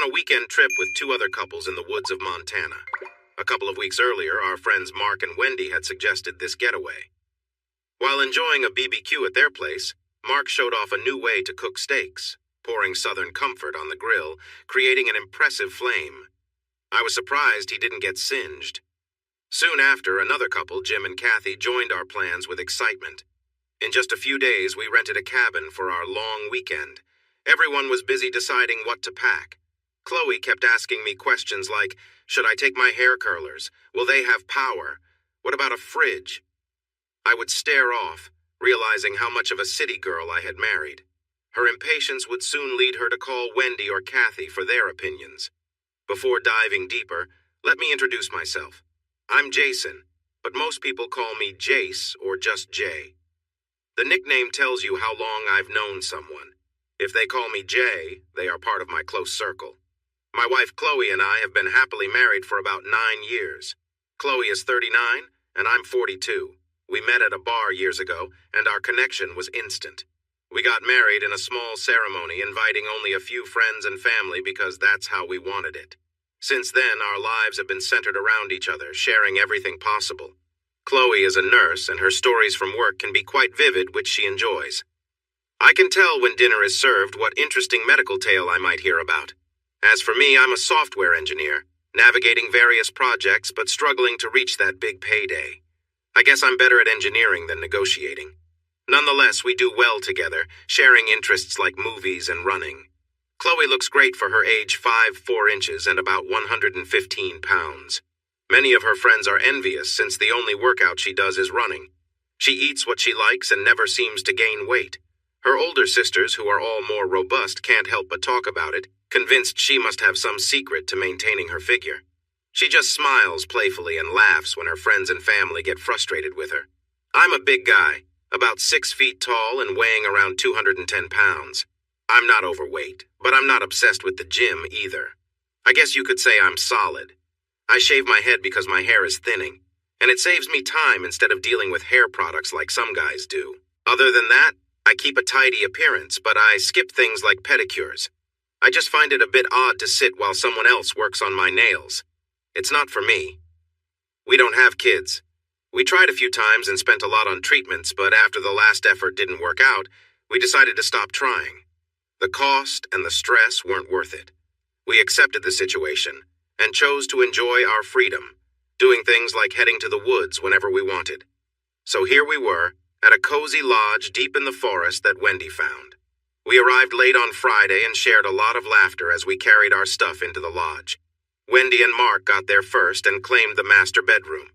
on a weekend trip with two other couples in the woods of Montana. A couple of weeks earlier, our friends Mark and Wendy had suggested this getaway. While enjoying a BBQ at their place, Mark showed off a new way to cook steaks, pouring Southern Comfort on the grill, creating an impressive flame. I was surprised he didn't get singed. Soon after, another couple, Jim and Kathy, joined our plans with excitement. In just a few days, we rented a cabin for our long weekend. Everyone was busy deciding what to pack. Chloe kept asking me questions like, should I take my hair curlers? Will they have power? What about a fridge? I would stare off, realizing how much of a city girl I had married. Her impatience would soon lead her to call Wendy or Kathy for their opinions. Before diving deeper, let me introduce myself. I'm Jason, but most people call me Jace or just Jay. The nickname tells you how long I've known someone. If they call me Jay, they are part of my close circle. My wife Chloe and I have been happily married for about 9 years. Chloe is 39, and I'm 42. We met at a bar years ago, and our connection was instant. We got married in a small ceremony, inviting only a few friends and family because that's how we wanted it. Since then, our lives have been centered around each other, sharing everything possible. Chloe is a nurse, and her stories from work can be quite vivid, which she enjoys. I can tell when dinner is served what interesting medical tale I might hear about. As for me, I'm a software engineer, navigating various projects but struggling to reach that big payday. I guess I'm better at engineering than negotiating. Nonetheless, we do well together, sharing interests like movies and running. Chloe looks great for her age, 5'4" and about 115 pounds. Many of her friends are envious since the only workout she does is running. She eats what she likes and never seems to gain weight. Her older sisters, who are all more robust, can't help but talk about it, convinced she must have some secret to maintaining her figure. She just smiles playfully and laughs when her friends and family get frustrated with her. I'm a big guy, about 6 feet tall and weighing around 210 pounds. I'm not overweight, but I'm not obsessed with the gym either. I guess you could say I'm solid. I shave my head because my hair is thinning, and it saves me time instead of dealing with hair products like some guys do. Other than that, I keep a tidy appearance, but I skip things like pedicures. I just find it a bit odd to sit while someone else works on my nails. It's not for me. We don't have kids. We tried a few times and spent a lot on treatments, but after the last effort didn't work out, we decided to stop trying. The cost and the stress weren't worth it. We accepted the situation and chose to enjoy our freedom, doing things like heading to the woods whenever we wanted. So here we were, at a cozy lodge deep in the forest that Wendy found. We arrived late on Friday and shared a lot of laughter as we carried our stuff into the lodge. Wendy and Mark got there first and claimed the master bedroom.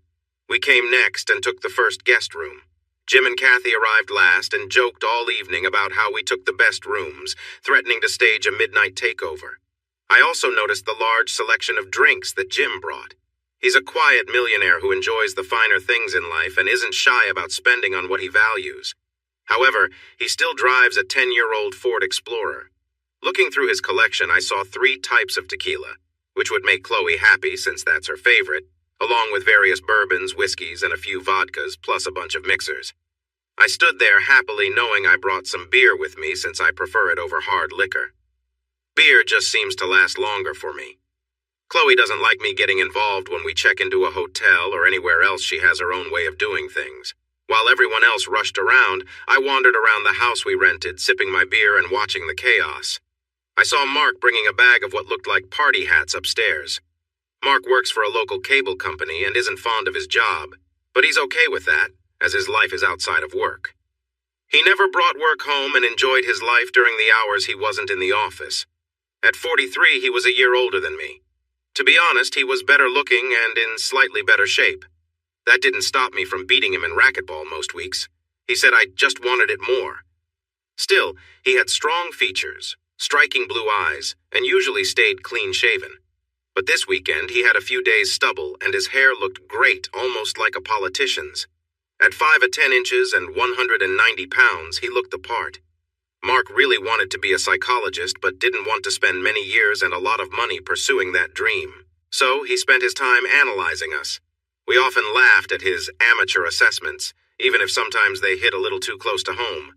We came next and took the first guest room. Jim and Kathy arrived last and joked all evening about how we took the best rooms, threatening to stage a midnight takeover. I also noticed the large selection of drinks that Jim brought. He's a quiet millionaire who enjoys the finer things in life and isn't shy about spending on what he values. However, he still drives a 10-year-old Ford Explorer. Looking through his collection, I saw 3 types of tequila, which would make Chloe happy since that's her favorite, along with various bourbons, whiskeys, and a few vodkas, plus a bunch of mixers. I stood there happily knowing I brought some beer with me since I prefer it over hard liquor. Beer just seems to last longer for me. Chloe doesn't like me getting involved when we check into a hotel or anywhere else. She has her own way of doing things. While everyone else rushed around, I wandered around the house we rented, sipping my beer and watching the chaos. I saw Mark bringing a bag of what looked like party hats upstairs. Mark works for a local cable company and isn't fond of his job, but he's okay with that, as his life is outside of work. He never brought work home and enjoyed his life during the hours he wasn't in the office. At 43, he was a year older than me. To be honest, he was better looking and in slightly better shape. That didn't stop me from beating him in racquetball most weeks. He said I just wanted it more. Still, he had strong features, striking blue eyes, and usually stayed clean-shaven. But this weekend, he had a few days stubble, and his hair looked great, almost like a politician's. At 5'10" and 190 pounds, he looked the part. Mark really wanted to be a psychologist, but didn't want to spend many years and a lot of money pursuing that dream. So he spent his time analyzing us. We often laughed at his amateur assessments, even if sometimes they hit a little too close to home.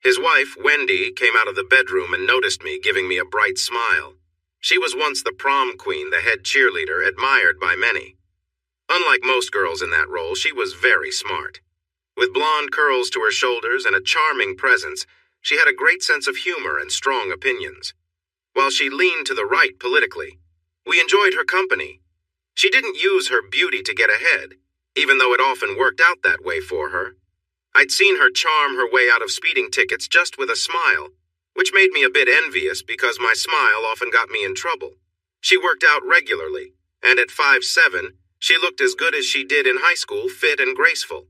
His wife, Wendy, came out of the bedroom and noticed me, giving me a bright smile. She was once the prom queen, the head cheerleader, admired by many. Unlike most girls in that role, she was very smart. With blonde curls to her shoulders and a charming presence, she had a great sense of humor and strong opinions. While she leaned to the right politically, we enjoyed her company. She didn't use her beauty to get ahead, even though it often worked out that way for her. I'd seen her charm her way out of speeding tickets just with a smile, which made me a bit envious because my smile often got me in trouble. She worked out regularly, and at 5'7", she looked as good as she did in high school, fit and graceful.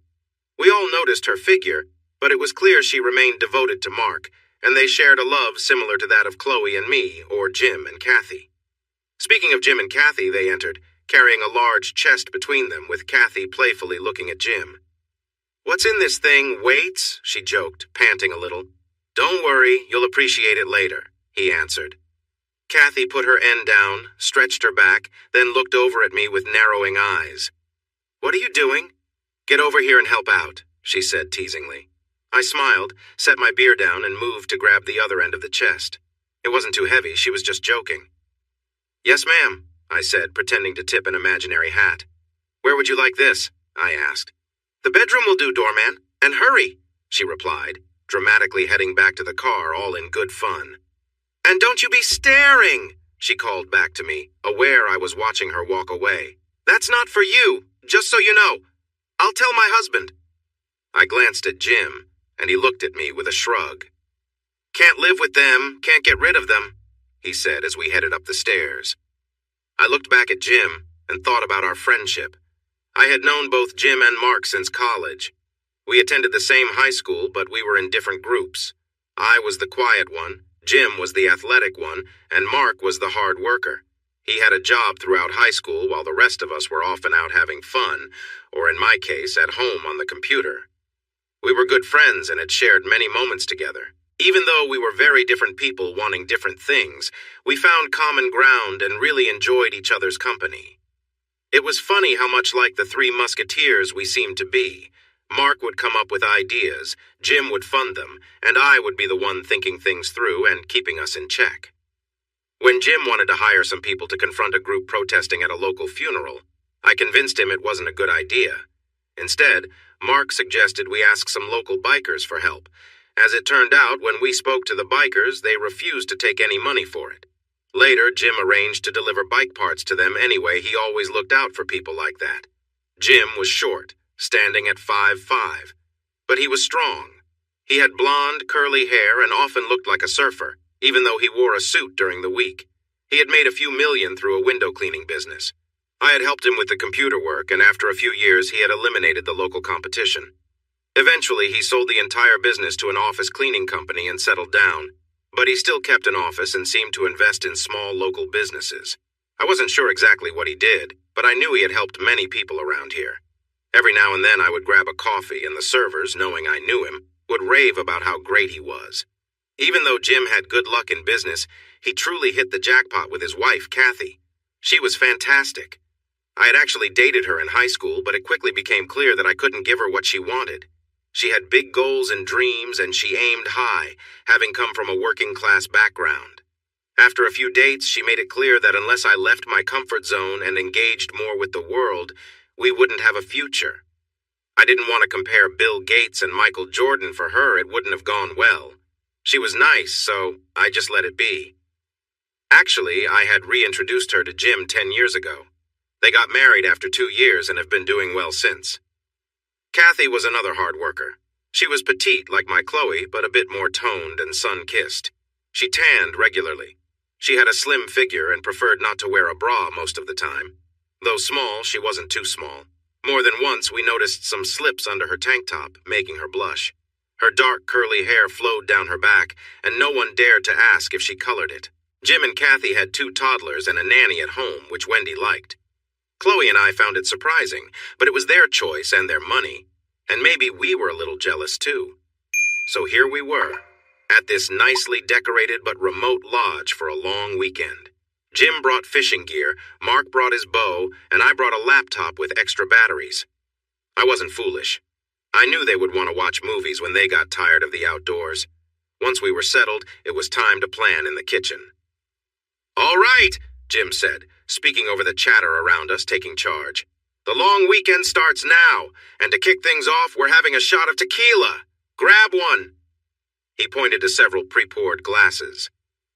We all noticed her figure, but it was clear she remained devoted to Mark, and they shared a love similar to that of Chloe and me, or Jim and Kathy. Speaking of Jim and Kathy, they entered, carrying a large chest between them, with Kathy playfully looking at Jim. "What's in this thing, weights?" she joked, panting a little. "Don't worry, you'll appreciate it later," he answered. Kathy put her end down, stretched her back, then looked over at me with narrowing eyes. "What are you doing?" "Get over here and help out," she said teasingly. I smiled, set my beer down, and moved to grab the other end of the chest. It wasn't too heavy, she was just joking. "Yes, ma'am," I said, pretending to tip an imaginary hat. "Where would you like this?" I asked. "The bedroom will do, doorman, and hurry," she replied, dramatically heading back to the car, all in good fun. "And don't you be staring," she called back to me, aware I was watching her walk away. "That's not for you, just so you know. I'll tell my husband." I glanced at Jim, and he looked at me with a shrug. "Can't live with them, can't get rid of them," he said as we headed up the stairs. I looked back at Jim and thought about our friendship. I had known both Jim and Mark since college. We attended the same high school, but we were in different groups. I was the quiet one, Jim was the athletic one, and Mark was the hard worker. He had a job throughout high school while the rest of us were often out having fun, or in my case, at home on the computer. We were good friends and had shared many moments together. Even though we were very different people wanting different things, we found common ground and really enjoyed each other's company. It was funny how much like the Three Musketeers we seemed to be. Mark would come up with ideas, Jim would fund them, and I would be the one thinking things through and keeping us in check. When Jim wanted to hire some people to confront a group protesting at a local funeral, I convinced him it wasn't a good idea. Instead, Mark suggested we ask some local bikers for help. As it turned out, when we spoke to the bikers, they refused to take any money for it. Later, Jim arranged to deliver bike parts to them anyway. He always looked out for people like that. Jim was short, standing at 5'5", but he was strong. He had blonde, curly hair and often looked like a surfer, even though he wore a suit during the week. He had made a few million through a window cleaning business. I had helped him with the computer work, and after a few years, he had eliminated the local competition. Eventually, he sold the entire business to an office cleaning company and settled down. But he still kept an office and seemed to invest in small local businesses. I wasn't sure exactly what he did, but I knew he had helped many people around here. Every now and then I would grab a coffee, and the servers, knowing I knew him, would rave about how great he was. Even though Jim had good luck in business, he truly hit the jackpot with his wife, Kathy. She was fantastic. I had actually dated her in high school, but it quickly became clear that I couldn't give her what she wanted. She had big goals and dreams, and she aimed high, having come from a working-class background. After a few dates, she made it clear that unless I left my comfort zone and engaged more with the world, we wouldn't have a future. I didn't want to compare Bill Gates and Michael Jordan for her. It wouldn't have gone well. She was nice, so I just let it be. Actually, I had reintroduced her to Jim 10 years ago. They got married after 2 years and have been doing well since. Kathy was another hard worker. She was petite like my Chloe, but a bit more toned and sun-kissed. She tanned regularly. She had a slim figure and preferred not to wear a bra most of the time. Though small, she wasn't too small. More than once, we noticed some slips under her tank top, making her blush. Her dark, curly hair flowed down her back, and no one dared to ask if she colored it. Jim and Kathy had 2 toddlers and a nanny at home, which Wendy liked. Chloe and I found it surprising, but it was their choice and their money, and maybe we were a little jealous too. So here we were, at this nicely decorated but remote lodge for a long weekend. Jim brought fishing gear, Mark brought his bow, and I brought a laptop with extra batteries. I wasn't foolish. I knew they would want to watch movies when they got tired of the outdoors. Once we were settled, it was time to plan in the kitchen. All right, Jim said, speaking over the chatter around us, taking charge. The long weekend starts now, and to kick things off, we're having a shot of tequila. Grab one. He pointed to several pre-poured glasses.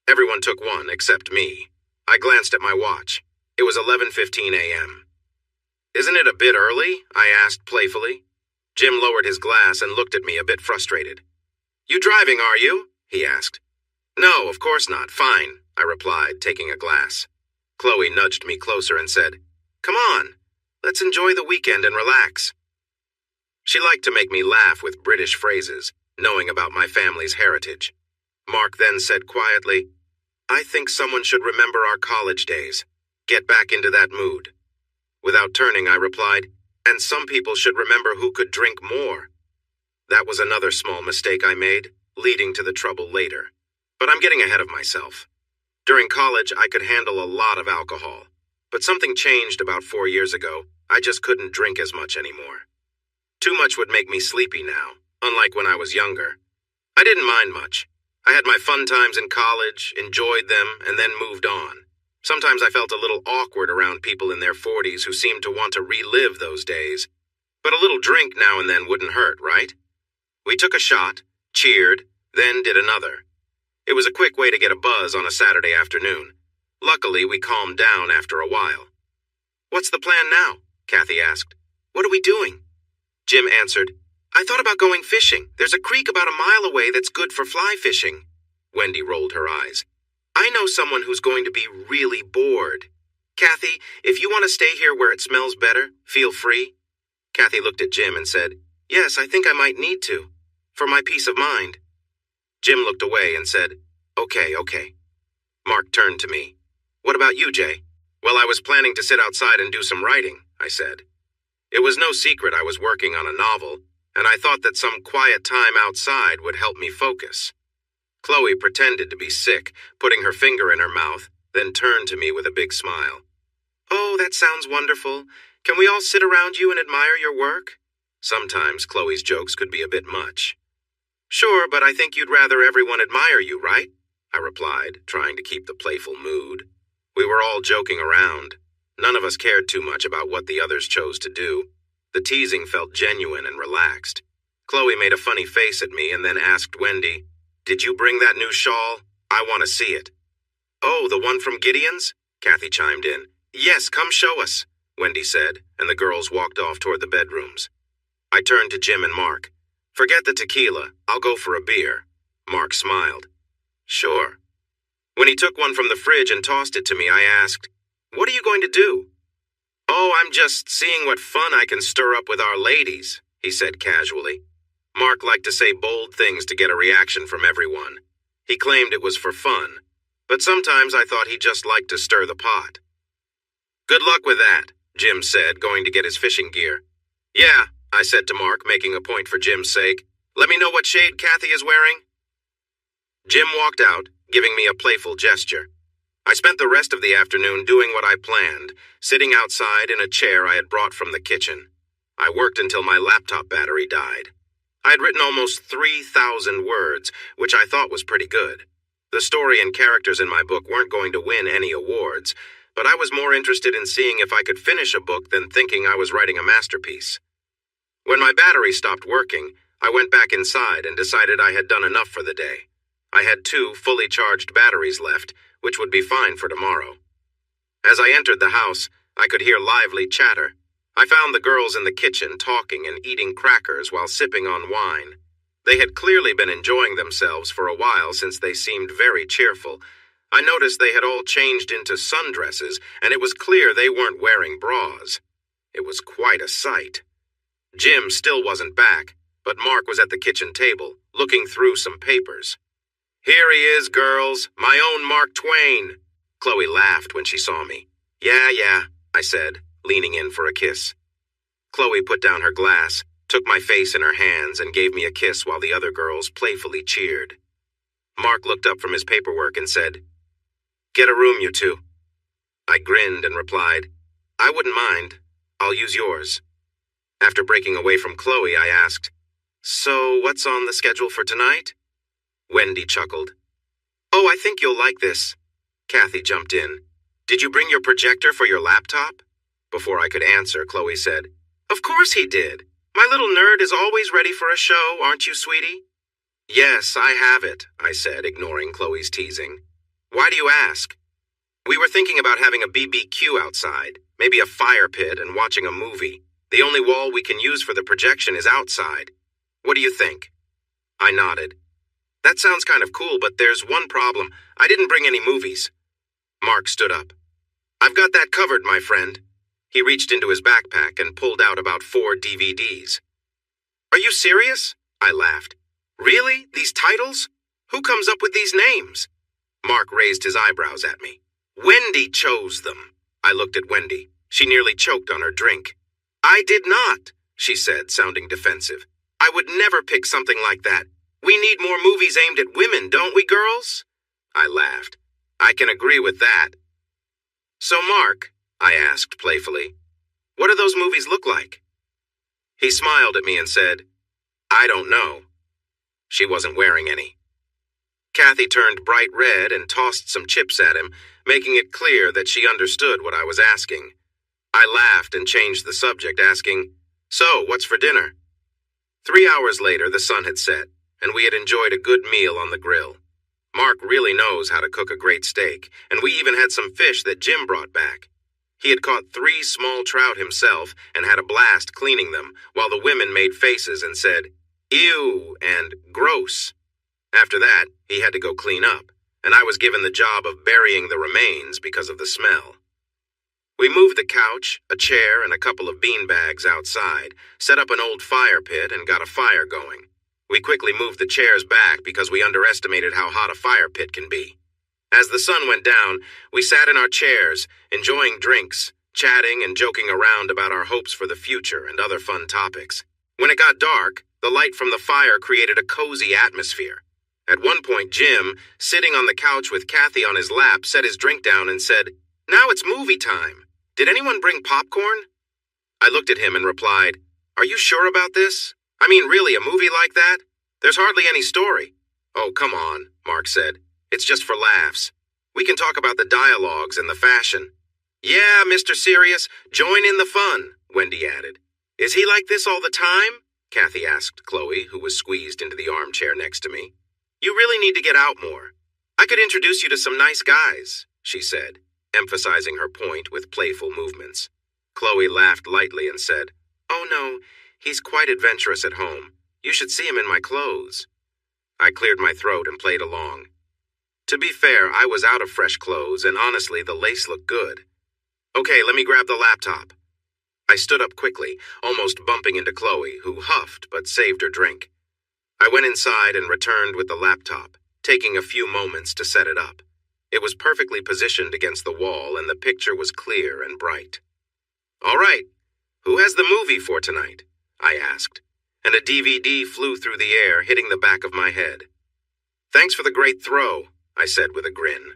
Everyone took one, except me. I glanced at my watch. It was 11:15 a.m. Isn't it a bit early? I asked playfully. Jim lowered his glass and looked at me a bit frustrated. You driving, are you? He asked. No, of course not. Fine, I replied, taking a glass. Chloe nudged me closer and said, Come on, let's enjoy the weekend and relax. She liked to make me laugh with British phrases, knowing about my family's heritage. Mark then said quietly, I think someone should remember our college days. Get back into that mood. Without turning, I replied, and some people should remember who could drink more. That was another small mistake I made, leading to the trouble later. But I'm getting ahead of myself. During college, I could handle a lot of alcohol. But something changed about 4 years ago. I just couldn't drink as much anymore. Too much would make me sleepy now, unlike when I was younger. I didn't mind much. I had my fun times in college, enjoyed them, and then moved on. Sometimes I felt a little awkward around people in their 40s who seemed to want to relive those days. But a little drink now and then wouldn't hurt, right? We took a shot, cheered, then did another. It was a quick way to get a buzz on a Saturday afternoon. Luckily, we calmed down after a while. What's the plan now? Kathy asked. What are we doing? Jim answered, I thought about going fishing. There's a creek about a mile away that's good for fly fishing. Wendy rolled her eyes. I know someone who's going to be really bored. Kathy, if you want to stay here where it smells better, feel free. Kathy looked at Jim and said, Yes, I think I might need to. For my peace of mind. Jim looked away and said, Okay. Mark turned to me. What about you, Jay? Well, I was planning to sit outside and do some writing, I said. It was no secret I was working on a novel, and I thought that some quiet time outside would help me focus. Chloe pretended to be sick, putting her finger in her mouth, then turned to me with a big smile. Oh, that sounds wonderful. Can we all sit around you and admire your work? Sometimes Chloe's jokes could be a bit much. Sure, but I think you'd rather everyone admire you, right? I replied, trying to keep the playful mood. We were all joking around. None of us cared too much about what the others chose to do. The teasing felt genuine and relaxed. Chloe made a funny face at me and then asked Wendy, Did you bring that new shawl? I want to see it. Oh, the one from Gideon's? Kathy chimed in. Yes, come show us, Wendy said, and the girls walked off toward the bedrooms. I turned to Jim and Mark. Forget the tequila. I'll go for a beer. Mark smiled. Sure. When he took one from the fridge and tossed it to me, I asked, What are you going to do? Oh, I'm just seeing what fun I can stir up with our ladies, he said casually. Mark liked to say bold things to get a reaction from everyone. He claimed it was for fun, but sometimes I thought he just liked to stir the pot. Good luck with that, Jim said, going to get his fishing gear. Yeah, I said to Mark, making a point for Jim's sake. Let me know what shade Kathy is wearing. Jim walked out, giving me a playful gesture. I spent the rest of the afternoon doing what I planned, sitting outside in a chair I had brought from the kitchen. I worked until my laptop battery died. I had written almost 3,000 words, which I thought was pretty good. The story and characters in my book weren't going to win any awards, but I was more interested in seeing if I could finish a book than thinking I was writing a masterpiece. When my battery stopped working, I went back inside and decided I had done enough for the day. I had 2 fully charged batteries left, which would be fine for tomorrow. As I entered the house, I could hear lively chatter. I found the girls in the kitchen talking and eating crackers while sipping on wine. They had clearly been enjoying themselves for a while since they seemed very cheerful. I noticed they had all changed into sundresses, and it was clear they weren't wearing bras. It was quite a sight. Jim still wasn't back, but Mark was at the kitchen table, looking through some papers. Here he is, girls, my own Mark Twain. Chloe laughed when she saw me. Yeah, I said, leaning in for a kiss. Chloe put down her glass, took my face in her hands, and gave me a kiss while the other girls playfully cheered. Mark looked up from his paperwork and said, Get a room, you two. I grinned and replied, I wouldn't mind. I'll use yours. After breaking away from Chloe, I asked, So what's on the schedule for tonight? Wendy chuckled. Oh, I think you'll like this. Kathy jumped in. Did you bring your projector for your laptop? Before I could answer, Chloe said, Of course he did. My little nerd is always ready for a show, aren't you, sweetie? Yes, I have it, I said, ignoring Chloe's teasing. Why do you ask? We were thinking about having a BBQ outside, maybe a fire pit and watching a movie. The only wall we can use for the projection is outside. What do you think? I nodded. That sounds kind of cool, but there's one problem. I didn't bring any movies. Mark stood up. I've got that covered, my friend. He reached into his backpack and pulled out about 4 DVDs. Are you serious? I laughed. Really? These titles? Who comes up with these names? Mark raised his eyebrows at me. Wendy chose them. I looked at Wendy. She nearly choked on her drink. I did not, she said, sounding defensive. I would never pick something like that. We need more movies aimed at women, don't we, girls? I laughed. I can agree with that. So, Mark, I asked playfully, what do those movies look like? He smiled at me and said, I don't know. She wasn't wearing any. Kathy turned bright red and tossed some chips at him, making it clear that she understood what I was asking. I laughed and changed the subject, asking, So, what's for dinner? 3 hours later, the sun had set, and we had enjoyed a good meal on the grill. Mark really knows how to cook a great steak, and we even had some fish that Jim brought back. He had caught 3 small trout himself and had a blast cleaning them, while the women made faces and said, Ew and gross. After that, he had to go clean up, and I was given the job of burying the remains because of the smell. We moved the couch, a chair, and a couple of bean bags outside, set up an old fire pit, and got a fire going. We quickly moved the chairs back because we underestimated how hot a fire pit can be. As the sun went down, we sat in our chairs, enjoying drinks, chatting and joking around about our hopes for the future and other fun topics. When it got dark, the light from the fire created a cozy atmosphere. At one point, Jim, sitting on the couch with Kathy on his lap, set his drink down and said, Now it's movie time. Did anyone bring popcorn? I looked at him and replied, Are you sure about this? I mean, really, a movie like that? There's hardly any story. Oh, come on, Mark said. It's just for laughs. We can talk about the dialogues and the fashion. Yeah, Mr. Serious, join in the fun, Wendy added. Is he like this all the time? Kathy asked Chloe, who was squeezed into the armchair next to me. You really need to get out more. I could introduce you to some nice guys, she said, emphasizing her point with playful movements. Chloe laughed lightly and said, Oh no, he's quite adventurous at home. You should see him in my clothes. I cleared my throat and played along. To be fair, I was out of fresh clothes, and honestly, the lace looked good. Okay, let me grab the laptop. I stood up quickly, almost bumping into Chloe, who huffed but saved her drink. I went inside and returned with the laptop, taking a few moments to set it up. It was perfectly positioned against the wall, and the picture was clear and bright. All right, who has the movie for tonight? I asked, and a DVD flew through the air, hitting the back of my head. Thanks for the great throw, I said with a grin.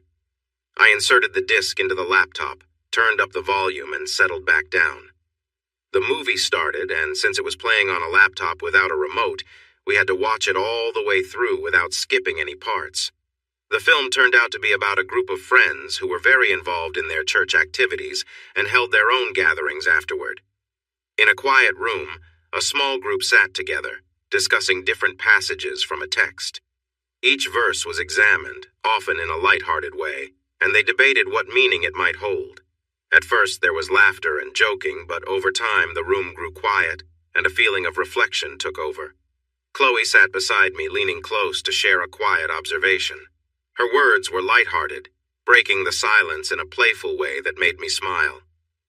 I inserted the disc into the laptop, turned up the volume, and settled back down. The movie started, and since it was playing on a laptop without a remote, we had to watch it all the way through without skipping any parts. The film turned out to be about a group of friends who were very involved in their church activities and held their own gatherings afterward. In a quiet room, a small group sat together, discussing different passages from a text. Each verse was examined, often in a light-hearted way, and they debated what meaning it might hold. At first there was laughter and joking, but over time the room grew quiet, and a feeling of reflection took over. Chloe sat beside me, leaning close to share a quiet observation. Her words were light-hearted, breaking the silence in a playful way that made me smile.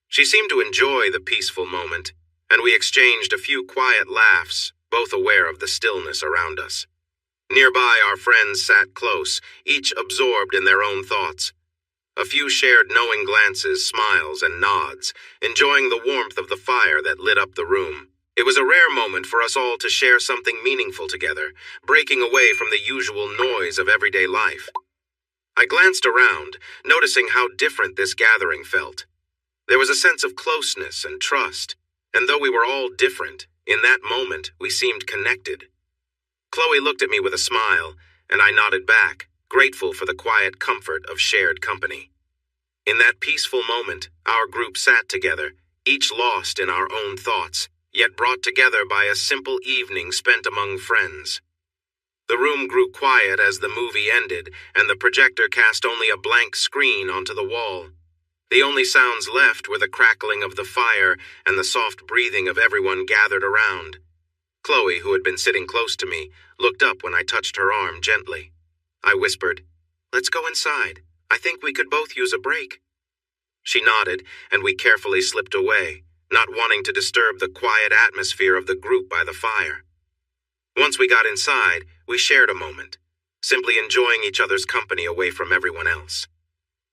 She seemed to enjoy the peaceful moment, and we exchanged a few quiet laughs, both aware of the stillness around us. Nearby, our friends sat close, each absorbed in their own thoughts. A few shared knowing glances, smiles, and nods, enjoying the warmth of the fire that lit up the room. It was a rare moment for us all to share something meaningful together, breaking away from the usual noise of everyday life. I glanced around, noticing how different this gathering felt. There was a sense of closeness and trust, and though we were all different, in that moment we seemed connected. Chloe looked at me with a smile, and I nodded back, grateful for the quiet comfort of shared company. In that peaceful moment, our group sat together, each lost in our own thoughts, yet brought together by a simple evening spent among friends. The room grew quiet as the movie ended, and the projector cast only a blank screen onto the wall. The only sounds left were the crackling of the fire and the soft breathing of everyone gathered around. Chloe, who had been sitting close to me, looked up when I touched her arm gently. I whispered, "Let's go inside. I think we could both use a break." She nodded, and we carefully slipped away, not wanting to disturb the quiet atmosphere of the group by the fire. Once we got inside, we shared a moment, simply enjoying each other's company away from everyone else.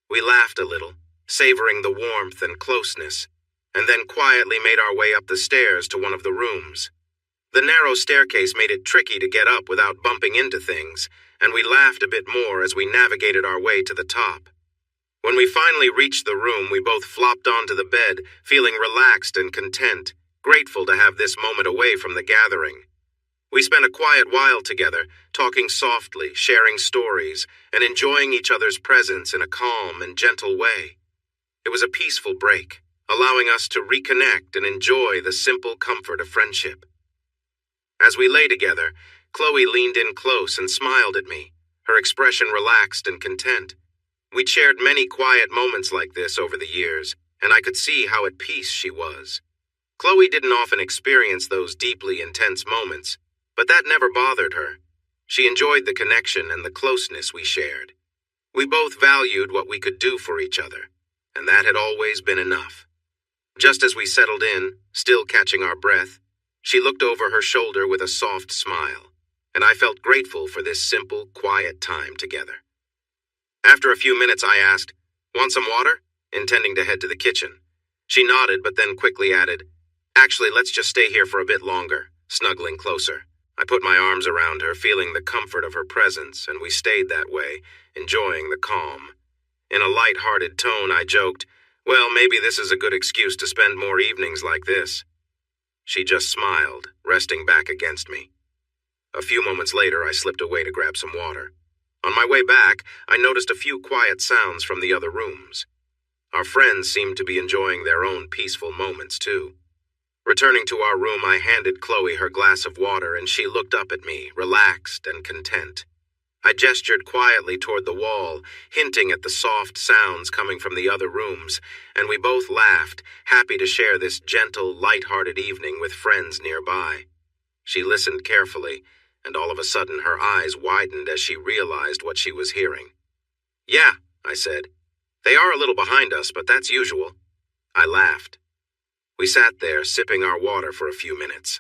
We laughed a little, savoring the warmth and closeness, and then quietly made our way up the stairs to one of the rooms. The narrow staircase made it tricky to get up without bumping into things, and we laughed a bit more as we navigated our way to the top. When we finally reached the room, we both flopped onto the bed, feeling relaxed and content, grateful to have this moment away from the gathering. We spent a quiet while together, talking softly, sharing stories, and enjoying each other's presence in a calm and gentle way. It was a peaceful break, allowing us to reconnect and enjoy the simple comfort of friendship. As we lay together, Chloe leaned in close and smiled at me, her expression relaxed and content. We'd shared many quiet moments like this over the years, and I could see how at peace she was. Chloe didn't often experience those deeply intense moments, but that never bothered her. She enjoyed the connection and the closeness we shared. We both valued what we could do for each other, and that had always been enough. Just as we settled in, still catching our breath, she looked over her shoulder with a soft smile, and I felt grateful for this simple, quiet time together. After a few minutes, I asked, "Want some water?" intending to head to the kitchen. She nodded, but then quickly added, "Actually, let's just stay here for a bit longer," snuggling closer. I put my arms around her, feeling the comfort of her presence, and we stayed that way, enjoying the calm. In a light-hearted tone, I joked, "Well, maybe this is a good excuse to spend more evenings like this." She just smiled, resting back against me. A few moments later, I slipped away to grab some water. On my way back, I noticed a few quiet sounds from the other rooms. Our friends seemed to be enjoying their own peaceful moments, too. Returning to our room, I handed Chloe her glass of water, and she looked up at me, relaxed and content. I gestured quietly toward the wall, hinting at the soft sounds coming from the other rooms, and we both laughed, happy to share this gentle, light-hearted evening with friends nearby. She listened carefully, and all of a sudden her eyes widened as she realized what she was hearing. "Yeah," I said. "They are a little behind us, but that's usual." I laughed. We sat there, sipping our water for a few minutes.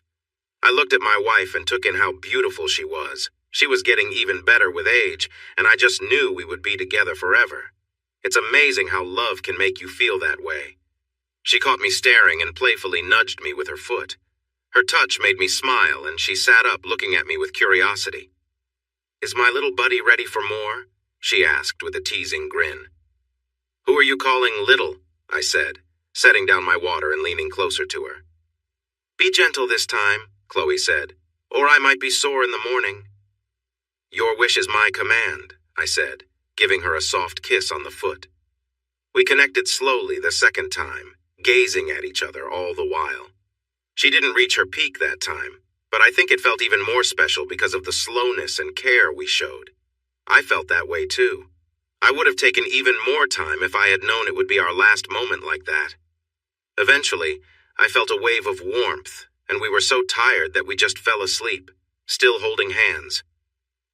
I looked at my wife and took in how beautiful she was. She was getting even better with age, and I just knew we would be together forever. It's amazing how love can make you feel that way. She caught me staring and playfully nudged me with her foot. Her touch made me smile, and she sat up looking at me with curiosity. "Is my little buddy ready for more?" she asked with a teasing grin. "Who are you calling little?" I said, setting down my water and leaning closer to her. "Be gentle this time," Chloe said, "or I might be sore in the morning." "Your wish is my command," I said, giving her a soft kiss on the foot. We connected slowly the second time, gazing at each other all the while. She didn't reach her peak that time, but I think it felt even more special because of the slowness and care we showed. I felt that way too. I would have taken even more time if I had known it would be our last moment like that. Eventually, I felt a wave of warmth, and we were so tired that we just fell asleep, still holding hands.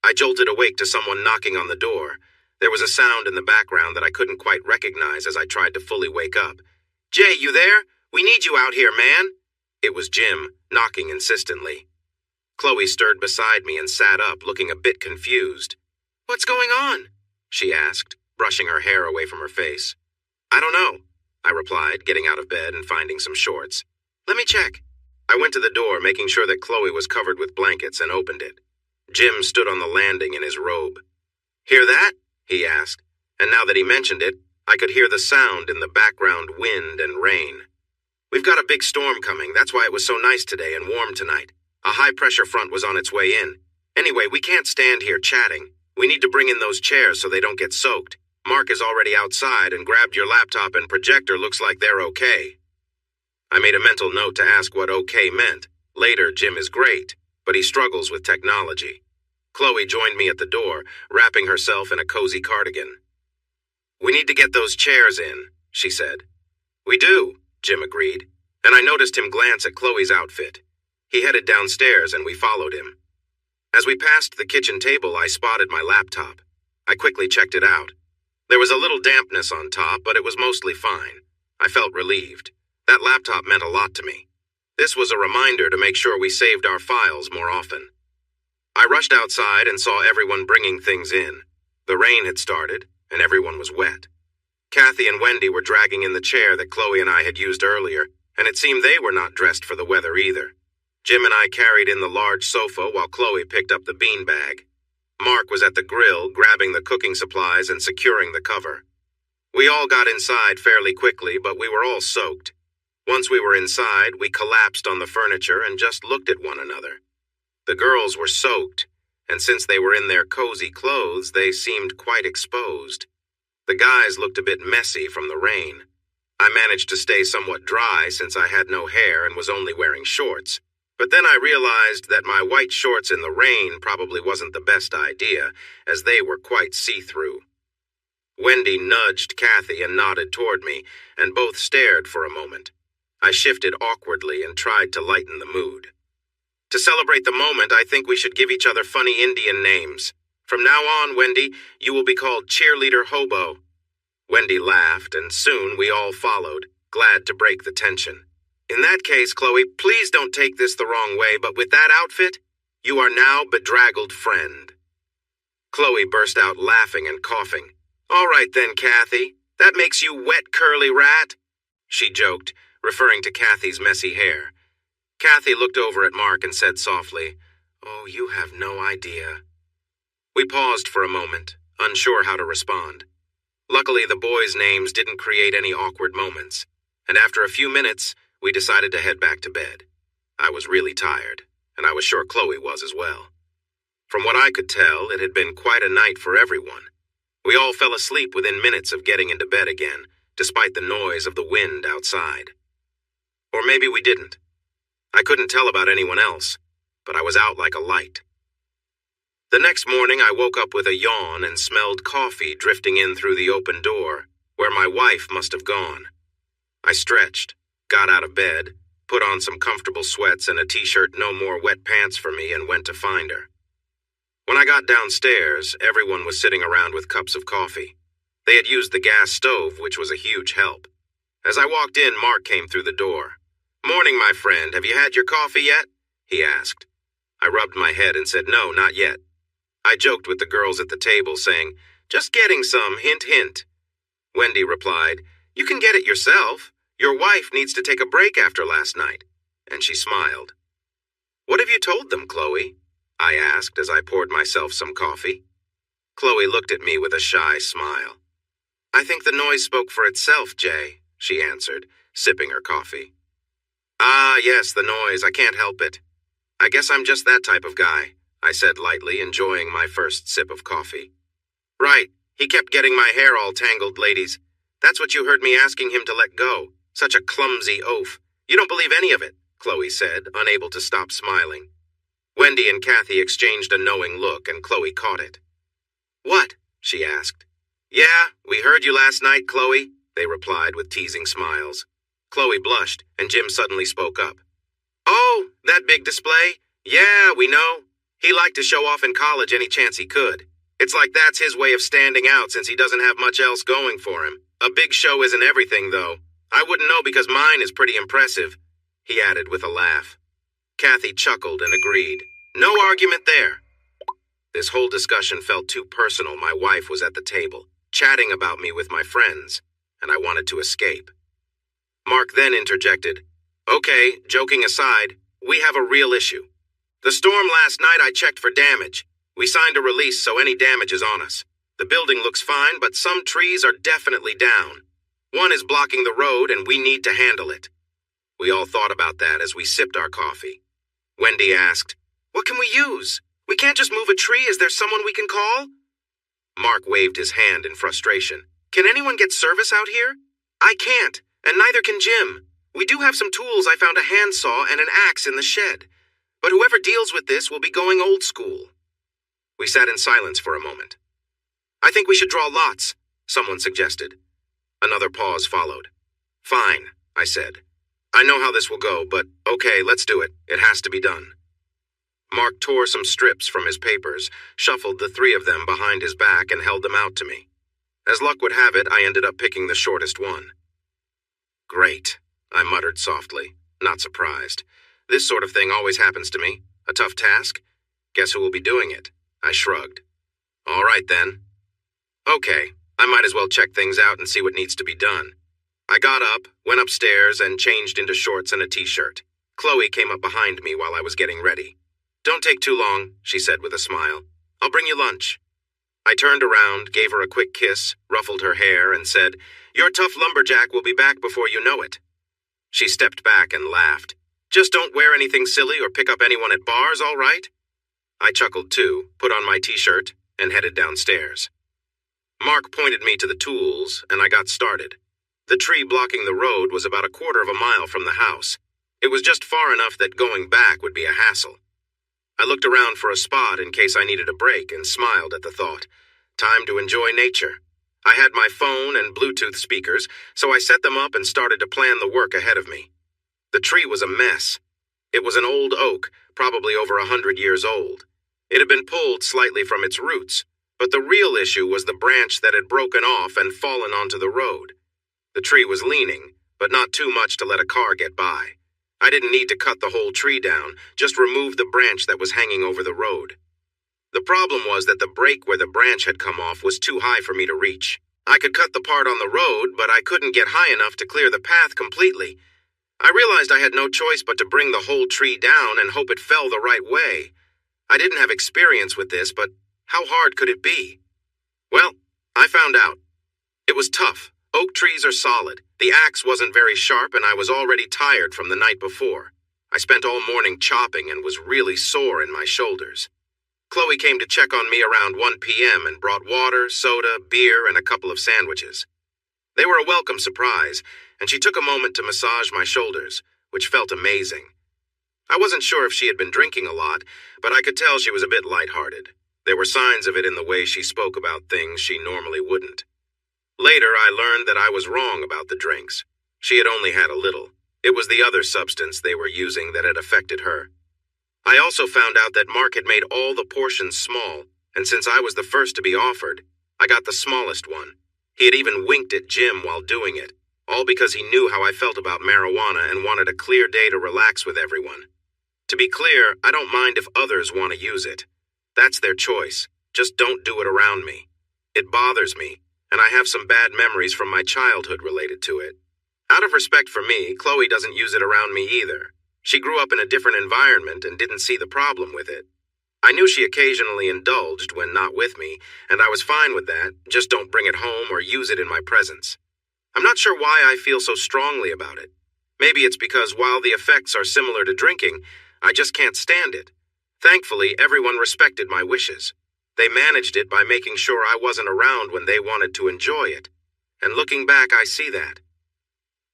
I jolted awake to someone knocking on the door. There was a sound in the background that I couldn't quite recognize as I tried to fully wake up. "Jay, you there? We need you out here, man." It was Jim, knocking insistently. Chloe stirred beside me and sat up, looking a bit confused. "What's going on?" she asked, brushing her hair away from her face. "I don't know," I replied, getting out of bed and finding some shorts. "Let me check." I went to the door, making sure that Chloe was covered with blankets, and opened it. Jim stood on the landing in his robe. "Hear that?" he asked, and now that he mentioned it, I could hear the sound in the background wind and rain. "We've got a big storm coming, that's why it was so nice today and warm tonight. A high-pressure front was on its way in. Anyway, we can't stand here chatting. We need to bring in those chairs so they don't get soaked. Mark is already outside and grabbed your laptop and projector. Looks like they're okay. I made a mental note to ask what okay meant. Later, Jim is great, but he struggles with technology. Chloe joined me at the door, wrapping herself in a cozy cardigan. We need to get those chairs in, she said. We do, Jim agreed, and I noticed him glance at Chloe's outfit. He headed downstairs and we followed him. As we passed the kitchen table, I spotted my laptop. I quickly checked it out. There was a little dampness on top, but it was mostly fine. I felt relieved. That laptop meant a lot to me. This was a reminder to make sure we saved our files more often. I rushed outside and saw everyone bringing things in. The rain had started, and everyone was wet. Kathy and Wendy were dragging in the chair that Chloe and I had used earlier, and it seemed they were not dressed for the weather either. Jim and I carried in the large sofa while Chloe picked up the beanbag. Mark was at the grill, grabbing the cooking supplies and securing the cover. We all got inside fairly quickly, but we were all soaked. Once we were inside, we collapsed on the furniture and just looked at one another. The girls were soaked, and since they were in their cozy clothes, they seemed quite exposed. The guys looked a bit messy from the rain. I managed to stay somewhat dry since I had no hair and was only wearing shorts. But then I realized that my white shorts in the rain probably wasn't the best idea, as they were quite see-through. Wendy nudged Kathy and nodded toward me, and both stared for a moment. I shifted awkwardly and tried to lighten the mood. To celebrate the moment, I think we should give each other funny Indian names. From now on, Wendy, you will be called Cheerleader Hobo. Wendy laughed, and soon we all followed, glad to break the tension. In that case, Chloe, please don't take this the wrong way, but with that outfit, you are now bedraggled friend. Chloe burst out laughing and coughing. All right then, Kathy, that makes you wet curly rat, she joked, referring to Kathy's messy hair. Kathy looked over at Mark and said softly, Oh, you have no idea. We paused for a moment, unsure how to respond. Luckily, the boys' names didn't create any awkward moments, and after a few minutes, we decided to head back to bed. I was really tired, and I was sure Chloe was as well. From what I could tell, it had been quite a night for everyone. We all fell asleep within minutes of getting into bed again, despite the noise of the wind outside. Or maybe we didn't. I couldn't tell about anyone else, but I was out like a light. The next morning, I woke up with a yawn and smelled coffee drifting in through the open door, where my wife must have gone. I stretched, got out of bed, put on some comfortable sweats and a t-shirt no more wet pants for me, and went to find her. When I got downstairs, everyone was sitting around with cups of coffee. They had used the gas stove, which was a huge help. As I walked in, Mark came through the door. Morning, my friend. Have you had your coffee yet? He asked. I rubbed my head and said, No, not yet. I joked with the girls at the table, saying, Just getting some, hint, hint. Wendy replied, You can get it yourself. Your wife needs to take a break after last night. And she smiled. What have you told them, Chloe? I asked as I poured myself some coffee. Chloe looked at me with a shy smile. I think the noise spoke for itself, Jay, she answered, sipping her coffee. Ah, yes, the noise. I can't help it. I guess I'm just that type of guy, I said lightly, enjoying my first sip of coffee. Right. He kept getting my hair all tangled, ladies. That's what you heard me asking him to let go. Such a clumsy oaf. You don't believe any of it, Chloe said, unable to stop smiling. Wendy and Kathy exchanged a knowing look, and Chloe caught it. What? She asked. Yeah, we heard you last night, Chloe, they replied with teasing smiles. Chloe blushed, and Jim suddenly spoke up. Oh, that big display? Yeah, we know. He liked to show off in college any chance he could. It's like that's his way of standing out since he doesn't have much else going for him. A big show isn't everything, though. I wouldn't know because mine is pretty impressive, he added with a laugh. Kathy chuckled and agreed. No argument there. This whole discussion felt too personal. My wife was at the table, chatting about me with my friends, and I wanted to escape. Mark then interjected, Okay, joking aside, we have a real issue. The storm last night, I checked for damage. We signed a release, so any damage is on us. The building looks fine, but some trees are definitely down. One is blocking the road, and we need to handle it. We all thought about that as we sipped our coffee. Wendy asked, What can we use? We can't just move a tree. Is there someone we can call? Mark waved his hand in frustration. Can anyone get service out here? I can't, and neither can Jim. We do have some tools. I found a handsaw and an axe in the shed. But whoever deals with this will be going old school. We sat in silence for a moment. I think we should draw lots, someone suggested. Another pause followed. Fine, I said. I know how this will go, but okay, let's do it. It has to be done. Mark tore some strips from his papers, shuffled the three of them behind his back, and held them out to me. As luck would have it, I ended up picking the shortest one. Great, I muttered softly, not surprised. This sort of thing always happens to me. A tough task? Guess who will be doing it? I shrugged. All right, then. Okay, I might as well check things out and see what needs to be done. I got up, went upstairs, and changed into shorts and a t-shirt. Chloe came up behind me while I was getting ready. Don't take too long, she said with a smile. I'll bring you lunch. I turned around, gave her a quick kiss, ruffled her hair, and said, Your tough lumberjack will be back before you know it. She stepped back and laughed. Just don't wear anything silly or pick up anyone at bars, all right? I chuckled too, put on my t-shirt, and headed downstairs. Mark pointed me to the tools, and I got started. The tree blocking the road was about 1/4 mile from the house. It was just far enough that going back would be a hassle. I looked around for a spot in case I needed a break and smiled at the thought. Time to enjoy nature. I had my phone and Bluetooth speakers, so I set them up and started to plan the work ahead of me. The tree was a mess. It was an old oak, probably over 100 years old. It had been pulled slightly from its roots, but the real issue was the branch that had broken off and fallen onto the road. The tree was leaning, but not too much to let a car get by. I didn't need to cut the whole tree down, just remove the branch that was hanging over the road. The problem was that the break where the branch had come off was too high for me to reach. I could cut the part on the road, but I couldn't get high enough to clear the path completely. I realized I had no choice but to bring the whole tree down and hope it fell the right way. I didn't have experience with this, but how hard could it be? Well, I found out. It was tough. Oak trees are solid. The axe wasn't very sharp, and I was already tired from the night before. I spent all morning chopping and was really sore in my shoulders. Chloe came to check on me around 1 p.m. and brought water, soda, beer, and a couple of sandwiches. They were a welcome surprise, and she took a moment to massage my shoulders, which felt amazing. I wasn't sure if she had been drinking a lot, but I could tell she was a bit lighthearted. There were signs of it in the way she spoke about things she normally wouldn't. Later, I learned that I was wrong about the drinks. She had only had a little. It was the other substance they were using that had affected her. I also found out that Mark had made all the portions small, and since I was the first to be offered, I got the smallest one. He had even winked at Jim while doing it, all because he knew how I felt about marijuana and wanted a clear day to relax with everyone. To be clear, I don't mind if others want to use it. That's their choice. Just don't do it around me. It bothers me, and I have some bad memories from my childhood related to it. Out of respect for me, Chloe doesn't use it around me either. She grew up in a different environment and didn't see the problem with it. I knew she occasionally indulged when not with me, and I was fine with that. Just don't bring it home or use it in my presence. I'm not sure why I feel so strongly about it. Maybe it's because while the effects are similar to drinking, I just can't stand it. Thankfully, everyone respected my wishes. They managed it by making sure I wasn't around when they wanted to enjoy it. And looking back, I see that.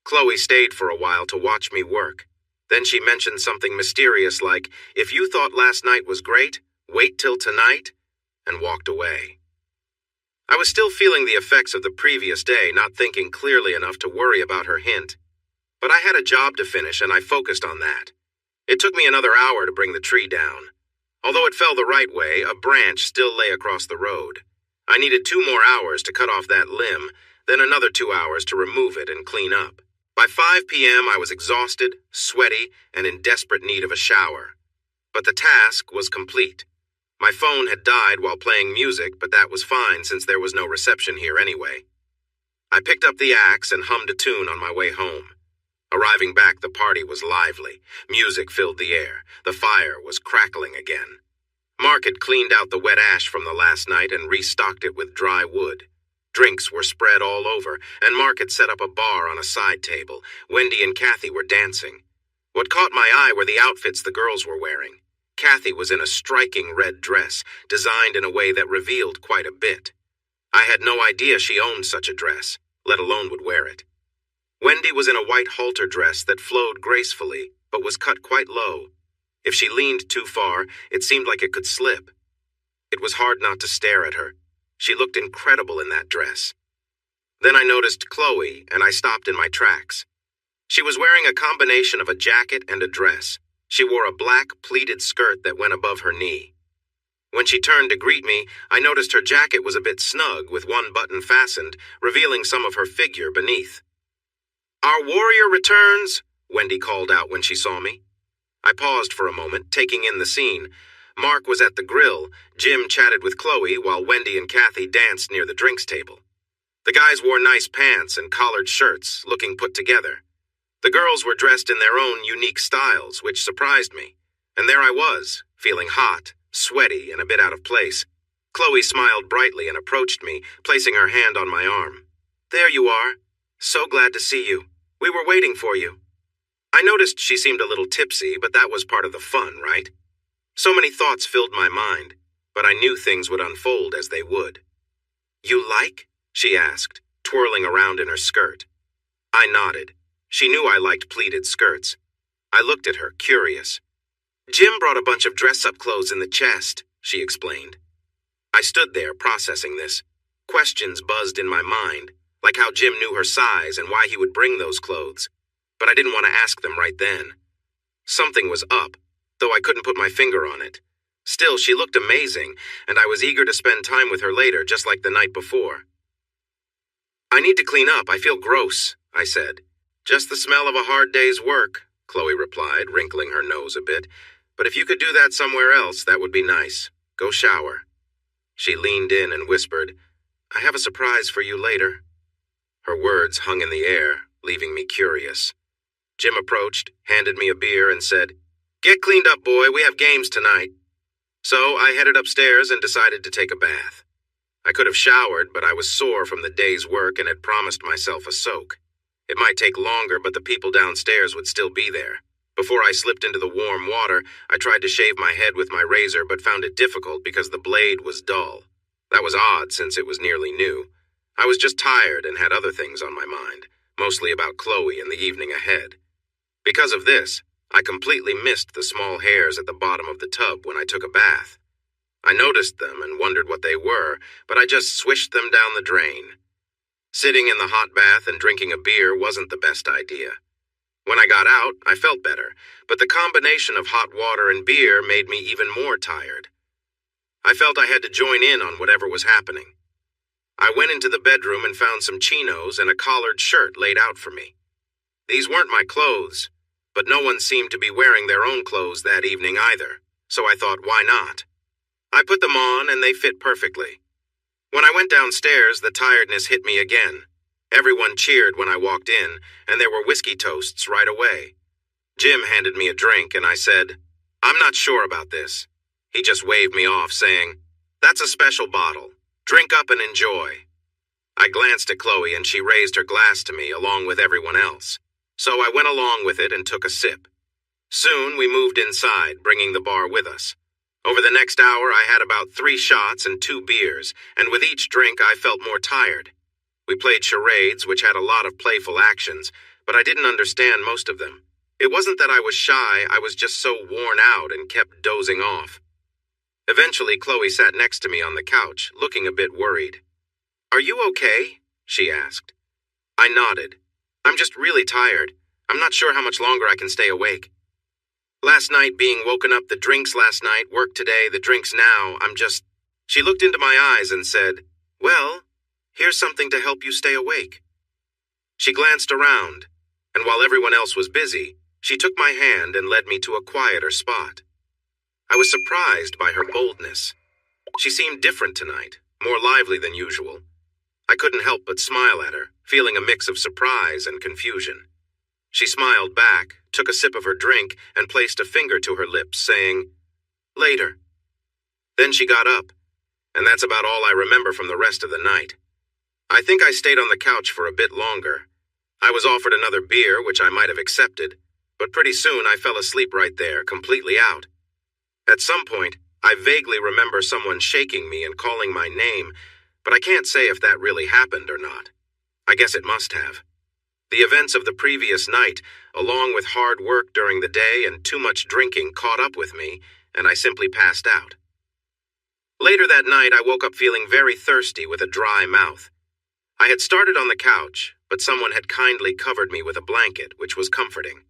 Chloe stayed for a while to watch me work. Then she mentioned something mysterious like, if you thought last night was great, wait till tonight, and walked away. I was still feeling the effects of the previous day, not thinking clearly enough to worry about her hint. But I had a job to finish, and I focused on that. It took me another hour to bring the tree down. Although it fell the right way, a branch still lay across the road. I needed 2 more hours to cut off that limb, then another 2 hours to remove it and clean up. By 5 p.m., I was exhausted, sweaty, and in desperate need of a shower. But the task was complete. My phone had died while playing music, but that was fine since there was no reception here anyway. I picked up the axe and hummed a tune on my way home. Arriving back, the party was lively. Music filled the air. The fire was crackling again. Mark had cleaned out the wet ash from the last night and restocked it with dry wood. Drinks were spread all over, and Mark had set up a bar on a side table. Wendy and Kathy were dancing. What caught my eye were the outfits the girls were wearing. Kathy was in a striking red dress, designed in a way that revealed quite a bit. I had no idea she owned such a dress, let alone would wear it. Wendy was in a white halter dress that flowed gracefully, but was cut quite low. If she leaned too far, it seemed like it could slip. It was hard not to stare at her. She looked incredible in that dress. Then I noticed Chloe, and I stopped in my tracks. She was wearing a combination of a jacket and a dress. She wore a black pleated skirt that went above her knee. When she turned to greet me, I noticed her jacket was a bit snug with one button fastened, revealing some of her figure beneath. "Our warrior returns," Wendy called out when she saw me. I paused for a moment, taking in the scene. Mark was at the grill, Jim chatted with Chloe, while Wendy and Kathy danced near the drinks table. The guys wore nice pants and collared shirts, looking put together. The girls were dressed in their own unique styles, which surprised me. And there I was, feeling hot, sweaty, and a bit out of place. Chloe smiled brightly and approached me, placing her hand on my arm. "There you are. So glad to see you. We were waiting for you." I noticed she seemed a little tipsy, but that was part of the fun, right? So many thoughts filled my mind, but I knew things would unfold as they would. "You like?" she asked, twirling around in her skirt. I nodded. She knew I liked pleated skirts. I looked at her, curious. "Jim brought a bunch of dress-up clothes in the chest," she explained. I stood there, processing this. Questions buzzed in my mind, like how Jim knew her size and why he would bring those clothes. But I didn't want to ask them right then. Something was up, though I couldn't put my finger on it. Still, she looked amazing, and I was eager to spend time with her later, just like the night before. "I need to clean up. I feel gross," I said. "Just the smell of a hard day's work," Chloe replied, wrinkling her nose a bit. "But if you could do that somewhere else, that would be nice. Go shower." She leaned in and whispered, "I have a surprise for you later." Her words hung in the air, leaving me curious. Jim approached, handed me a beer, and said, "Get cleaned up, boy. We have games tonight." So I headed upstairs and decided to take a bath. I could have showered, but I was sore from the day's work and had promised myself a soak. It might take longer, but the people downstairs would still be there. Before I slipped into the warm water, I tried to shave my head with my razor, but found it difficult because the blade was dull. That was odd since it was nearly new. I was just tired and had other things on my mind, mostly about Chloe and the evening ahead. Because of this, I completely missed the small hairs at the bottom of the tub when I took a bath. I noticed them and wondered what they were, but I just swished them down the drain. Sitting in the hot bath and drinking a beer wasn't the best idea. When I got out, I felt better, but the combination of hot water and beer made me even more tired. I felt I had to join in on whatever was happening. I went into the bedroom and found some chinos and a collared shirt laid out for me. These weren't my clothes, but no one seemed to be wearing their own clothes that evening either, so I thought, why not? I put them on and they fit perfectly. When I went downstairs, the tiredness hit me again. Everyone cheered when I walked in, and there were whiskey toasts right away. Jim handed me a drink, and I said, "I'm not sure about this." He just waved me off, saying, "That's a special bottle. Drink up and enjoy." I glanced at Chloe, and she raised her glass to me along with everyone else. So I went along with it and took a sip. Soon we moved inside, bringing the bar with us. Over the next hour, I had about 3 shots and 2 beers, and with each drink, I felt more tired. We played charades, which had a lot of playful actions, but I didn't understand most of them. It wasn't that I was shy, I was just so worn out and kept dozing off. Eventually, Chloe sat next to me on the couch, looking a bit worried. "Are you okay?" she asked. I nodded. "I'm just really tired. I'm not sure how much longer I can stay awake. Last night being woken up, the drinks last night, work today, the drinks now, She looked into my eyes and said, "Well, here's something to help you stay awake." She glanced around, and while everyone else was busy, she took my hand and led me to a quieter spot. I was surprised by her boldness. She seemed different tonight, more lively than usual. I couldn't help but smile at her, feeling a mix of surprise and confusion. She smiled back, took a sip of her drink, and placed a finger to her lips, saying, "Later." Then she got up, and that's about all I remember from the rest of the night. I think I stayed on the couch for a bit longer. I was offered another beer, which I might have accepted, but pretty soon I fell asleep right there, completely out. At some point, I vaguely remember someone shaking me and calling my name, but I can't say if that really happened or not. I guess it must have. The events of the previous night, along with hard work during the day and too much drinking, caught up with me, and I simply passed out. Later that night, I woke up feeling very thirsty with a dry mouth. I had started on the couch, but someone had kindly covered me with a blanket, which was comforting.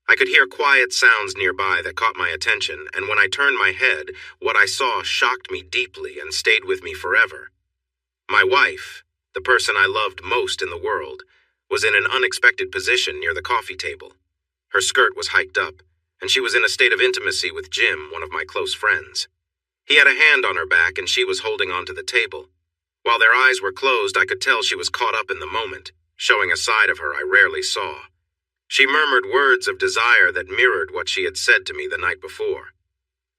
I could hear quiet sounds nearby that caught my attention, and when I turned my head, what I saw shocked me deeply and stayed with me forever. My wife, the person I loved most in the world, was in an unexpected position near the coffee table. Her skirt was hiked up, and she was in a state of intimacy with Jim, one of my close friends. He had a hand on her back, and she was holding onto the table. While their eyes were closed, I could tell she was caught up in the moment, showing a side of her I rarely saw. She murmured words of desire that mirrored what she had said to me the night before.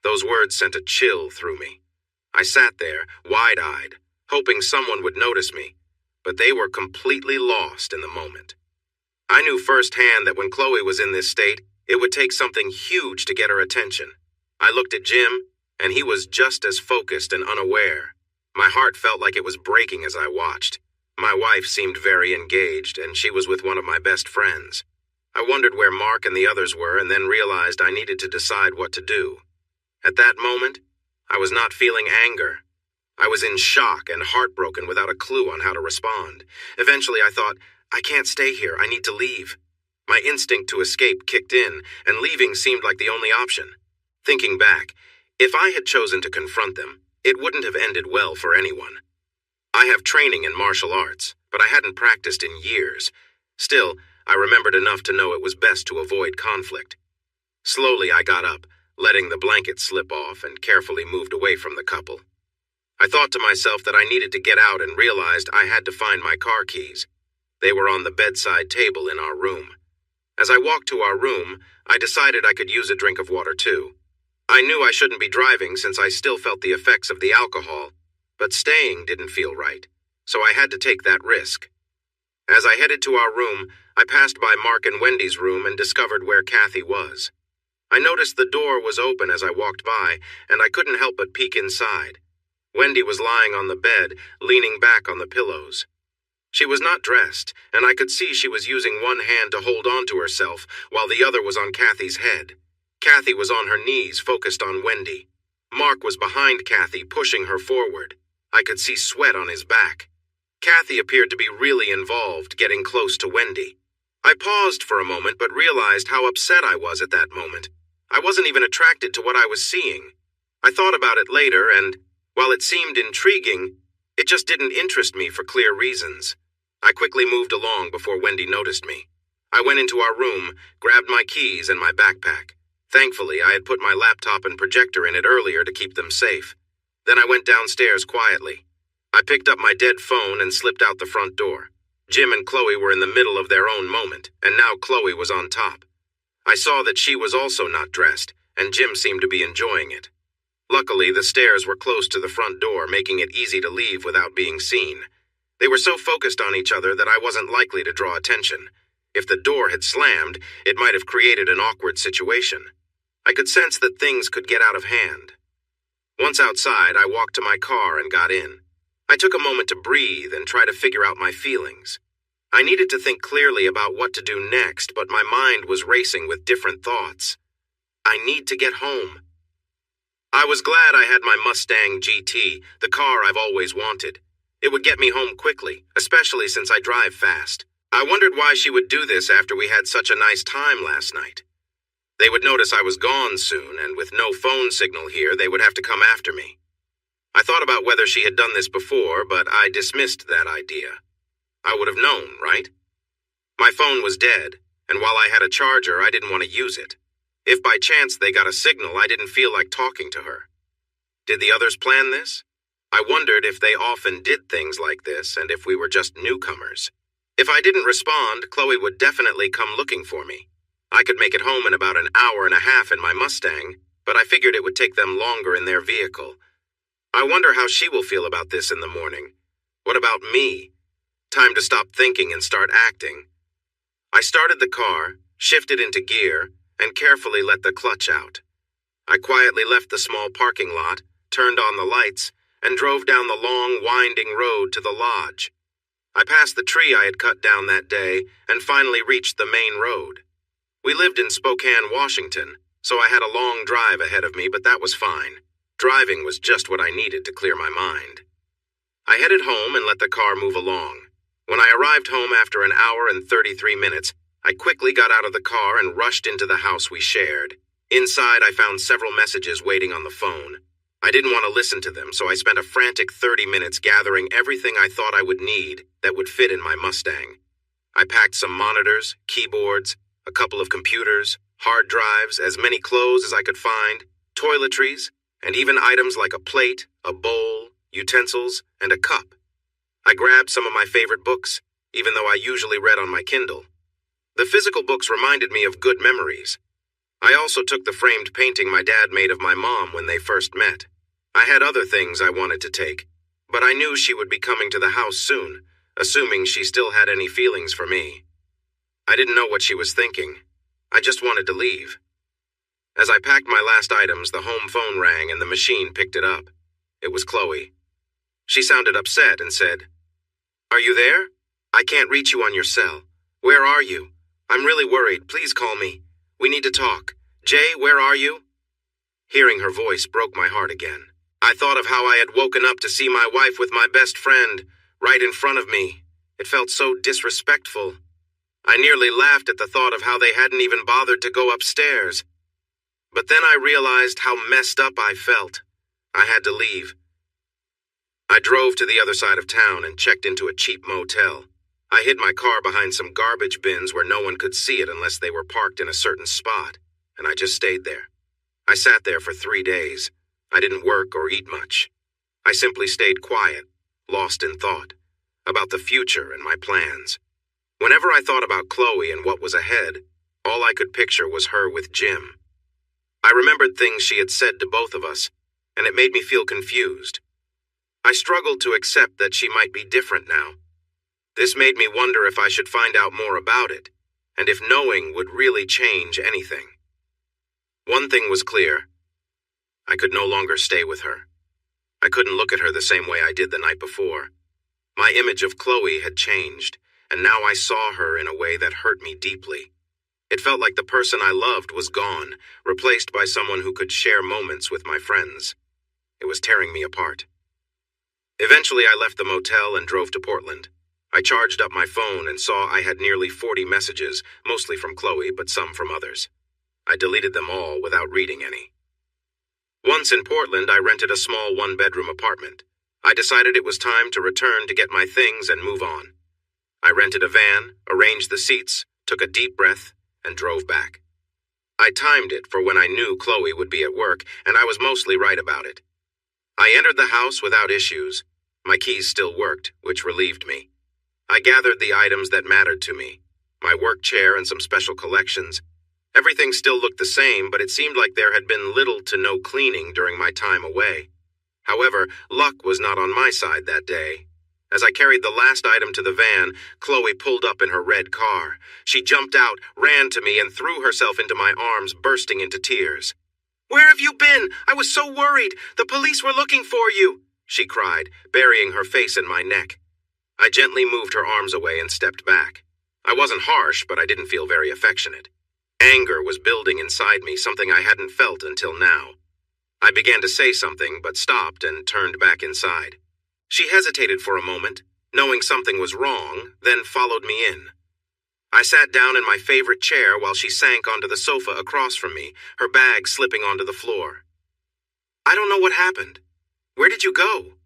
Those words sent a chill through me. I sat there, wide-eyed, hoping someone would notice me, but they were completely lost in the moment. I knew firsthand that when Chloe was in this state, it would take something huge to get her attention. I looked at Jim, and he was just as focused and unaware. My heart felt like it was breaking as I watched. My wife seemed very engaged, and she was with one of my best friends. I wondered where Mark and the others were, and then realized I needed to decide what to do. At that moment, I was not feeling anger. I was in shock and heartbroken without a clue on how to respond. Eventually, I thought, I can't stay here. I need to leave. My instinct to escape kicked in, and leaving seemed like the only option. Thinking back, if I had chosen to confront them, it wouldn't have ended well for anyone. I have training in martial arts, but I hadn't practiced in years. Still, I remembered enough to know it was best to avoid conflict. Slowly, I got up, letting the blanket slip off, and carefully moved away from the couple. I thought to myself that I needed to get out and realized I had to find my car keys. They were on the bedside table in our room. As I walked to our room, I decided I could use a drink of water too. I knew I shouldn't be driving since I still felt the effects of the alcohol, but staying didn't feel right, so I had to take that risk. As I headed to our room, I passed by Mark and Wendy's room and discovered where Kathy was. I noticed the door was open as I walked by, and I couldn't help but peek inside. Wendy was lying on the bed, leaning back on the pillows. She was not dressed, and I could see she was using one hand to hold on to herself, while the other was on Kathy's head. Kathy was on her knees, focused on Wendy. Mark was behind Kathy, pushing her forward. I could see sweat on his back. Kathy appeared to be really involved, getting close to Wendy. I paused for a moment, but realized how upset I was at that moment. I wasn't even attracted to what I was seeing. I thought about it later, and while it seemed intriguing, it just didn't interest me for clear reasons. I quickly moved along before Wendy noticed me. I went into our room, grabbed my keys and my backpack. Thankfully, I had put my laptop and projector in it earlier to keep them safe. Then I went downstairs quietly. I picked up my dead phone and slipped out the front door. Jim and Chloe were in the middle of their own moment, and now Chloe was on top. I saw that she was also not dressed, and Jim seemed to be enjoying it. Luckily, the stairs were close to the front door, making it easy to leave without being seen. They were so focused on each other that I wasn't likely to draw attention. If the door had slammed, it might have created an awkward situation. I could sense that things could get out of hand. Once outside, I walked to my car and got in. I took a moment to breathe and try to figure out my feelings. I needed to think clearly about what to do next, but my mind was racing with different thoughts. I need to get home. I was glad I had my Mustang GT, the car I've always wanted. It would get me home quickly, especially since I drive fast. I wondered why she would do this after we had such a nice time last night. They would notice I was gone soon, and with no phone signal here, they would have to come after me. I thought about whether she had done this before, but I dismissed that idea. I would have known, right? My phone was dead, and while I had a charger, I didn't want to use it. If by chance they got a signal, I didn't feel like talking to her. Did the others plan this? I wondered if they often did things like this, and if we were just newcomers. If I didn't respond, Chloe would definitely come looking for me. I could make it home in about an hour and a half in my Mustang, but I figured it would take them longer in their vehicle. I wonder how she will feel about this in the morning. What about me? Time to stop thinking and start acting. I started the car, shifted into gear, and carefully let the clutch out. I quietly left the small parking lot, turned on the lights, and drove down the long, winding road to the lodge. I passed the tree I had cut down that day and finally reached the main road. We lived in Spokane, Washington, so I had a long drive ahead of me, but that was fine. Driving was just what I needed to clear my mind. I headed home and let the car move along. When I arrived home after an hour and 33 minutes, I quickly got out of the car and rushed into the house we shared. Inside, I found several messages waiting on the phone. I didn't want to listen to them, so I spent a frantic 30 minutes gathering everything I thought I would need that would fit in my Mustang. I packed some monitors, keyboards, a couple of computers, hard drives, as many clothes as I could find, toiletries, and even items like a plate, a bowl, utensils, and a cup. I grabbed some of my favorite books, even though I usually read on my Kindle. The physical books reminded me of good memories. I also took the framed painting my dad made of my mom when they first met. I had other things I wanted to take, but I knew she would be coming to the house soon, assuming she still had any feelings for me. I didn't know what she was thinking. I just wanted to leave. As I packed my last items, the home phone rang and the machine picked it up. It was Chloe. She sounded upset and said, "Are you there? I can't reach you on your cell. Where are you? I'm really worried. Please call me. We need to talk. Jay, where are you?" Hearing her voice broke my heart again. I thought of how I had woken up to see my wife with my best friend right in front of me. It felt so disrespectful. I nearly laughed at the thought of how they hadn't even bothered to go upstairs. But then I realized how messed up I felt. I had to leave. I drove to the other side of town and checked into a cheap motel. I hid my car behind some garbage bins where no one could see it unless they were parked in a certain spot, and I just stayed there. I sat there for 3 days. I didn't work or eat much. I simply stayed quiet, lost in thought, about the future and my plans. Whenever I thought about Chloe and what was ahead, all I could picture was her with Jim. I remembered things she had said to both of us, and it made me feel confused. I struggled to accept that she might be different now. This made me wonder if I should find out more about it, and if knowing would really change anything. One thing was clear. I could no longer stay with her. I couldn't look at her the same way I did the night before. My image of Chloe had changed, and now I saw her in a way that hurt me deeply. It felt like the person I loved was gone, replaced by someone who could share moments with my friends. It was tearing me apart. Eventually, I left the motel and drove to Portland. I charged up my phone and saw I had nearly 40 messages, mostly from Chloe, but some from others. I deleted them all without reading any. Once in Portland, I rented a small one-bedroom apartment. I decided it was time to return to get my things and move on. I rented a van, arranged the seats, took a deep breath, and drove back. I timed it for when I knew Chloe would be at work, and I was mostly right about it. I entered the house without issues. My keys still worked, which relieved me. I gathered the items that mattered to me, my work chair and some special collections. Everything still looked the same, but it seemed like there had been little to no cleaning during my time away. However, luck was not on my side that day. As I carried the last item to the van, Chloe pulled up in her red car. She jumped out, ran to me, and threw herself into my arms, bursting into tears. "Where have you been? I was so worried. The police were looking for you," she cried, burying her face in my neck. I gently moved her arms away and stepped back. I wasn't harsh, but I didn't feel very affectionate. Anger was building inside me, something I hadn't felt until now. I began to say something, but stopped and turned back inside. She hesitated for a moment, knowing something was wrong, then followed me in. I sat down in my favorite chair while she sank onto the sofa across from me, her bag slipping onto the floor. "I don't know what happened. Where did you go?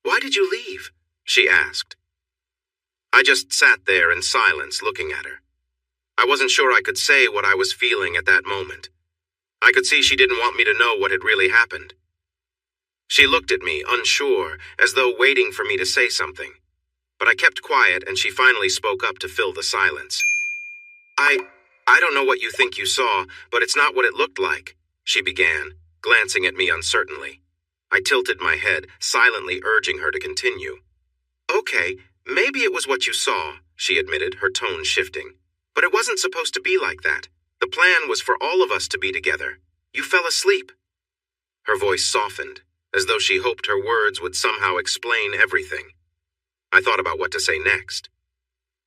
Why did you leave?" she asked. I just sat there in silence, looking at her. I wasn't sure I could say what I was feeling at that moment. I could see she didn't want me to know what had really happened. She looked at me, unsure, as though waiting for me to say something. But I kept quiet, and she finally spoke up to fill the silence. I don't know what you think you saw, but it's not what it looked like," she began, glancing at me uncertainly. I tilted my head, silently urging her to continue. "Okay, maybe it was what you saw," she admitted, her tone shifting. "But it wasn't supposed to be like that. The plan was for all of us to be together. You fell asleep." Her voice softened. as though she hoped her words would somehow explain everything. I thought about what to say next.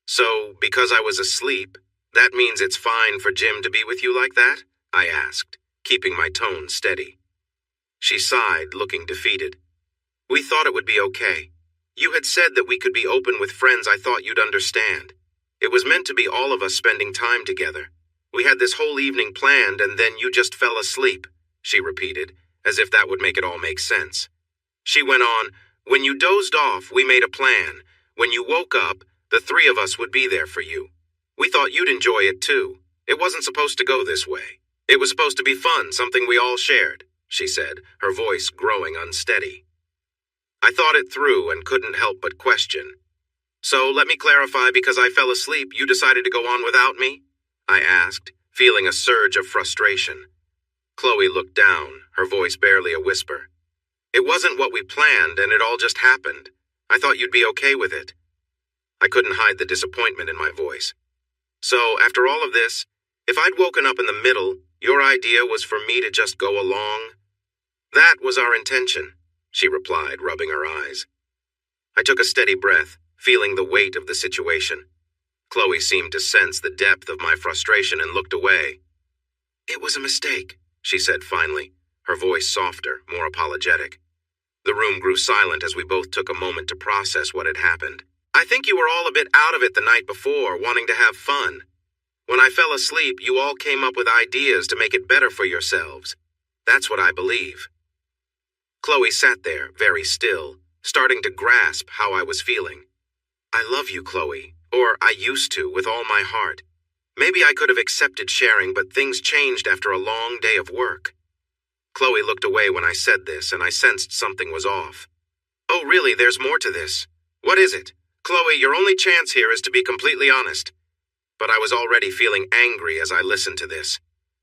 "So, because I was asleep, that means it's fine for Jim to be with you like that?" I asked, keeping my tone steady. She sighed, looking defeated. "We thought it would be okay. You had said that we could be open with friends. I thought you'd understand. It was meant to be all of us spending time together. We had this whole evening planned, and then you just fell asleep," she repeated, as if that would make it all make sense. She went on, "When you dozed off, we made a plan. When you woke up, the three of us would be there for you. We thought you'd enjoy it too. It wasn't supposed to go this way. It was supposed to be fun, something we all shared," she said, her voice growing unsteady. I thought it through and couldn't help but question. "So let me clarify, because I fell asleep, you decided to go on without me?" I asked, feeling a surge of frustration. Chloe looked down, her voice barely a whisper. "It wasn't what we planned, and it all just happened. I thought you'd be okay with it." I couldn't hide the disappointment in my voice. "So, after all of this, if I'd woken up in the middle, your idea was for me to just go along?" "That was our intention," she replied, rubbing her eyes. I took a steady breath, feeling the weight of the situation. Chloe seemed to sense the depth of my frustration and looked away. "It was a mistake," she said finally, her voice softer, more apologetic. The room grew silent as we both took a moment to process what had happened. "I think you were all a bit out of it the night before, wanting to have fun. When I fell asleep, you all came up with ideas to make it better for yourselves. That's what I believe." Chloe sat there, very still, starting to grasp how I was feeling. "I love you, Chloe, or I used to, with all my heart. Maybe I could have accepted sharing, but things changed after a long day of work." Chloe looked away when I said this, and I sensed something was off. "Oh, really, there's more to this. What is it? Chloe, your only chance here is to be completely honest." But I was already feeling angry as I listened to this.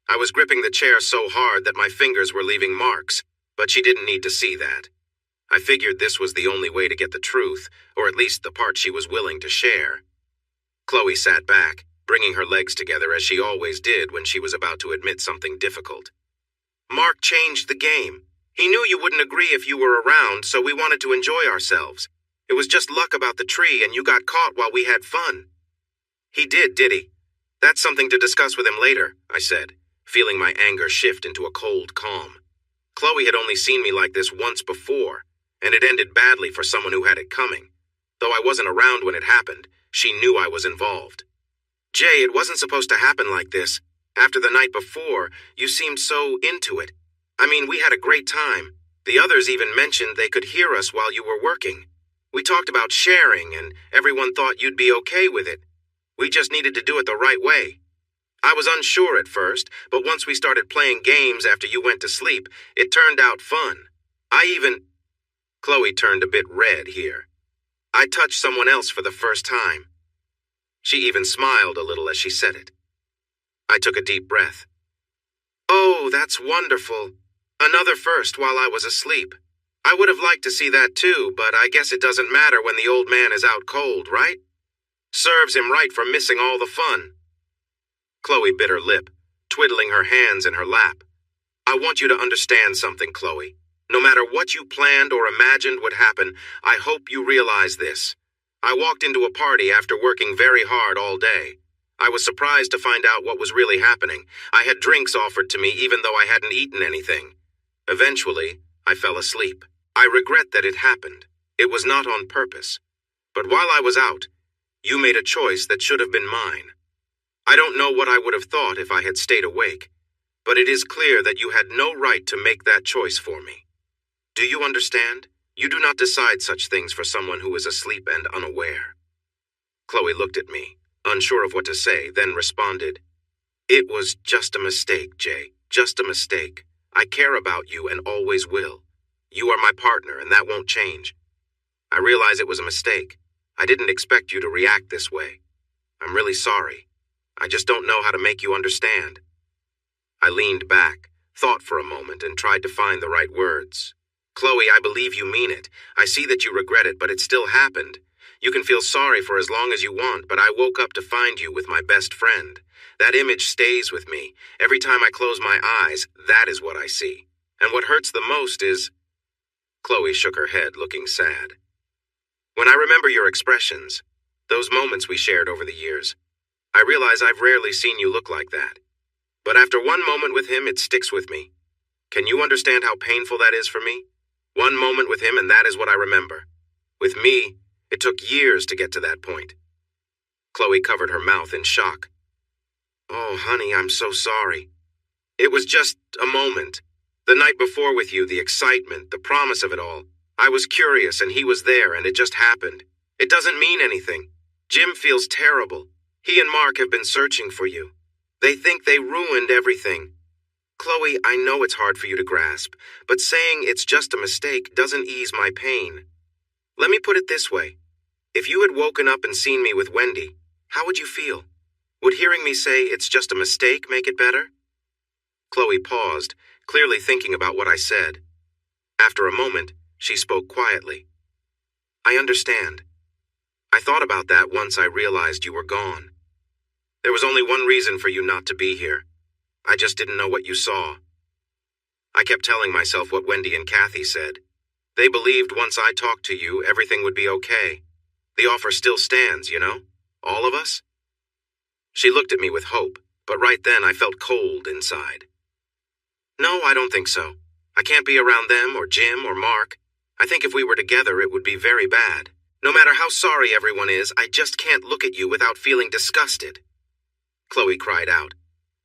I was gripping the chair so hard that my fingers were leaving marks, but she didn't need to see that. I figured this was the only way to get the truth, or at least the part she was willing to share. Chloe sat back, bringing her legs together as she always did when she was about to admit something difficult. "Mark changed the game. He knew you wouldn't agree if you were around, so we wanted to enjoy ourselves. It was just luck about the tree, and you got caught while we had fun." "He did he? That's something to discuss with him later," I said, feeling my anger shift into a cold calm. Chloe had only seen me like this once before, and it ended badly for someone who had it coming. Though I wasn't around when it happened, she knew I was involved. "Jay, it wasn't supposed to happen like this. After the night before, you seemed so into it. I mean, we had a great time. The others even mentioned they could hear us while you were working. We talked about sharing, and everyone thought you'd be okay with it. We just needed to do it the right way. I was unsure at first, but once we started playing games after you went to sleep, it turned out fun. Chloe turned a bit red here. "I touched someone else for the first time." She even smiled a little as she said it. I took a deep breath. "Oh, that's wonderful. Another first while I was asleep. I would have liked to see that too, but I guess it doesn't matter when the old man is out cold, right? Serves him right for missing all the fun." Chloe bit her lip, twiddling her hands in her lap. "I want you to understand something, Chloe. No matter what you planned or imagined would happen, I hope you realize this. I walked into a party after working very hard all day. I was surprised to find out what was really happening. I had drinks offered to me even though I hadn't eaten anything. Eventually, I fell asleep. I regret that it happened. It was not on purpose. But while I was out, you made a choice that should have been mine. I don't know what I would have thought if I had stayed awake, but it is clear that you had no right to make that choice for me. Do you understand? You do not decide such things for someone who is asleep and unaware." Chloe looked at me, unsure of what to say, then responded, "It was just a mistake, Jay, just a mistake. I care about you and always will. You are my partner, and that won't change. I realize it was a mistake. I didn't expect you to react this way. I'm really sorry. I just don't know how to make you understand." I leaned back, thought for a moment, and tried to find the right words. "Chloe, I believe you mean it. I see that you regret it, but it still happened. You can feel sorry for as long as you want, but I woke up to find you with my best friend. That image stays with me. Every time I close my eyes, that is what I see. And what hurts the most is..." Chloe shook her head, looking sad. When I remember your expressions, those moments we shared over the years, I realize I've rarely seen you look like that. But after one moment with him, it sticks with me. Can you understand how painful that is for me? One moment with him, and that is what I remember. With me, it took years to get to that point. Chloe covered her mouth in shock. Oh, honey, I'm so sorry. It was just a moment. The night before with you, the excitement, the promise of it all. I was curious and he was there and it just happened. It doesn't mean anything. Jim feels terrible. He and Mark have been searching for you. They think they ruined everything. Chloe, I know it's hard for you to grasp, but saying it's just a mistake doesn't ease my pain. Let me put it this way. If you had woken up and seen me with Wendy, how would you feel? Would hearing me say it's just a mistake make it better? Chloe paused, clearly thinking about what I said. After a moment, she spoke quietly. I understand. I thought about that once I realized you were gone. There was only one reason for you not to be here. I just didn't know what you saw. I kept telling myself what Wendy and Kathy said. They believed once I talked to you, everything would be okay. The offer still stands, you know? All of us? She looked at me with hope, but right then I felt cold inside. No, I don't think so. I can't be around them or Jim or Mark. I think if we were together, it would be very bad. No matter how sorry everyone is, I just can't look at you without feeling disgusted. Chloe cried out.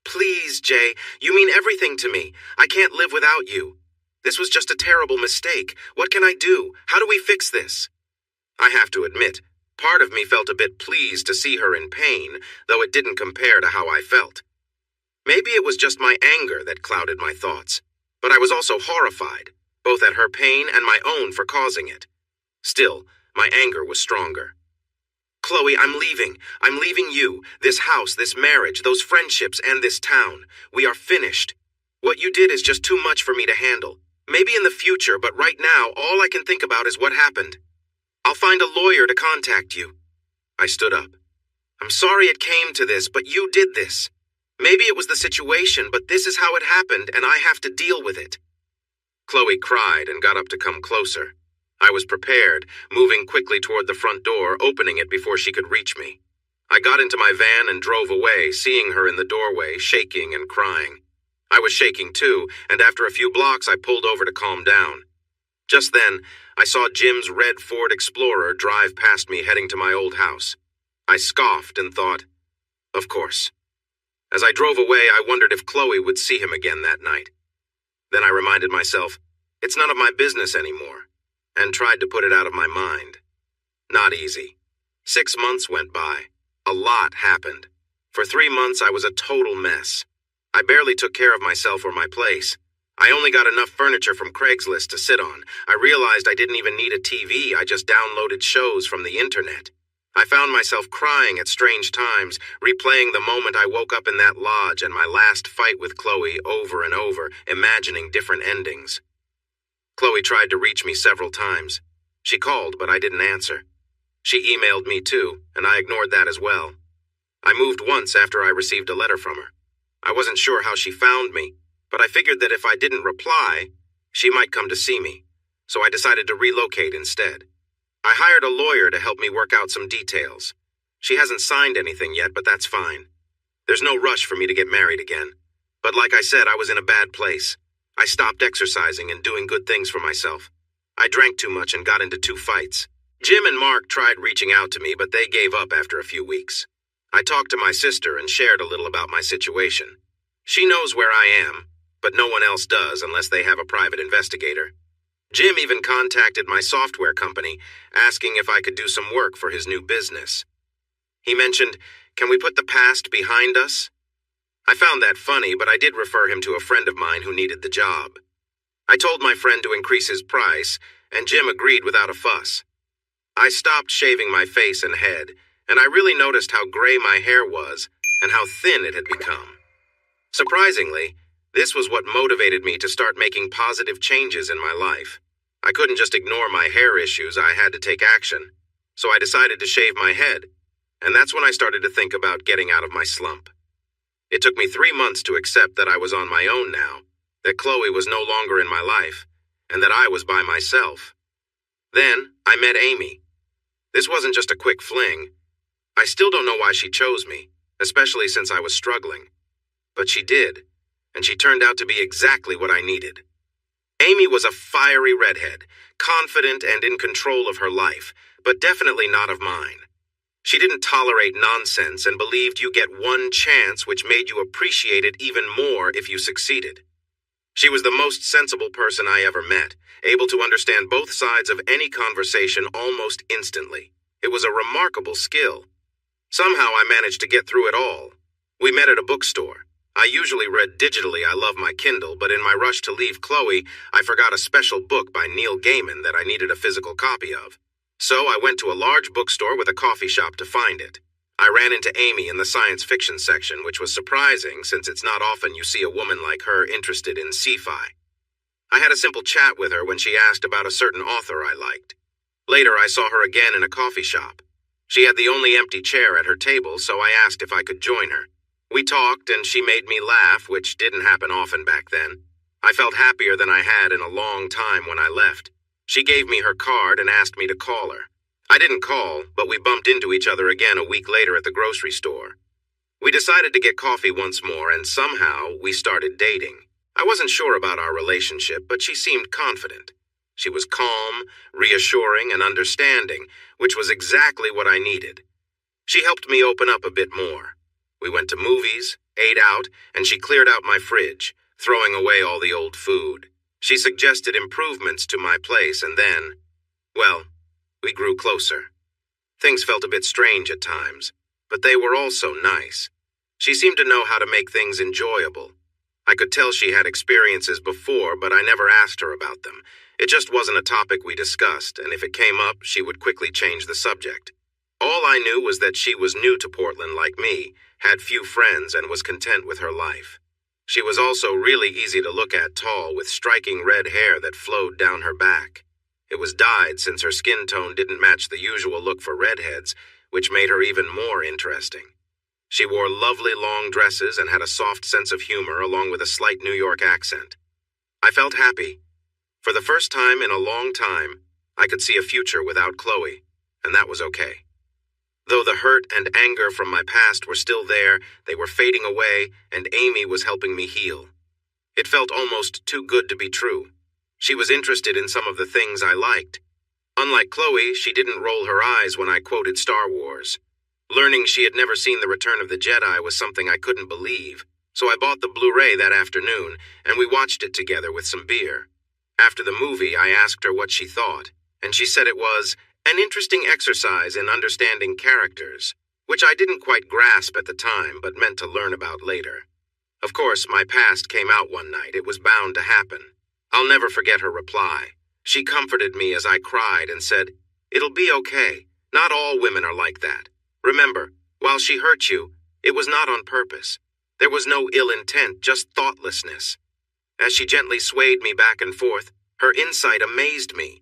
Please, Jay, you mean everything to me. I can't live without you. This was just a terrible mistake. What can I do? How do we fix this? I have to admit, part of me felt a bit pleased to see her in pain, though it didn't compare to how I felt. Maybe it was just my anger that clouded my thoughts, but I was also horrified, both at her pain and my own for causing it. Still, my anger was stronger. Chloe, I'm leaving. I'm leaving you, this house, this marriage, those friendships, and this town. We are finished. What you did is just too much for me to handle. Maybe in the future, but right now, all I can think about is what happened. I'll find a lawyer to contact you. I stood up. I'm sorry it came to this, but you did this. Maybe it was the situation, but this is how it happened, and I have to deal with it. Chloe cried and got up to come closer. I was prepared, moving quickly toward the front door, opening it before she could reach me. I got into my van and drove away, seeing her in the doorway, shaking and crying. I was shaking too, and after a few blocks I pulled over to calm down. Just then, I saw Jim's red Ford Explorer drive past me heading to my old house. I scoffed and thought, of course. As I drove away, I wondered if Chloe would see him again that night. Then I reminded myself, it's none of my business anymore, and tried to put it out of my mind. Not easy. 6 months went by. A lot happened. For 3 months, I was a total mess. I barely took care of myself or my place. I only got enough furniture from Craigslist to sit on. I realized I didn't even need a TV. I just downloaded shows from the internet. I found myself crying at strange times, replaying the moment I woke up in that lodge and my last fight with Chloe over and over, imagining different endings. Chloe tried to reach me several times. She called, but I didn't answer. She emailed me too, and I ignored that as well. I moved once after I received a letter from her. I wasn't sure how she found me, but I figured that if I didn't reply, she might come to see me, so I decided to relocate instead. I hired a lawyer to help me work out some details. She hasn't signed anything yet, but that's fine. There's no rush for me to get married again. But like I said, I was in a bad place. I stopped exercising and doing good things for myself. I drank too much and got into 2 fights. Jim and Mark tried reaching out to me, but they gave up after a few weeks. I talked to my sister and shared a little about my situation. She knows where I am, but no one else does unless they have a private investigator. Jim even contacted my software company, asking if I could do some work for his new business. He mentioned, "Can we put the past behind us?" I found that funny, but I did refer him to a friend of mine who needed the job. I told my friend to increase his price, and Jim agreed without a fuss. I stopped shaving my face and head, and I really noticed how gray my hair was and how thin it had become. Surprisingly, this was what motivated me to start making positive changes in my life. I couldn't just ignore my hair issues, I had to take action. So I decided to shave my head, and that's when I started to think about getting out of my slump. It took me 3 months to accept that I was on my own now, that Chloe was no longer in my life, and that I was by myself. Then I met Amy. This wasn't just a quick fling. I still don't know why she chose me, especially since I was struggling. But she did, and she turned out to be exactly what I needed. Amy was a fiery redhead, confident and in control of her life, but definitely not of mine. She didn't tolerate nonsense and believed you get one chance, which made you appreciate it even more if you succeeded. She was the most sensible person I ever met, able to understand both sides of any conversation almost instantly. It was a remarkable skill. Somehow I managed to get through it all. We met at a bookstore. I usually read digitally. I love my Kindle, but in my rush to leave Chloe, I forgot a special book by Neil Gaiman that I needed a physical copy of. So I went to a large bookstore with a coffee shop to find it. I ran into Amy in the science fiction section, which was surprising since it's not often you see a woman like her interested in sci-fi. I had a simple chat with her when she asked about a certain author I liked. Later, I saw her again in a coffee shop. She had the only empty chair at her table, so I asked if I could join her. We talked, and she made me laugh, which didn't happen often back then. I felt happier than I had in a long time when I left. She gave me her card and asked me to call her. I didn't call, but we bumped into each other again a week later at the grocery store. We decided to get coffee once more, and somehow we started dating. I wasn't sure about our relationship, but she seemed confident. She was calm, reassuring, and understanding, which was exactly what I needed. She helped me open up a bit more. We went to movies, ate out, and she cleared out my fridge, throwing away all the old food. She suggested improvements to my place, and then, well, we grew closer. Things felt a bit strange at times, but they were also nice. She seemed to know how to make things enjoyable. I could tell she had experiences before, but I never asked her about them. It just wasn't a topic we discussed, and if it came up, she would quickly change the subject. All I knew was that she was new to Portland like me, had few friends, and was content with her life. She was also really easy to look at, tall, with striking red hair that flowed down her back. It was dyed since her skin tone didn't match the usual look for redheads, which made her even more interesting. She wore lovely long dresses and had a soft sense of humor along with a slight New York accent. I felt happy. For the first time in a long time, I could see a future without Chloe, and that was okay. Though the hurt and anger from my past were still there, they were fading away, and Amy was helping me heal. It felt almost too good to be true. She was interested in some of the things I liked. Unlike Chloe, she didn't roll her eyes when I quoted Star Wars. Learning she had never seen The Return of the Jedi was something I couldn't believe, so I bought the Blu-ray that afternoon, and we watched it together with some beer. After the movie, I asked her what she thought, and she said it was an interesting exercise in understanding characters, which I didn't quite grasp at the time but meant to learn about later. Of course, my past came out one night. It was bound to happen. I'll never forget her reply. She comforted me as I cried and said, "It'll be okay. Not all women are like that. Remember, while she hurt you, it was not on purpose. There was no ill intent, just thoughtlessness." As she gently swayed me back and forth, her insight amazed me.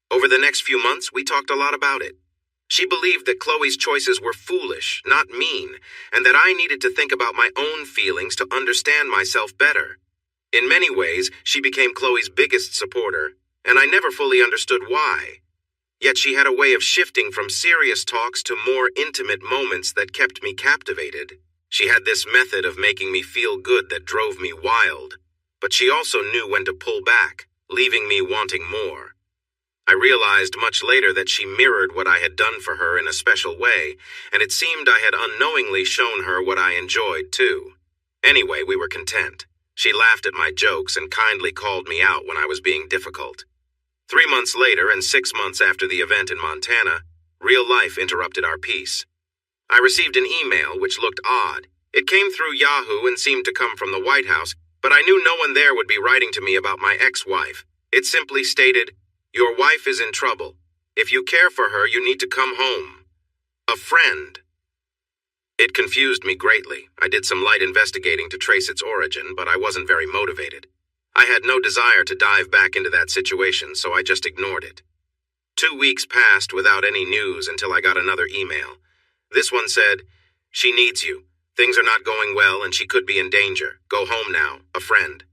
Over the next few months, we talked a lot about it. She believed that Chloe's choices were foolish, not mean, and that I needed to think about my own feelings to understand myself better. In many ways, she became Chloe's biggest supporter, and I never fully understood why. Yet she had a way of shifting from serious talks to more intimate moments that kept me captivated. She had this method of making me feel good that drove me wild, but she also knew when to pull back, leaving me wanting more. I realized much later that she mirrored what I had done for her in a special way, and it seemed I had unknowingly shown her what I enjoyed too. Anyway, we were content. She laughed at my jokes and kindly called me out when I was being difficult. 3 months later, and 6 months after the event in Montana, real life interrupted our peace. I received an email which looked odd. It came through Yahoo and seemed to come from the White House, but I knew no one there would be writing to me about my ex-wife. It simply stated, "Your wife is in trouble. If you care for her, you need to come home. A friend." It confused me greatly. I did some light investigating to trace its origin, but I wasn't very motivated. I had no desire to dive back into that situation, so I just ignored it. 2 weeks passed without any news until I got another email. This one said, "She needs you. Things are not going well and she could be in danger. Go home now. A friend."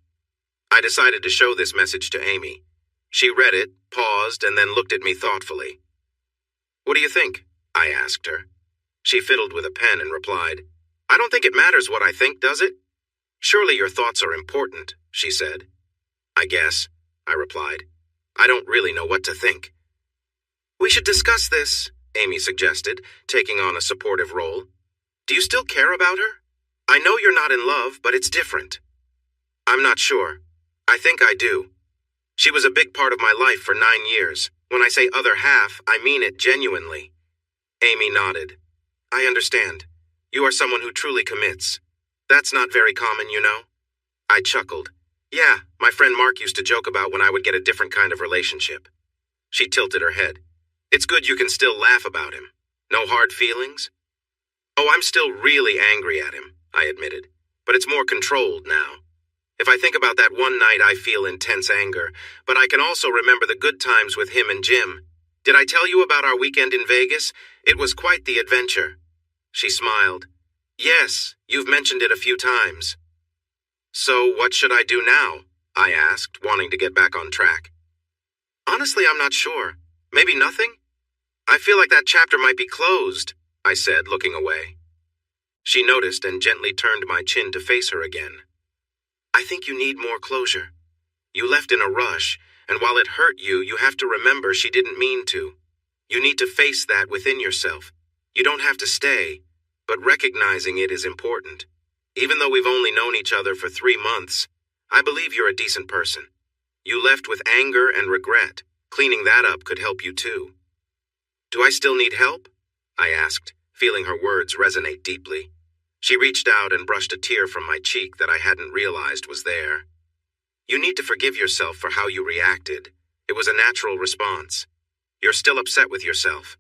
I decided to show this message to Amy. She read it, paused, and then looked at me thoughtfully. "What do you think?" I asked her. She fiddled with a pen and replied, "I don't think it matters what I think, does it?" "Surely your thoughts are important," she said. "I guess," I replied. "I don't really know what to think." "We should discuss this," Amy suggested, taking on a supportive role. "Do you still care about her? I know you're not in love, but it's different." "I'm not sure. I think I do. She was a big part of my life for 9 years. When I say other half, I mean it genuinely." Amy nodded. "I understand. You are someone who truly commits. That's not very common, you know." I chuckled. "Yeah, my friend Mark used to joke about when I would get a different kind of relationship." She tilted her head. "It's good you can still laugh about him. No hard feelings?" "Oh, I'm still really angry at him," I admitted. "But it's more controlled now. If I think about that one night, I feel intense anger, but I can also remember the good times with him and Jim. Did I tell you about our weekend in Vegas? It was quite the adventure." She smiled. "Yes, you've mentioned it a few times." "So what should I do now?" I asked, wanting to get back on track. "Honestly, I'm not sure. Maybe nothing? I feel like that chapter might be closed," I said, looking away. She noticed and gently turned my chin to face her again. "I think you need more closure. You left in a rush, and while it hurt you, you have to remember she didn't mean to. You need to face that within yourself. You don't have to stay, but recognizing it is important. Even though we've only known each other for 3 months, I believe you're a decent person. You left with anger and regret. Cleaning that up could help you too." "Do I still need help?" I asked, feeling her words resonate deeply. She reached out and brushed a tear from my cheek that I hadn't realized was there. "You need to forgive yourself for how you reacted. It was a natural response. You're still upset with yourself.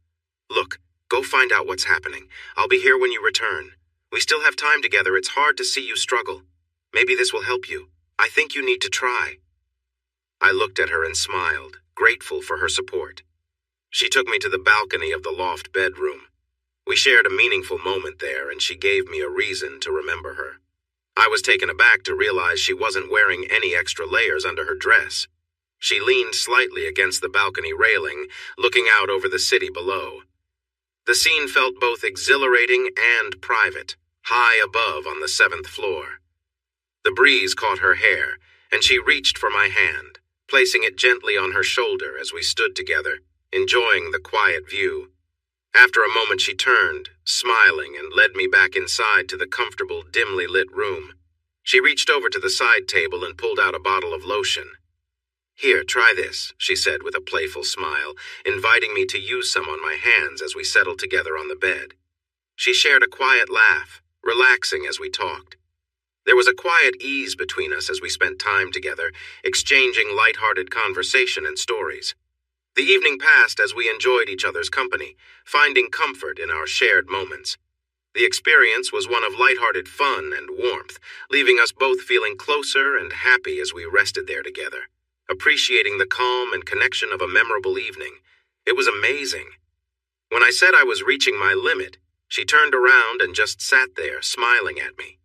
Look, go find out what's happening. I'll be here when you return. We still have time together. It's hard to see you struggle. Maybe this will help you. I think you need to try." I looked at her and smiled, grateful for her support. She took me to the balcony of the loft bedroom. We shared a meaningful moment there, and she gave me a reason to remember her. I was taken aback to realize she wasn't wearing any extra layers under her dress. She leaned slightly against the balcony railing, looking out over the city below. The scene felt both exhilarating and private, high above on the 7th floor. The breeze caught her hair, and she reached for my hand, placing it gently on her shoulder as we stood together, enjoying the quiet view. After a moment she turned, smiling, and led me back inside to the comfortable, dimly lit room. She reached over to the side table and pulled out a bottle of lotion. "Here, try this," she said with a playful smile, inviting me to use some on my hands as we settled together on the bed. She shared a quiet laugh, relaxing as we talked. There was a quiet ease between us as we spent time together, exchanging light-hearted conversation and stories. The evening passed as we enjoyed each other's company, finding comfort in our shared moments. The experience was one of light-hearted fun and warmth, leaving us both feeling closer and happy as we rested there together, appreciating the calm and connection of a memorable evening. It was amazing. When I said I was reaching my limit, she turned around and just sat there, smiling at me.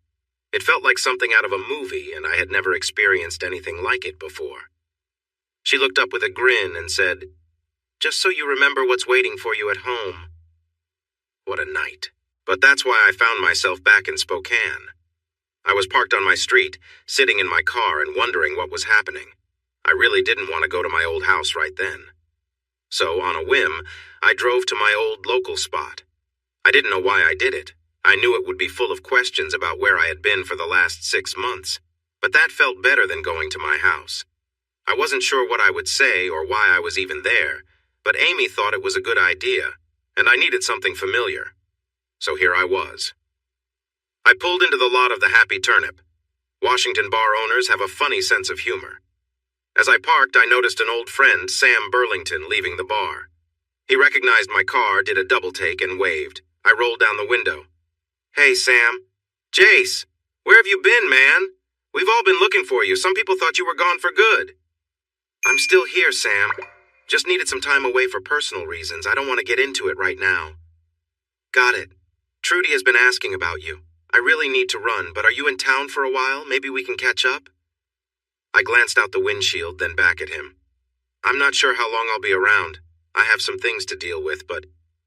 It felt like something out of a movie, and I had never experienced anything like it before. She looked up with a grin and said, "Just so you remember what's waiting for you at home." What a night. But that's why I found myself back in Spokane. I was parked on my street, sitting in my car and wondering what was happening. I really didn't want to go to my old house right then. So, on a whim, I drove to my old local spot. I didn't know why I did it. I knew it would be full of questions about where I had been for the last 6 months, but that felt better than going to my house. I wasn't sure what I would say or why I was even there, but Amy thought it was a good idea, and I needed something familiar. So here I was. I pulled into the lot of the Happy Turnip. Washington bar owners have a funny sense of humor. As I parked, I noticed an old friend, Sam Burlington, leaving the bar. He recognized my car, did a double take, and waved. I rolled down the window. "Hey, Sam." "Jace, where have you been, man? We've all been looking for you. Some people thought you were gone for good." "I'm still here, Sam. Just needed some time away for personal reasons. I don't want to get into it right now." "Got it. Trudy has been asking about you. I really need to run, but are you in town for a while? Maybe we can catch up?" I glanced out the windshield, then back at him. I'm not sure how long I'll be around. I have some things to deal with, but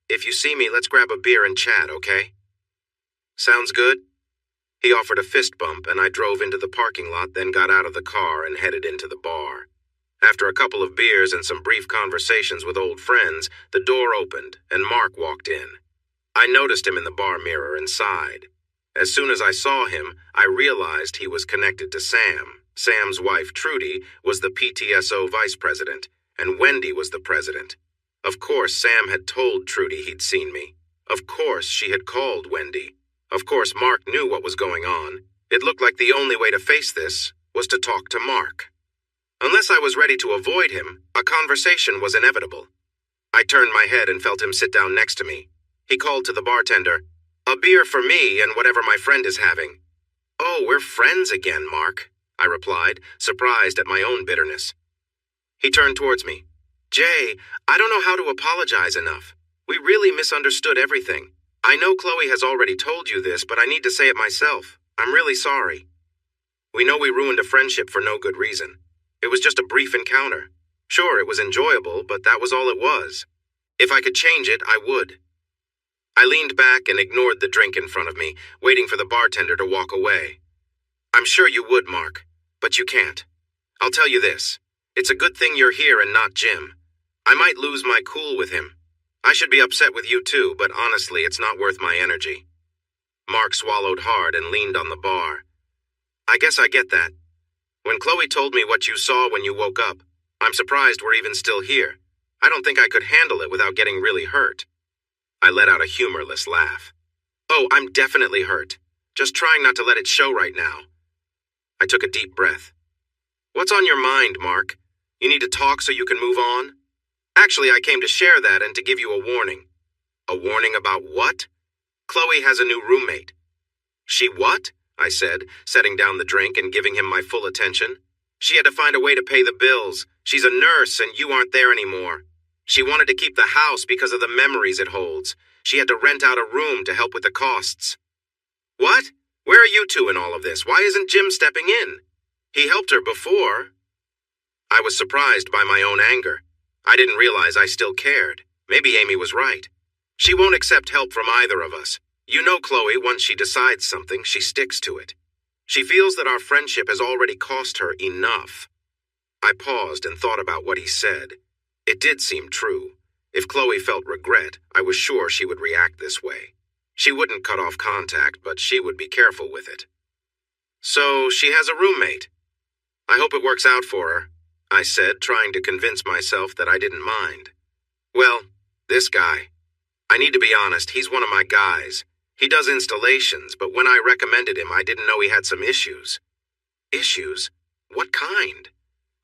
if you see me, let's grab a beer and chat, okay? Sounds good? He offered a fist bump, and I drove into the parking lot, then got out of the car and headed into the bar. After a couple of beers and some brief conversations with old friends, the door opened, and Mark walked in. I noticed him in the bar mirror and sighed. As soon as I saw him, I realized he was connected to Sam. Sam's wife, Trudy, was the PTSO vice president, and Wendy was the president. Of course, Sam had told Trudy he'd seen me. Of course, she had called Wendy. Of course, Mark knew what was going on. It looked like the only way to face this was to talk to Mark. Unless I was ready to avoid him, a conversation was inevitable. I turned my head and felt him sit down next to me. He called to the bartender, "A beer for me and whatever my friend is having." "Oh, we're friends again, Mark," I replied, surprised at my own bitterness. He turned towards me. "Jay, I don't know how to apologize enough. We really misunderstood everything. I know Chloe has already told you this, but I need to say it myself. I'm really sorry. We know we ruined a friendship for no good reason. It was just a brief encounter. Sure, it was enjoyable, but that was all it was. If I could change it, I would." I leaned back and ignored the drink in front of me, waiting for the bartender to walk away. "I'm sure you would, Mark, but you can't. I'll tell you this. It's a good thing you're here and not Jim. I might lose my cool with him. I should be upset with you too, but honestly, it's not worth my energy." Mark swallowed hard and leaned on the bar. "I guess I get that. When Chloe told me what you saw when you woke up, I'm surprised we're even still here. I don't think I could handle it without getting really hurt." I let out a humorless laugh. "Oh, I'm definitely hurt. Just trying not to let it show right now." I took a deep breath. "What's on your mind, Mark? You need to talk so you can move on?" "Actually, I came to share that and to give you a warning." "A warning about what?" "Chloe has a new roommate." "She what?" I said, setting down the drink and giving him my full attention. "She had to find a way to pay the bills. She's a nurse and you aren't there anymore. She wanted to keep the house because of the memories it holds. She had to rent out a room to help with the costs." "What? Where are you two in all of this? Why isn't Jim stepping in? He helped her before." I was surprised by my own anger. I didn't realize I still cared. Maybe Amy was right. She won't accept help from either of us. You know Chloe, once she decides something, she sticks to it. She feels that our friendship has already cost her enough. I paused and thought about what he said. It did seem true. If Chloe felt regret, I was sure she would react this way. She wouldn't cut off contact, but she would be careful with it. "So she has a roommate. I hope it works out for her," I said, trying to convince myself that I didn't mind. "Well, this guy. I need to be honest, he's one of my guys. He does installations, but when I recommended him, I didn't know he had some issues." "Issues? What kind?"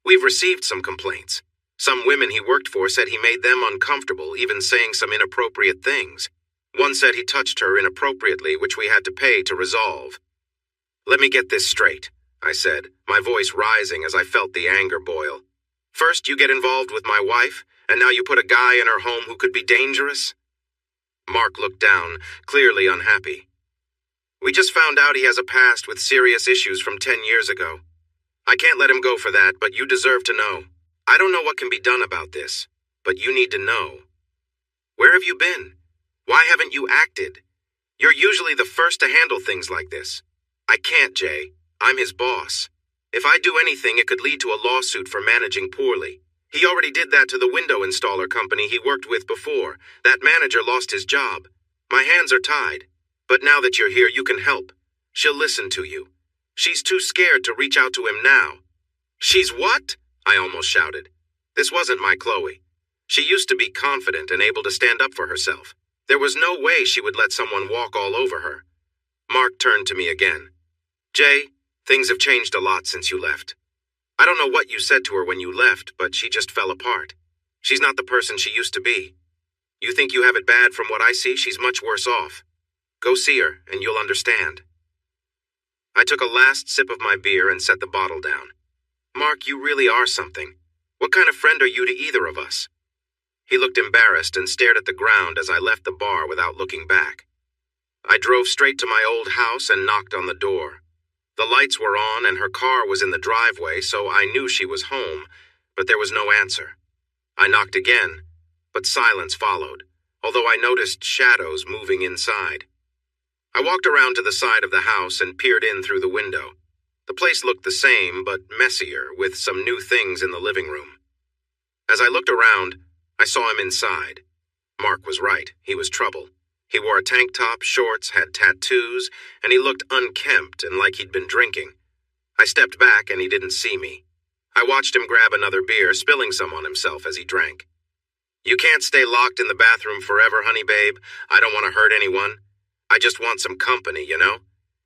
"We've received some complaints. Some women he worked for said he made them uncomfortable, even saying some inappropriate things. One said he touched her inappropriately, which we had to pay to resolve." "Let me get this straight," I said, my voice rising as I felt the anger boil. "First you get involved with my wife, and now you put a guy in her home who could be dangerous?" Mark looked down, clearly unhappy. "We just found out he has a past with serious issues from 10 years ago. I can't let him go for that, but you deserve to know. I don't know what can be done about this, but you need to know. Where have you been? Why haven't you acted? You're usually the first to handle things like this. I can't, Jay. I'm his boss. If I do anything, it could lead to a lawsuit for managing poorly. He already did that to the window installer company he worked with before. That manager lost his job. My hands are tied. But now that you're here, you can help. She'll listen to you. She's too scared to reach out to him now." "She's what?" I almost shouted. This wasn't my Chloe. She used to be confident and able to stand up for herself. There was no way she would let someone walk all over her. Mark turned to me again. "Jay, things have changed a lot since you left. I don't know what you said to her when you left, but she just fell apart. She's not the person she used to be. You think you have it bad from what I see? She's much worse off. Go see her, and you'll understand." I took a last sip of my beer and set the bottle down. "Mark, you really are something. What kind of friend are you to either of us?" He looked embarrassed and stared at the ground as I left the bar without looking back. I drove straight to my old house and knocked on the door. The lights were on and her car was in the driveway, so I knew she was home, but there was no answer. I knocked again, but silence followed, although I noticed shadows moving inside. I walked around to the side of the house and peered in through the window. The place looked the same, but messier, with some new things in the living room. As I looked around, I saw him inside. Mark was right. He was trouble. He wore a tank top, shorts, had tattoos, and he looked unkempt and like he'd been drinking. I stepped back and he didn't see me. I watched him grab another beer, spilling some on himself as he drank. "You can't stay locked in the bathroom forever, honey babe. I don't want to hurt anyone. I just want some company, you know?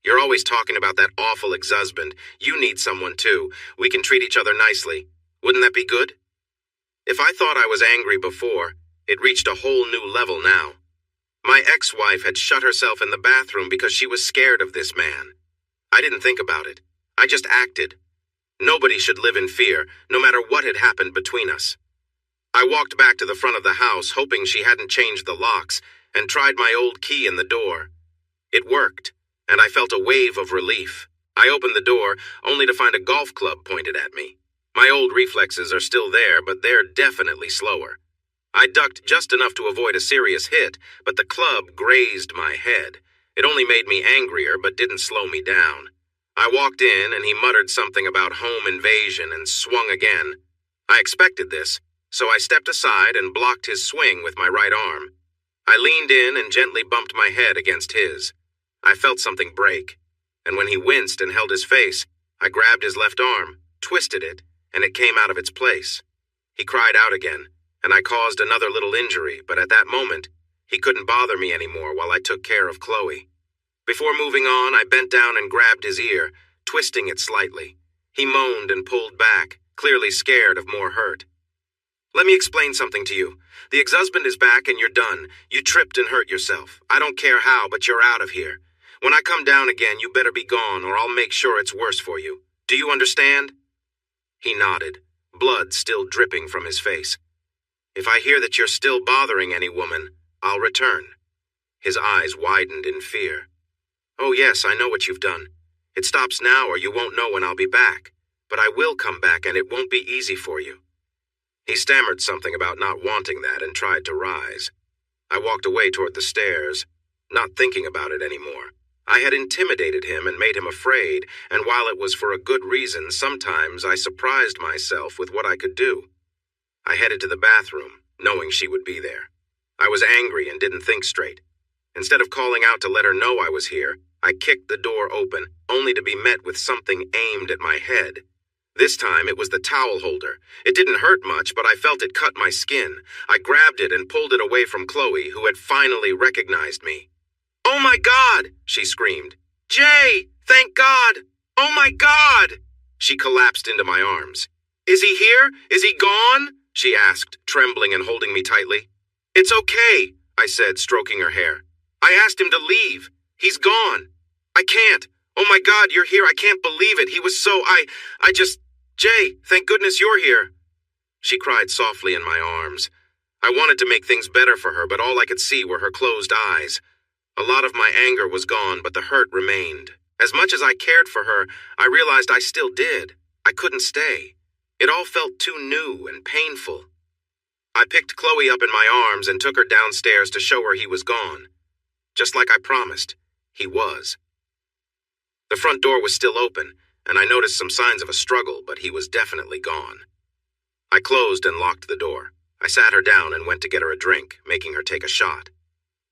You're always talking about that awful ex-husband. You need someone too. We can treat each other nicely. Wouldn't that be good?" If I thought I was angry before, it reached a whole new level now. My ex-wife had shut herself in the bathroom because she was scared of this man. I didn't think about it. I just acted. Nobody should live in fear, no matter what had happened between us. I walked back to the front of the house, hoping she hadn't changed the locks, and tried my old key in the door. It worked, and I felt a wave of relief. I opened the door, only to find a golf club pointed at me. My old reflexes are still there, but they're definitely slower. I ducked just enough to avoid a serious hit, but the club grazed my head. It only made me angrier, but didn't slow me down. I walked in, and he muttered something about home invasion and swung again. I expected this, so I stepped aside and blocked his swing with my right arm. I leaned in and gently bumped my head against his. I felt something break, and when he winced and held his face, I grabbed his left arm, twisted it, and it came out of its place. He cried out again, and I caused another little injury, but at that moment, he couldn't bother me anymore while I took care of Chloe. Before moving on, I bent down and grabbed his ear, twisting it slightly. He moaned and pulled back, clearly scared of more hurt. "Let me explain something to you. The ex-husband is back and you're done. You tripped and hurt yourself. I don't care how, but you're out of here. When I come down again, you better be gone or I'll make sure it's worse for you. Do you understand?" He nodded, blood still dripping from his face. "If I hear that you're still bothering any woman, I'll return." His eyes widened in fear. "Oh yes, I know what you've done. It stops now or you won't know when I'll be back. But I will come back and it won't be easy for you." He stammered something about not wanting that and tried to rise. I walked away toward the stairs, not thinking about it anymore. I had intimidated him and made him afraid, and while it was for a good reason, sometimes I surprised myself with what I could do. I headed to the bathroom, knowing she would be there. I was angry and didn't think straight. Instead of calling out to let her know I was here, I kicked the door open, only to be met with something aimed at my head. This time it was the towel holder. It didn't hurt much, but I felt it cut my skin. I grabbed it and pulled it away from Chloe, who had finally recognized me. "Oh my God!" she screamed. "Jay! Thank God! Oh my God!" She collapsed into my arms. "Is he here? Is he gone?" she asked, trembling and holding me tightly. "It's okay," I said, stroking her hair. "I asked him to leave. He's gone. I can't. Oh my God, you're here. I can't believe it. He was so, I just, Jay, thank goodness you're here." She cried softly in my arms. I wanted to make things better for her, but all I could see were her closed eyes. A lot of my anger was gone, but the hurt remained. As much as I cared for her, I realized I still did. I couldn't stay. It all felt too new and painful. I picked Chloe up in my arms and took her downstairs to show her he was gone. Just like I promised, he was. The front door was still open, and I noticed some signs of a struggle, but he was definitely gone. I closed and locked the door. I sat her down and went to get her a drink, making her take a shot.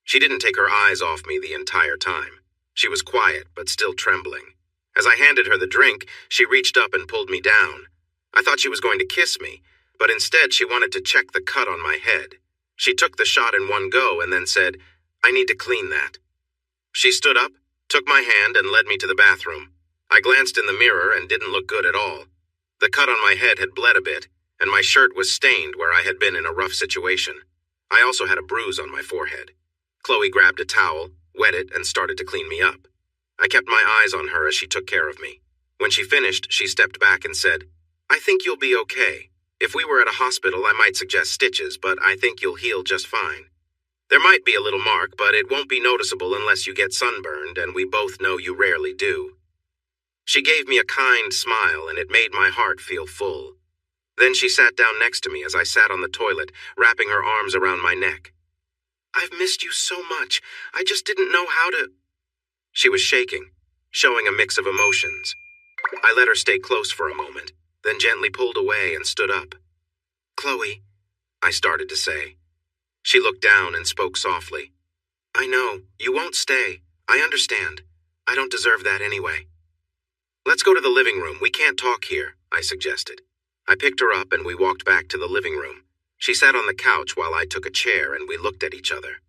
She didn't take her eyes off me the entire time. She was quiet, but still trembling. As I handed her the drink, she reached up and pulled me down. I thought she was going to kiss me, but instead she wanted to check the cut on my head. She took the shot in one go and then said, "I need to clean that." She stood up, took my hand, and led me to the bathroom. I glanced in the mirror and didn't look good at all. The cut on my head had bled a bit, and my shirt was stained where I had been in a rough situation. I also had a bruise on my forehead. Chloe grabbed a towel, wet it, and started to clean me up. I kept my eyes on her as she took care of me. When she finished, she stepped back and said, "I think you'll be okay. If we were at a hospital, I might suggest stitches, but I think you'll heal just fine. There might be a little mark, but it won't be noticeable unless you get sunburned, and we both know you rarely do." She gave me a kind smile, and it made my heart feel full. Then she sat down next to me as I sat on the toilet, wrapping her arms around my neck. "I've missed you so much. I just didn't know how to—" She was shaking, showing a mix of emotions. I let her stay close for a moment, then gently pulled away and stood up. "Chloe," I started to say. She looked down and spoke softly. "I know, you won't stay. I understand. I don't deserve that anyway." "Let's go to the living room. We can't talk here," I suggested. I picked her up and we walked back to the living room. She sat on the couch while I took a chair and we looked at each other.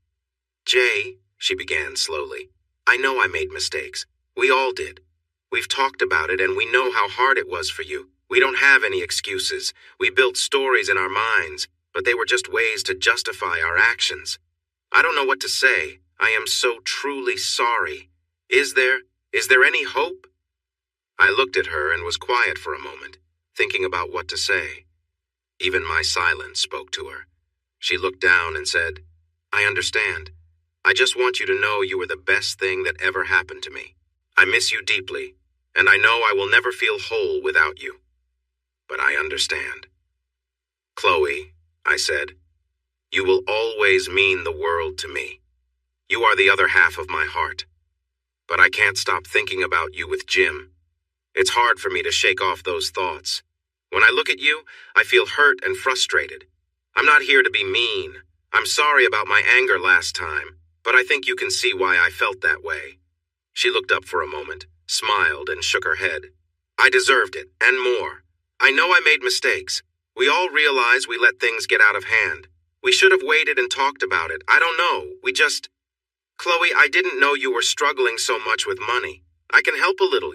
"Jay," she began slowly, "I know I made mistakes. We all did. We've talked about it and we know how hard it was for you. We don't have any excuses. We built stories in our minds, but they were just ways to justify our actions. I don't know what to say. I am so truly sorry. Is there any hope?" I looked at her and was quiet for a moment, thinking about what to say. Even my silence spoke to her. She looked down and said, "I understand. I just want you to know you were the best thing that ever happened to me. I miss you deeply, and I know I will never feel whole without you. But I understand." "Chloe," I said, "you will always mean the world to me. You are the other half of my heart. But I can't stop thinking about you with Jim. It's hard for me to shake off those thoughts. When I look at you, I feel hurt and frustrated. I'm not here to be mean. I'm sorry about my anger last time, but I think you can see why I felt that way." She looked up for a moment, smiled, and shook her head. "I deserved it, and more. I know I made mistakes. We all realize we let things get out of hand. We should have waited and talked about it. I don't know. Chloe, I didn't know you were struggling so much with money. I can help a little,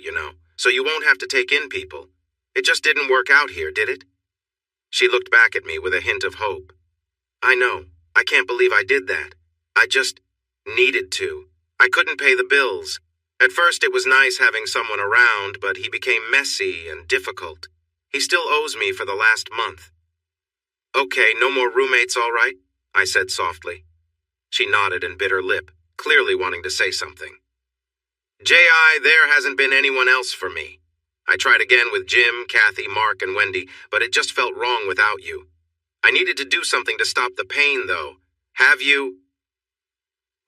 so you won't have to take in people. It just didn't work out here, did it?" She looked back at me with a hint of hope. "I know. I can't believe I did that. I just needed to. I couldn't pay the bills. At first it was nice having someone around, but he became messy and difficult. He still owes me for the last month." "Okay, no more roommates, all right?" I said softly. She nodded and bit her lip, clearly wanting to say something. "J.I., there hasn't been anyone else for me. I tried again with Jim, Kathy, Mark, and Wendy, but it just felt wrong without you. I needed to do something to stop the pain, though. Have you?"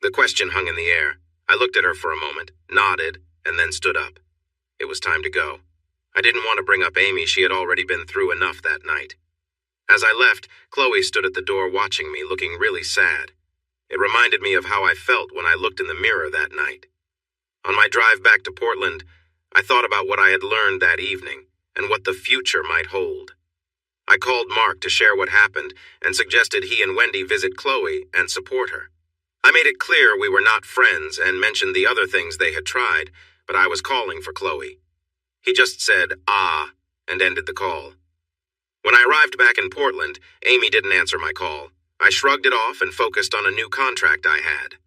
The question hung in the air. I looked at her for a moment, nodded, and then stood up. It was time to go. I didn't want to bring up Amy. She had already been through enough that night. As I left, Chloe stood at the door watching me, looking really sad. It reminded me of how I felt when I looked in the mirror that night. On my drive back to Portland, I thought about what I had learned that evening and what the future might hold. I called Mark to share what happened and suggested he and Wendy visit Chloe and support her. I made it clear we were not friends and mentioned the other things they had tried, but I was calling for Chloe. He just said, "Ah," and ended the call. When I arrived back in Portland, Amy didn't answer my call. I shrugged it off and focused on a new contract I had.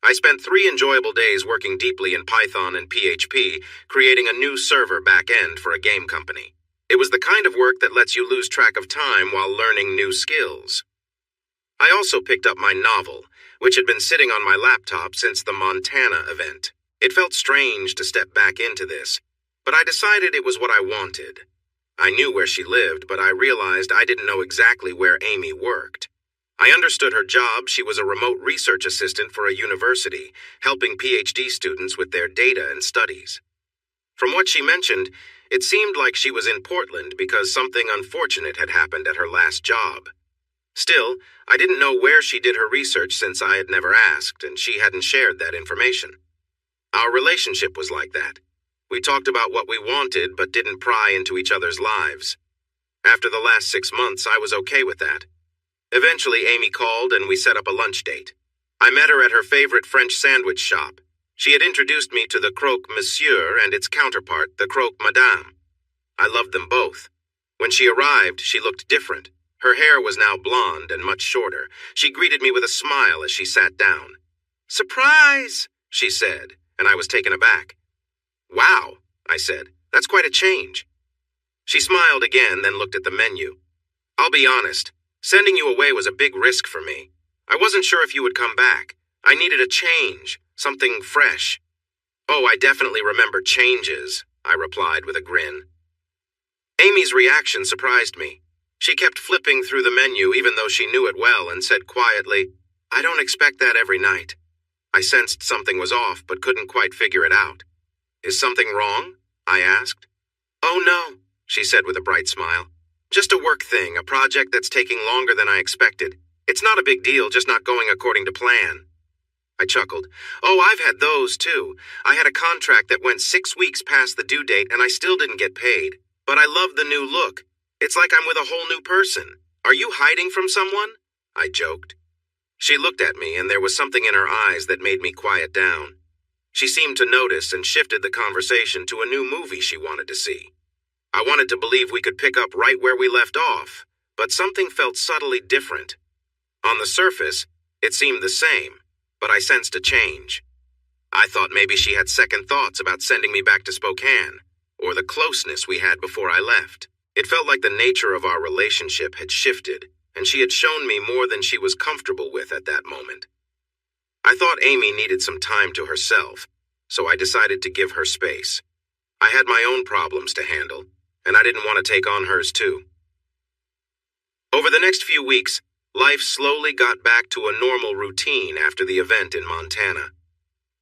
I spent 3 enjoyable days working deeply in Python and PHP, creating a new server back-end for a game company. It was the kind of work that lets you lose track of time while learning new skills. I also picked up my novel, which had been sitting on my laptop since the Montana event. It felt strange to step back into this, but I decided it was what I wanted. I knew where she lived, but I realized I didn't know exactly where Amy worked. I understood her job. She was a remote research assistant for a university, helping PhD students with their data and studies. From what she mentioned, it seemed like she was in Portland because something unfortunate had happened at her last job. Still, I didn't know where she did her research since I had never asked, and she hadn't shared that information. Our relationship was like that. We talked about what we wanted but didn't pry into each other's lives. After the last 6 months, I was okay with that. Eventually, Amy called and we set up a lunch date. I met her at her favorite French sandwich shop. She had introduced me to the Croque Monsieur and its counterpart, the Croque Madame. I loved them both. When she arrived, she looked different. Her hair was now blonde and much shorter. She greeted me with a smile as she sat down. "Surprise!" she said, and I was taken aback. "Wow," I said, "that's quite a change." She smiled again, then looked at the menu. "I'll be honest. Sending you away was a big risk for me. I wasn't sure if you would come back. I needed a change, something fresh." "Oh, I definitely remember changes," I replied with a grin. Amy's reaction surprised me. She kept flipping through the menu even though she knew it well and said quietly, "I don't expect that every night." I sensed something was off but couldn't quite figure it out. "Is something wrong?" I asked. "Oh no," she said with a bright smile. "Just a work thing, a project that's taking longer than I expected. It's not a big deal, just not going according to plan." I chuckled. "Oh, I've had those too. I had a contract that went 6 weeks past the due date and I still didn't get paid. But I love the new look. It's like I'm with a whole new person. Are you hiding from someone?" I joked. She looked at me and there was something in her eyes that made me quiet down. She seemed to notice and shifted the conversation to a new movie she wanted to see. I wanted to believe we could pick up right where we left off, but something felt subtly different. On the surface, it seemed the same, but I sensed a change. I thought maybe she had second thoughts about sending me back to Spokane, or the closeness we had before I left. It felt like the nature of our relationship had shifted, and she had shown me more than she was comfortable with at that moment. I thought Amy needed some time to herself, so I decided to give her space. I had my own problems to handle, and I didn't want to take on hers too. Over the next few weeks, life slowly got back to a normal routine after the event in Montana.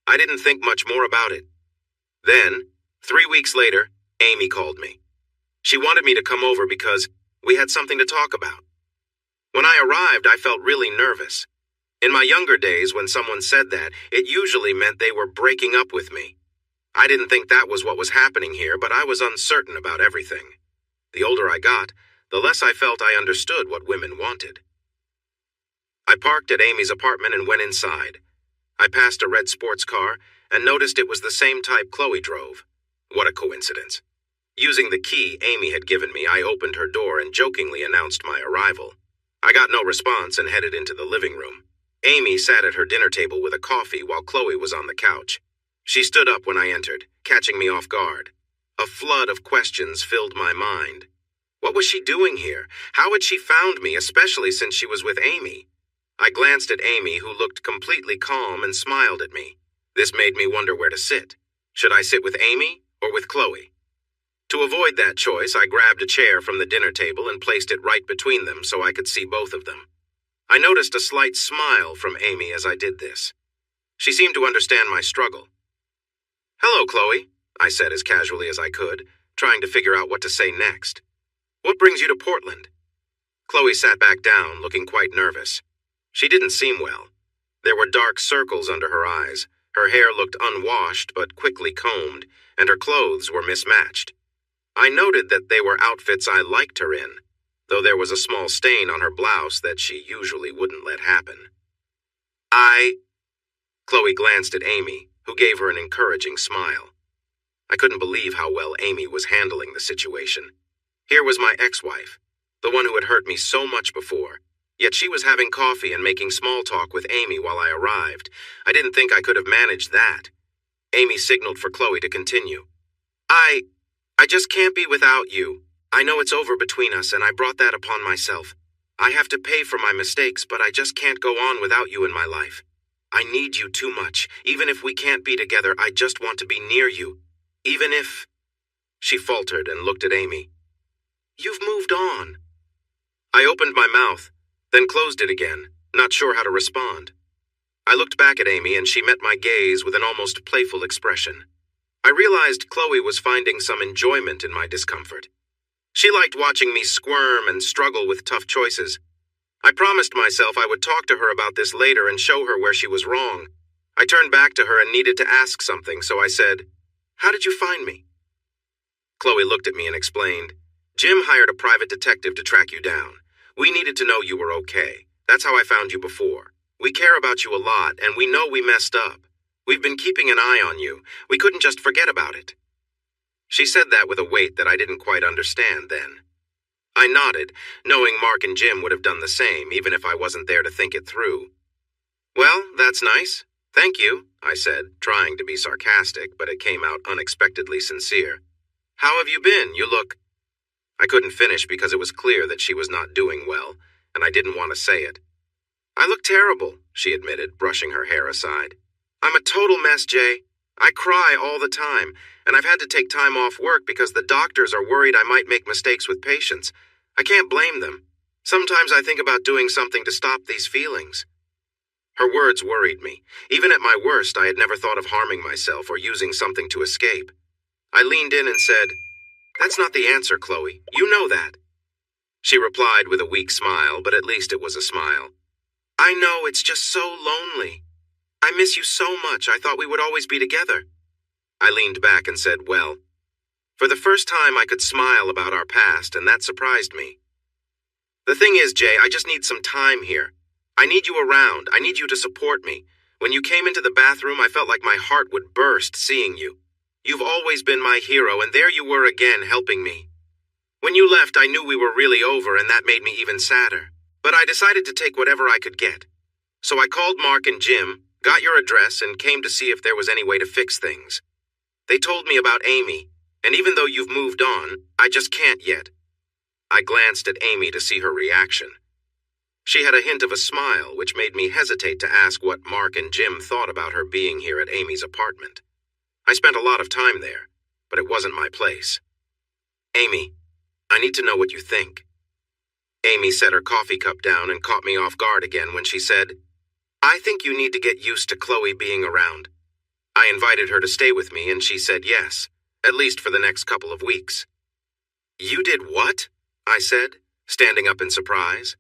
I didn't think much more about it. Then, 3 weeks later, Amy called me. She wanted me to come over because we had something to talk about. When I arrived, I felt really nervous. In my younger days, when someone said that, it usually meant they were breaking up with me. I didn't think that was what was happening here, but I was uncertain about everything. The older I got, the less I felt I understood what women wanted. I parked at Amy's apartment and went inside. I passed a red sports car and noticed it was the same type Chloe drove. What a coincidence. Using the key Amy had given me, I opened her door and jokingly announced my arrival. I got no response and headed into the living room. Amy sat at her dinner table with a coffee while Chloe was on the couch. She stood up when I entered, catching me off guard. A flood of questions filled my mind. What was she doing here? How had she found me, especially since she was with Amy? I glanced at Amy, who looked completely calm and smiled at me. This made me wonder where to sit. Should I sit with Amy or with Chloe? To avoid that choice, I grabbed a chair from the dinner table and placed it right between them so I could see both of them. I noticed a slight smile from Amy as I did this. She seemed to understand my struggle. "Hello, Chloe," I said as casually as I could, trying to figure out what to say next. "What brings you to Portland?" Chloe sat back down, looking quite nervous. She didn't seem well. There were dark circles under her eyes. Her hair looked unwashed but quickly combed, and her clothes were mismatched. I noted that they were outfits I liked her in, though there was a small stain on her blouse that she usually wouldn't let happen. Chloe glanced at Amy, who gave her an encouraging smile. I couldn't believe how well Amy was handling the situation. Here was my ex-wife, the one who had hurt me so much before, yet she was having coffee and making small talk with Amy while I arrived. I didn't think I could have managed that. Amy signaled for Chloe to continue. I just can't be without you. I know it's over between us, and I brought that upon myself. I have to pay for my mistakes, but I just can't go on without you in my life. I need you too much. Even if we can't be together, I just want to be near you. Even if... She faltered and looked at Amy. "You've moved on." I opened my mouth, then closed it again, not sure how to respond. I looked back at Amy and she met my gaze with an almost playful expression. I realized Chloe was finding some enjoyment in my discomfort. She liked watching me squirm and struggle with tough choices. I promised myself I would talk to her about this later and show her where she was wrong. I turned back to her and needed to ask something, so I said, "How did you find me?" Chloe looked at me and explained, "Jim hired a private detective to track you down. We needed to know you were okay. That's how I found you before. We care about you a lot, and we know we messed up. We've been keeping an eye on you. We couldn't just forget about it." She said that with a weight that I didn't quite understand then. I nodded, knowing Mark and Jim would have done the same, even if I wasn't there to think it through. "Well, that's nice. Thank you," I said, trying to be sarcastic, but it came out unexpectedly sincere. "How have you been? You look..." I couldn't finish because it was clear that she was not doing well, and I didn't want to say it. "I look terrible," she admitted, brushing her hair aside. "I'm a total mess, Jay. I cry all the time, and I've had to take time off work because the doctors are worried I might make mistakes with patients. I can't blame them. Sometimes I think about doing something to stop these feelings. Her words worried me. Even at my worst, I had never thought of harming myself or using something to escape. I leaned in and said, "That's not the answer, Chloe. You know that." She replied with a weak smile, but at least it was a smile. "I know, it's just so lonely. I miss you so much. I thought we would always be together." I leaned back and said, "Well." For the first time, I could smile about our past, and that surprised me. "The thing is, Jay, I just need some time here. I need you around. I need you to support me. When you came into the bathroom, I felt like my heart would burst seeing you. You've always been my hero, and there you were again helping me. When you left, I knew we were really over, and that made me even sadder. But I decided to take whatever I could get. So I called Mark and Jim, got your address, and came to see if there was any way to fix things. They told me about Amy, and even though you've moved on, I just can't yet." I glanced at Amy to see her reaction. She had a hint of a smile, which made me hesitate to ask what Mark and Jim thought about her being here at Amy's apartment. I spent a lot of time there, but it wasn't my place. "Amy, I need to know what you think." Amy set her coffee cup down and caught me off guard again when she said, "I think you need to get used to Chloe being around." I invited her to stay with me, and she said yes, at least for the next couple of weeks. "You did what?" I said, standing up in surprise.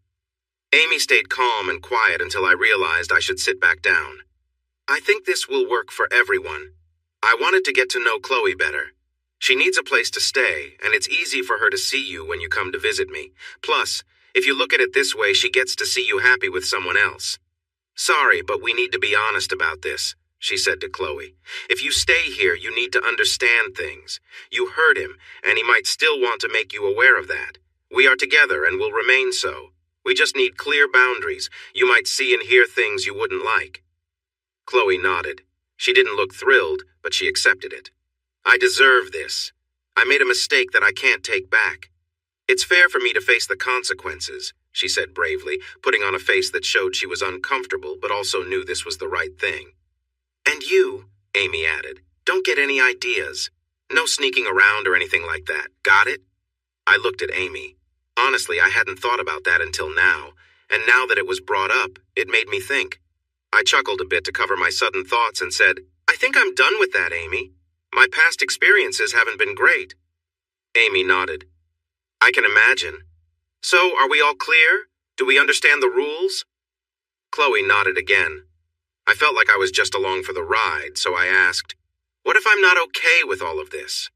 Amy stayed calm and quiet until I realized I should sit back down. "I think this will work for everyone. I wanted to get to know Chloe better. She needs a place to stay, and it's easy for her to see you when you come to visit me. Plus, if you look at it this way, she gets to see you happy with someone else. Sorry, but we need to be honest about this," she said to Chloe. "If you stay here, you need to understand things. You hurt him, and he might still want to make you aware of that. We are together and will remain so. We just need clear boundaries. You might see and hear things you wouldn't like." Chloe nodded. She didn't look thrilled, but she accepted it. "I deserve this. I made a mistake that I can't take back. It's fair for me to face the consequences," she said bravely, putting on a face that showed she was uncomfortable but also knew this was the right thing. "And you," Amy added, "don't get any ideas. No sneaking around or anything like that. Got it?" I looked at Amy. Honestly, I hadn't thought about that until now, and now that it was brought up, it made me think. I chuckled a bit to cover my sudden thoughts and said, "I think I'm done with that, Amy. My past experiences haven't been great." Amy nodded. "I can imagine. So, are we all clear? Do we understand the rules?" Chloe nodded again. I felt like I was just along for the ride, so I asked, "What if I'm not okay with all of this?"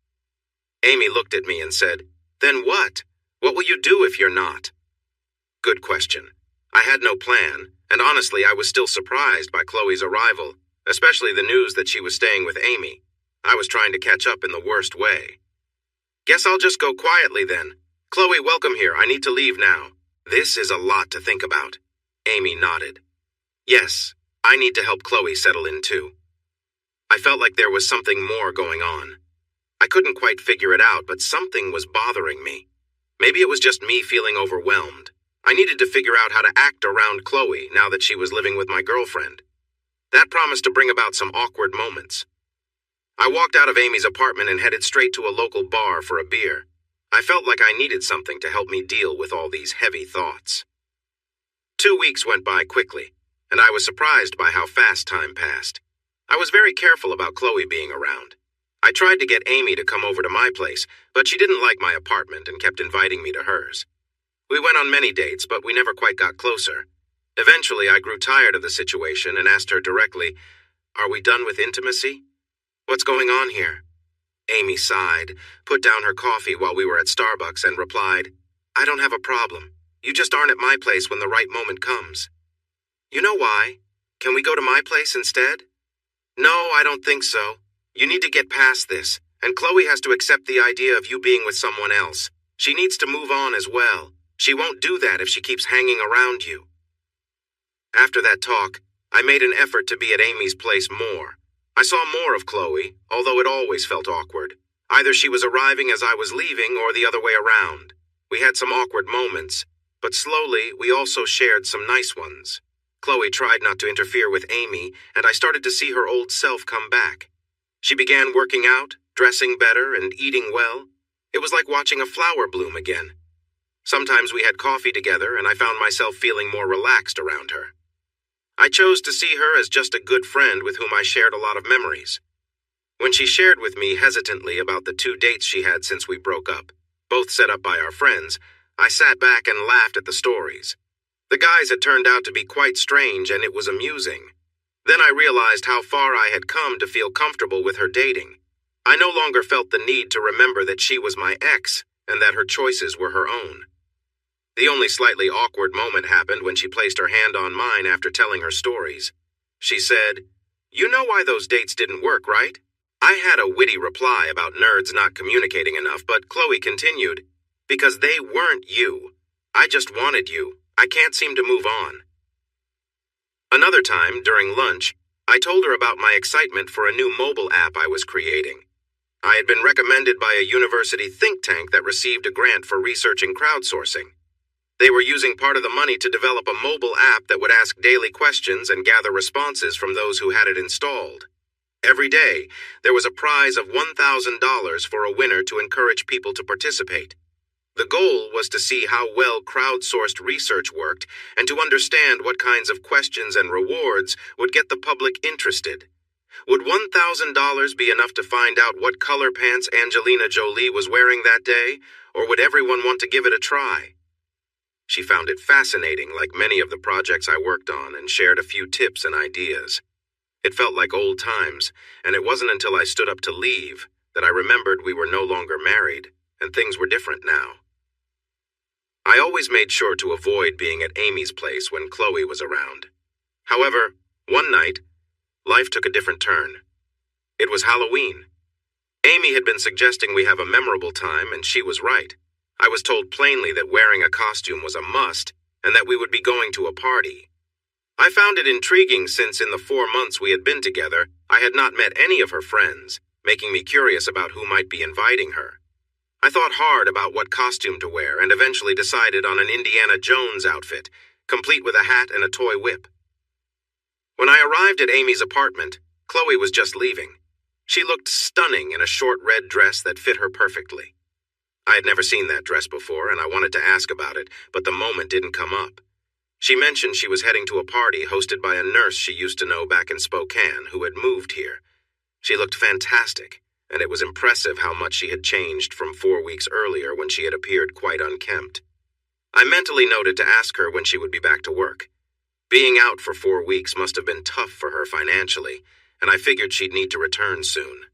Amy looked at me and said, "Then what? What will you do if you're not?" Good question. I had no plan, and honestly, I was still surprised by Chloe's arrival, especially the news that she was staying with Amy. I was trying to catch up in the worst way. "Guess I'll just go quietly then. Chloe, welcome here. I need to leave now. This is a lot to think about." Amy nodded. "Yes, I need to help Chloe settle in too." I felt like there was something more going on. I couldn't quite figure it out, but something was bothering me. Maybe it was just me feeling overwhelmed. I needed to figure out how to act around Chloe now that she was living with my girlfriend. That promised to bring about some awkward moments. I walked out of Amy's apartment and headed straight to a local bar for a beer. I felt like I needed something to help me deal with all these heavy thoughts. 2 weeks went by quickly, and I was surprised by how fast time passed. I was very careful about Chloe being around. I tried to get Amy to come over to my place, but she didn't like my apartment and kept inviting me to hers. We went on many dates, but we never quite got closer. Eventually, I grew tired of the situation and asked her directly, "Are we done with intimacy? What's going on here?" Amy sighed, put down her coffee while we were at Starbucks, and replied, "I don't have a problem. You just aren't at my place when the right moment comes." "You know why? Can we go to my place instead?" "No, I don't think so. You need to get past this, and Chloe has to accept the idea of you being with someone else. She needs to move on as well. She won't do that if she keeps hanging around you." After that talk, I made an effort to be at Amy's place more. I saw more of Chloe, although it always felt awkward. Either she was arriving as I was leaving or the other way around. We had some awkward moments, but slowly we also shared some nice ones. Chloe tried not to interfere with Amy, and I started to see her old self come back. She began working out, dressing better, and eating well. It was like watching a flower bloom again. Sometimes we had coffee together, and I found myself feeling more relaxed around her. I chose to see her as just a good friend with whom I shared a lot of memories. When she shared with me hesitantly about the 2 dates she had since we broke up, both set up by our friends, I sat back and laughed at the stories. The guys had turned out to be quite strange, and it was amusing. Then I realized how far I had come to feel comfortable with her dating. I no longer felt the need to remember that she was my ex and that her choices were her own. The only slightly awkward moment happened when she placed her hand on mine after telling her stories. She said, "You know why those dates didn't work, right?" I had a witty reply about nerds not communicating enough, but Chloe continued, "Because they weren't you. I just wanted you. I can't seem to move on." Another time, during lunch, I told her about my excitement for a new mobile app I was creating. I had been recommended by a university think tank that received a grant for researching crowdsourcing. They were using part of the money to develop a mobile app that would ask daily questions and gather responses from those who had it installed. Every day, there was a prize of $1,000 for a winner to encourage people to participate. The goal was to see how well crowdsourced research worked and to understand what kinds of questions and rewards would get the public interested. Would $1,000 be enough to find out what color pants Angelina Jolie was wearing that day, or would everyone want to give it a try? She found it fascinating, like many of the projects I worked on, and shared a few tips and ideas. It felt like old times, and it wasn't until I stood up to leave that I remembered we were no longer married, and things were different now. I always made sure to avoid being at Amy's place when Chloe was around. However, one night, life took a different turn. It was Halloween. Amy had been suggesting we have a memorable time, and she was right. I was told plainly that wearing a costume was a must, and that we would be going to a party. I found it intriguing since in the 4 months we had been together, I had not met any of her friends, making me curious about who might be inviting her. I thought hard about what costume to wear and eventually decided on an Indiana Jones outfit, complete with a hat and a toy whip. When I arrived at Amy's apartment, Chloe was just leaving. She looked stunning in a short red dress that fit her perfectly. I had never seen that dress before, and I wanted to ask about it, but the moment didn't come up. She mentioned she was heading to a party hosted by a nurse she used to know back in Spokane who had moved here. She looked fantastic, and it was impressive how much she had changed from 4 weeks earlier when she had appeared quite unkempt. I mentally noted to ask her when she would be back to work. Being out for 4 weeks must have been tough for her financially, and I figured she'd need to return soon.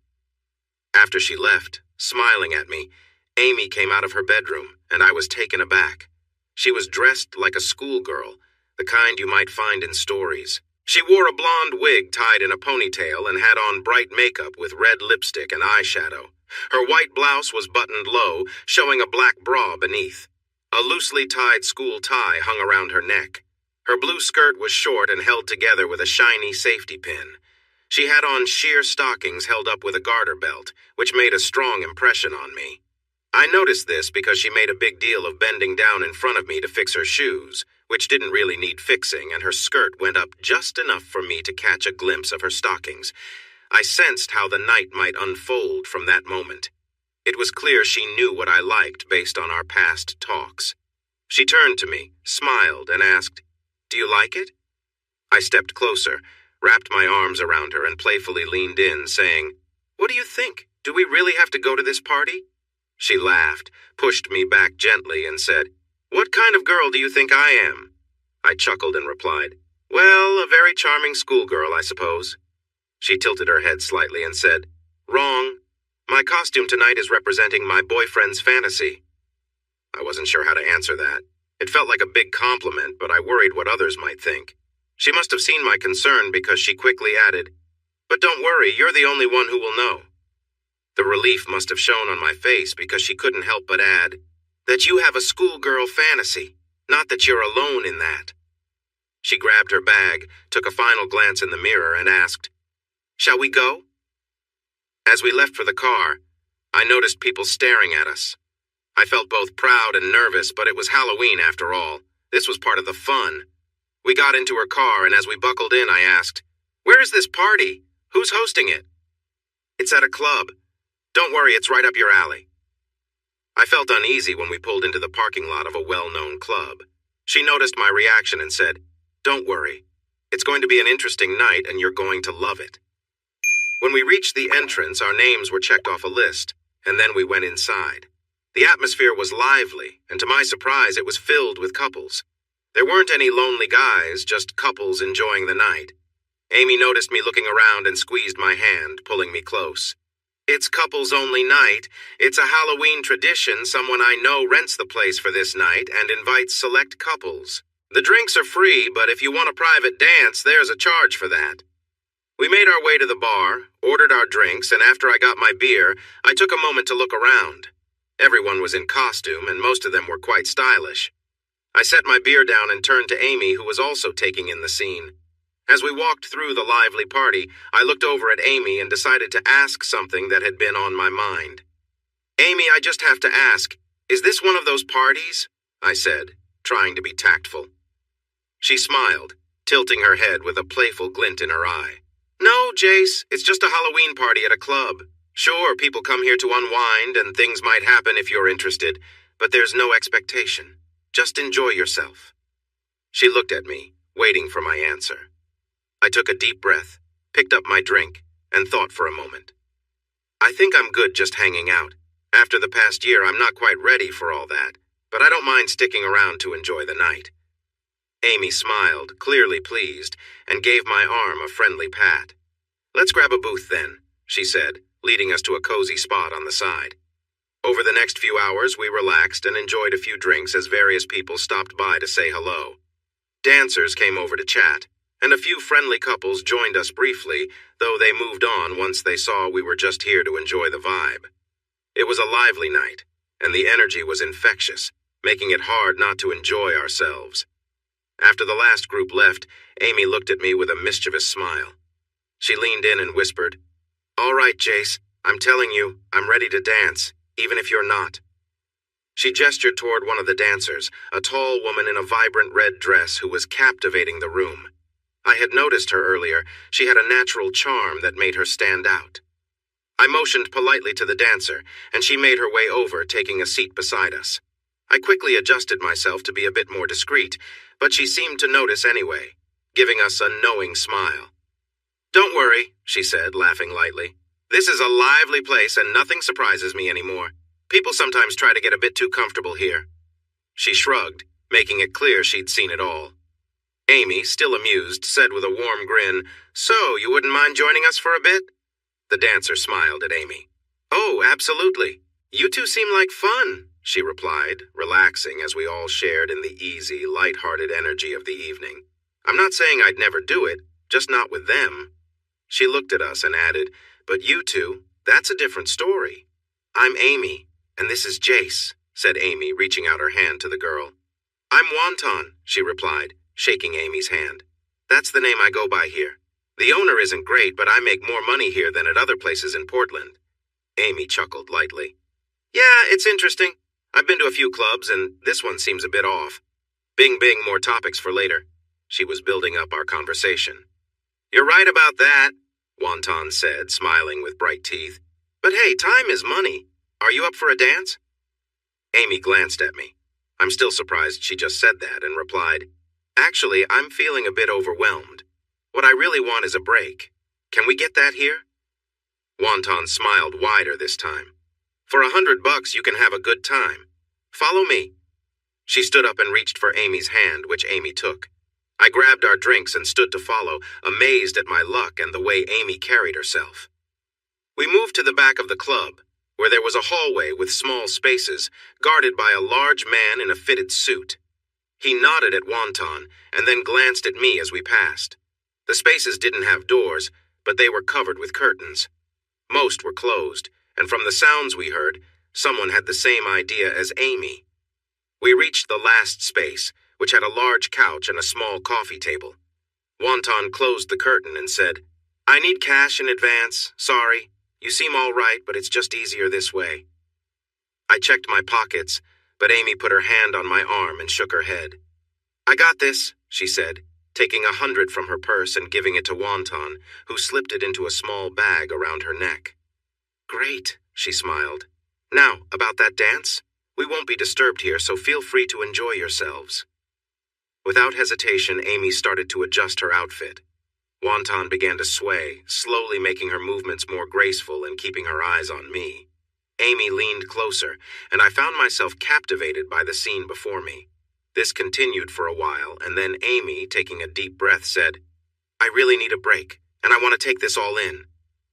After she left, smiling at me, Amy came out of her bedroom, and I was taken aback. She was dressed like a schoolgirl, the kind you might find in stories. She wore a blonde wig tied in a ponytail and had on bright makeup with red lipstick and eyeshadow. Her white blouse was buttoned low, showing a black bra beneath. A loosely tied school tie hung around her neck. Her blue skirt was short and held together with a shiny safety pin. She had on sheer stockings held up with a garter belt, which made a strong impression on me. I noticed this because she made a big deal of bending down in front of me to fix her shoes, which didn't really need fixing, and her skirt went up just enough for me to catch a glimpse of her stockings. I sensed how the night might unfold from that moment. It was clear she knew what I liked based on our past talks. She turned to me, smiled, and asked, "Do you like it?" I stepped closer, wrapped my arms around her, and playfully leaned in, saying, "What do you think? Do we really have to go to this party?" She laughed, pushed me back gently, and said, "What kind of girl do you think I am?" I chuckled and replied, "Well, a very charming schoolgirl, I suppose." She tilted her head slightly and said, "Wrong. My costume tonight is representing my boyfriend's fantasy." I wasn't sure how to answer that. It felt like a big compliment, but I worried what others might think. She must have seen my concern because she quickly added, "But don't worry, you're the only one who will know." The relief must have shown on my face because she couldn't help but add, "That you have a schoolgirl fantasy, not that you're alone in that." She grabbed her bag, took a final glance in the mirror, and asked, "Shall we go?" As we left for the car, I noticed people staring at us. I felt both proud and nervous, but it was Halloween after all. This was part of the fun. We got into her car, and as we buckled in, I asked, "Where is this party? Who's hosting it?" "It's at a club. Don't worry, it's right up your alley." I felt uneasy when we pulled into the parking lot of a well-known club. She noticed my reaction and said, "Don't worry. It's going to be an interesting night and you're going to love it." When we reached the entrance, our names were checked off a list, and then we went inside. The atmosphere was lively, and to my surprise, it was filled with couples. There weren't any lonely guys, just couples enjoying the night. Amy noticed me looking around and squeezed my hand, pulling me close. "It's couples only night. It's a Halloween tradition. Someone I know rents the place for this night and invites select couples. The drinks are free, but if you want a private dance, there's a charge for that." We made our way to the bar, ordered our drinks, and after I got my beer, I took a moment to look around. Everyone was in costume, and most of them were quite stylish. I set my beer down and turned to Amy, who was also taking in the scene. As we walked through the lively party, I looked over at Amy and decided to ask something that had been on my mind. "Amy, I just have to ask, is this one of those parties?" I said, trying to be tactful. She smiled, tilting her head with a playful glint in her eye. "No, Jace, it's just a Halloween party at a club. Sure, people come here to unwind and things might happen if you're interested, but there's no expectation. Just enjoy yourself." She looked at me, waiting for my answer. I took a deep breath, picked up my drink, and thought for a moment. I think I'm good just hanging out. After the past year, I'm not quite ready for all that, but I don't mind sticking around to enjoy the night. Amy smiled, clearly pleased, and gave my arm a friendly pat. "Let's grab a booth then," she said, leading us to a cozy spot on the side. Over the next few hours, we relaxed and enjoyed a few drinks as various people stopped by to say hello. Dancers came over to chat, and a few friendly couples joined us briefly, though they moved on once they saw we were just here to enjoy the vibe. It was a lively night, and the energy was infectious, making it hard not to enjoy ourselves. After the last group left, Amy looked at me with a mischievous smile. She leaned in and whispered, "All right, Jace, I'm telling you, I'm ready to dance, even if you're not." She gestured toward one of the dancers, a tall woman in a vibrant red dress who was captivating the room. I had noticed her earlier. She had a natural charm that made her stand out. I motioned politely to the dancer, and she made her way over, taking a seat beside us. I quickly adjusted myself to be a bit more discreet, but she seemed to notice anyway, giving us a knowing smile. "Don't worry," she said, laughing lightly. "This is a lively place and nothing surprises me anymore. People sometimes try to get a bit too comfortable here." She shrugged, making it clear she'd seen it all. Amy, still amused, said with a warm grin, "So, you wouldn't mind joining us for a bit?" The dancer smiled at Amy. "Oh, absolutely. You two seem like fun," she replied, relaxing as we all shared in the easy, light-hearted energy of the evening. "I'm not saying I'd never do it, just not with them." She looked at us and added, "But you two, that's a different story." "I'm Amy, and this is Jace," said Amy, reaching out her hand to the girl. "I'm Wonton," she replied, shaking Amy's hand. "That's the name I go by here. The owner isn't great, but I make more money here than at other places in Portland." Amy chuckled lightly. "Yeah, it's interesting. I've been to a few clubs, and this one seems a bit off. Bing, bing, more topics for later." She was building up our conversation. "You're right about that," Wonton said, smiling with bright teeth. "But hey, time is money. Are you up for a dance?" Amy glanced at me. I'm still surprised she just said that, and replied, "Actually, I'm feeling a bit overwhelmed. What I really want is a break. Can we get that here?" Wonton smiled wider this time. "For $100, you can have a good time. Follow me." She stood up and reached for Amy's hand, which Amy took. I grabbed our drinks and stood to follow, amazed at my luck and the way Amy carried herself. We moved to the back of the club, where there was a hallway with small spaces, guarded by a large man in a fitted suit. He nodded at Wonton, and then glanced at me as we passed. The spaces didn't have doors, but they were covered with curtains. Most were closed, and from the sounds we heard, someone had the same idea as Amy. We reached the last space, which had a large couch and a small coffee table. Wonton closed the curtain and said, "I need cash in advance. Sorry. You seem all right, but it's just easier this way." I checked my pockets, but Amy put her hand on my arm and shook her head. "I got this," she said, taking $100 from her purse and giving it to Wonton, who slipped it into a small bag around her neck. "Great," she smiled. Now, about that dance? We won't be disturbed here, so feel free to enjoy yourselves." Without hesitation, Amy started to adjust her outfit. Wonton began to sway, slowly making her movements more graceful and keeping her eyes on me. Amy leaned closer, and I found myself captivated by the scene before me. This continued for a while, and then Amy, taking a deep breath, said, "I really need a break, and I want to take this all in."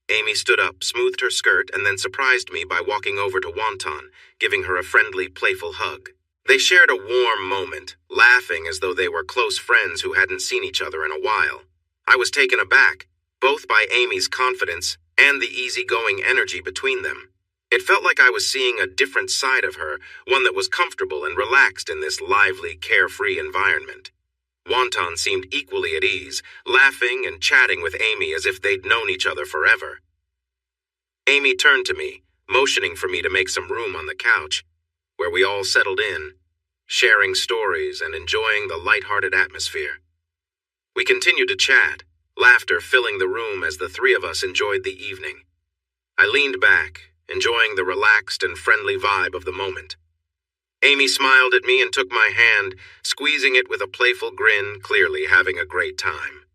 Amy stood up, smoothed her skirt, and then surprised me by walking over to Wonton, giving her a friendly, playful hug. They shared a warm moment, laughing as though they were close friends who hadn't seen each other in a while. I was taken aback, both by Amy's confidence and the easygoing energy between them. It felt like I was seeing a different side of her, one that was comfortable and relaxed in this lively, carefree environment. Wonton seemed equally at ease, laughing and chatting with Amy as if they'd known each other forever. Amy turned to me, motioning for me to make some room on the couch, where we all settled in, sharing stories and enjoying the light-hearted atmosphere. We continued to chat, laughter filling the room as the three of us enjoyed the evening. I leaned back, enjoying the relaxed and friendly vibe of the moment. Amy smiled at me and took my hand, squeezing it with a playful grin, clearly having a great time.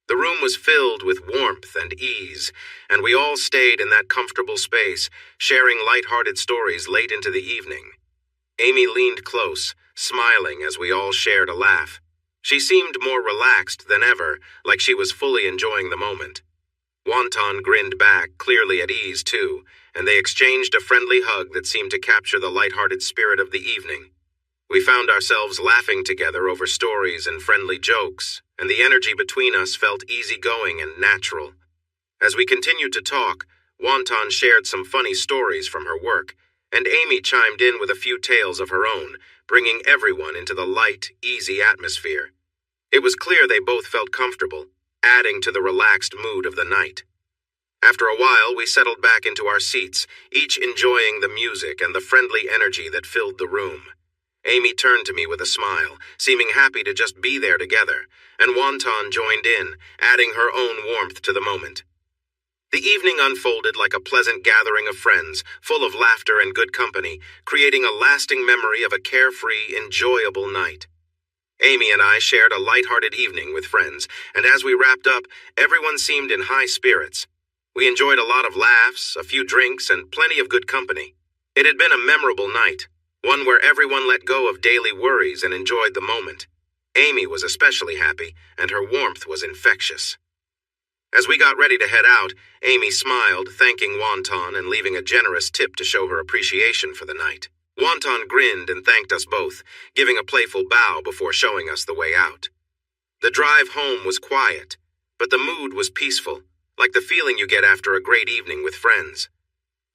The room was filled with warmth and ease, and we all stayed in that comfortable space, sharing light-hearted stories late into the evening. Amy leaned close, smiling as we all shared a laugh. She seemed more relaxed than ever, like she was fully enjoying the moment. Wonton grinned back, clearly at ease too, and they exchanged a friendly hug that seemed to capture the light-hearted spirit of the evening. We found ourselves laughing together over stories and friendly jokes, and the energy between us felt easygoing and natural. As we continued to talk, Wonton shared some funny stories from her work, and Amy chimed in with a few tales of her own, bringing everyone into the light, easy atmosphere. It was clear they both felt comfortable, adding to the relaxed mood of the night. After a while, we settled back into our seats, each enjoying the music and the friendly energy that filled the room. Amy turned to me with a smile, seeming happy to just be there together, and Wonton joined in, adding her own warmth to the moment. The evening unfolded like a pleasant gathering of friends, full of laughter and good company, creating a lasting memory of a carefree, enjoyable night. Amy and I shared a light-hearted evening with friends, and as we wrapped up, everyone seemed in high spirits. We enjoyed a lot of laughs, a few drinks, and plenty of good company. It had been a memorable night, one where everyone let go of daily worries and enjoyed the moment. Amy was especially happy, and her warmth was infectious. As we got ready to head out, Amy smiled, thanking Wonton and leaving a generous tip to show her appreciation for the night. Wonton grinned and thanked us both, giving a playful bow before showing us the way out. The drive home was quiet, but the mood was peaceful, like the feeling you get after a great evening with friends.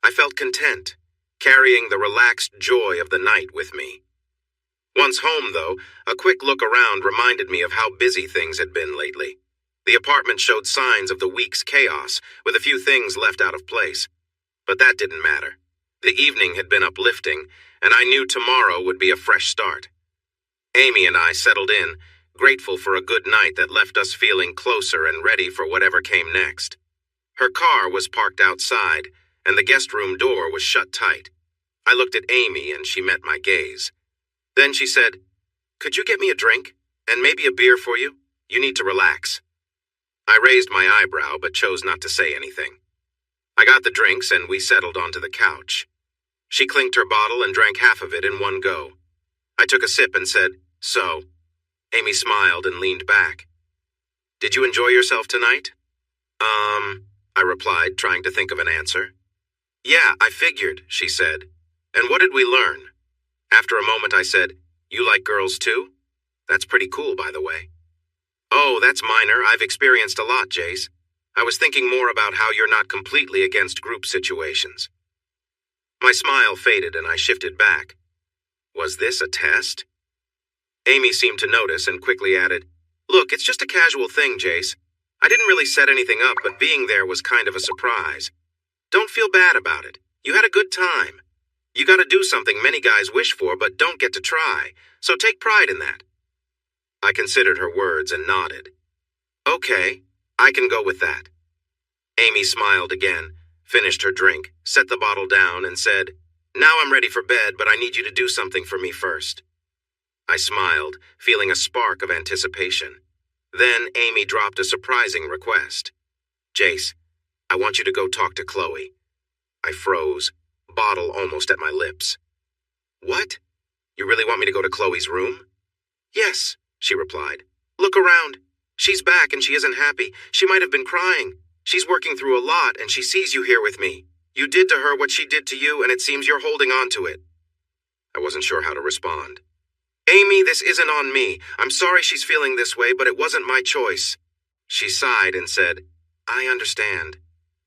I felt content, carrying the relaxed joy of the night with me. Once home, though, a quick look around reminded me of how busy things had been lately. The apartment showed signs of the week's chaos, with a few things left out of place. But that didn't matter. The evening had been uplifting, and I knew tomorrow would be a fresh start. Amy and I settled in, grateful for a good night that left us feeling closer and ready for whatever came next. Her car was parked outside, and the guest room door was shut tight. I looked at Amy, and she met my gaze. Then she said, "Could you get me a drink? And maybe a beer for you? You need to relax." I raised my eyebrow, but chose not to say anything. I got the drinks, and we settled onto the couch. She clinked her bottle and drank half of it in one go. I took a sip and said, "So?" Amy smiled and leaned back. "Did you enjoy yourself tonight?" I replied, trying to think of an answer. "Yeah, I figured," she said. "And what did we learn?" After a moment I said, "You like girls too? That's pretty cool, by the way." "Oh, that's minor. I've experienced a lot, Jace. I was thinking more about how you're not completely against group situations." My smile faded and I shifted back. Was this a test? Amy seemed to notice and quickly added, "Look, it's just a casual thing, Jace. I didn't really set anything up, but being there was kind of a surprise. Don't feel bad about it. You had a good time. You gotta do something many guys wish for but don't get to try, so take pride in that." I considered her words and nodded. "Okay, I can go with that." Amy smiled again, finished her drink, set the bottle down, and said, "Now I'm ready for bed, but I need you to do something for me first." I smiled, feeling a spark of anticipation. Then Amy dropped a surprising request. "Jace, I want you to go talk to Chloe." I froze, bottle almost at my lips. "What? You really want me to go to Chloe's room?" "Yes," she replied. "Look around. She's back and she isn't happy. She might have been crying. She's working through a lot and she sees you here with me. You did to her what she did to you and it seems you're holding on to it." I wasn't sure how to respond. "Amy, this isn't on me. I'm sorry she's feeling this way, but it wasn't my choice." She sighed and said, "I understand.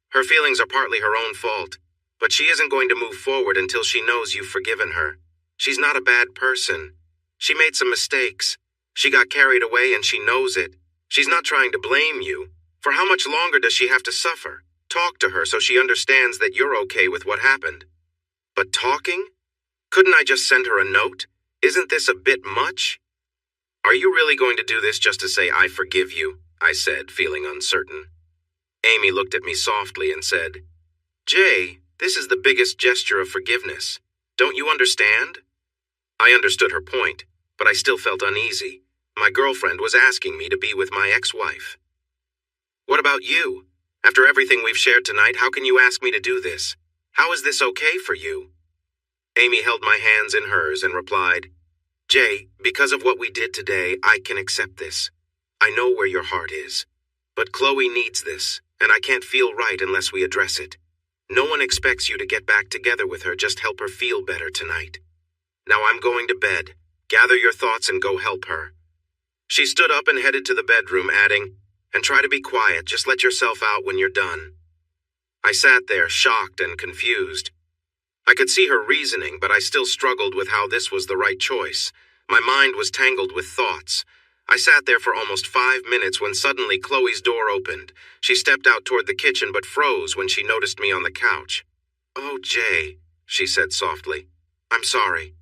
Her feelings are partly her own fault, but she isn't going to move forward until she knows you've forgiven her. She's not a bad person. She made some mistakes. She got carried away and she knows it. She's not trying to blame you. For how much longer does she have to suffer? Talk to her so she understands that you're okay with what happened." "But talking? Couldn't I just send her a note? Isn't this a bit much?" "Are you really going to do this just to say I forgive you?" I said, feeling uncertain. Amy looked at me softly and said, "Jay, this is the biggest gesture of forgiveness. Don't you understand?" I understood her point, but I still felt uneasy. My girlfriend was asking me to be with my ex-wife. "What about you? After everything we've shared tonight, how can you ask me to do this? How is this okay for you?" Amy held my hands in hers and replied, "Jay, because of what we did today, I can accept this. I know where your heart is. But Chloe needs this, and I can't feel right unless we address it. No one expects you to get back together with her, just help her feel better tonight. Now I'm going to bed. Gather your thoughts and go help her." She stood up and headed to the bedroom, adding, "And try to be quiet, just let yourself out when you're done." I sat there, shocked and confused. I could see her reasoning, but I still struggled with how this was the right choice. My mind was tangled with thoughts. I sat there for almost 5 minutes when suddenly Chloe's door opened. She stepped out toward the kitchen but froze when she noticed me on the couch. "Oh, Jay," she said softly. "I'm sorry."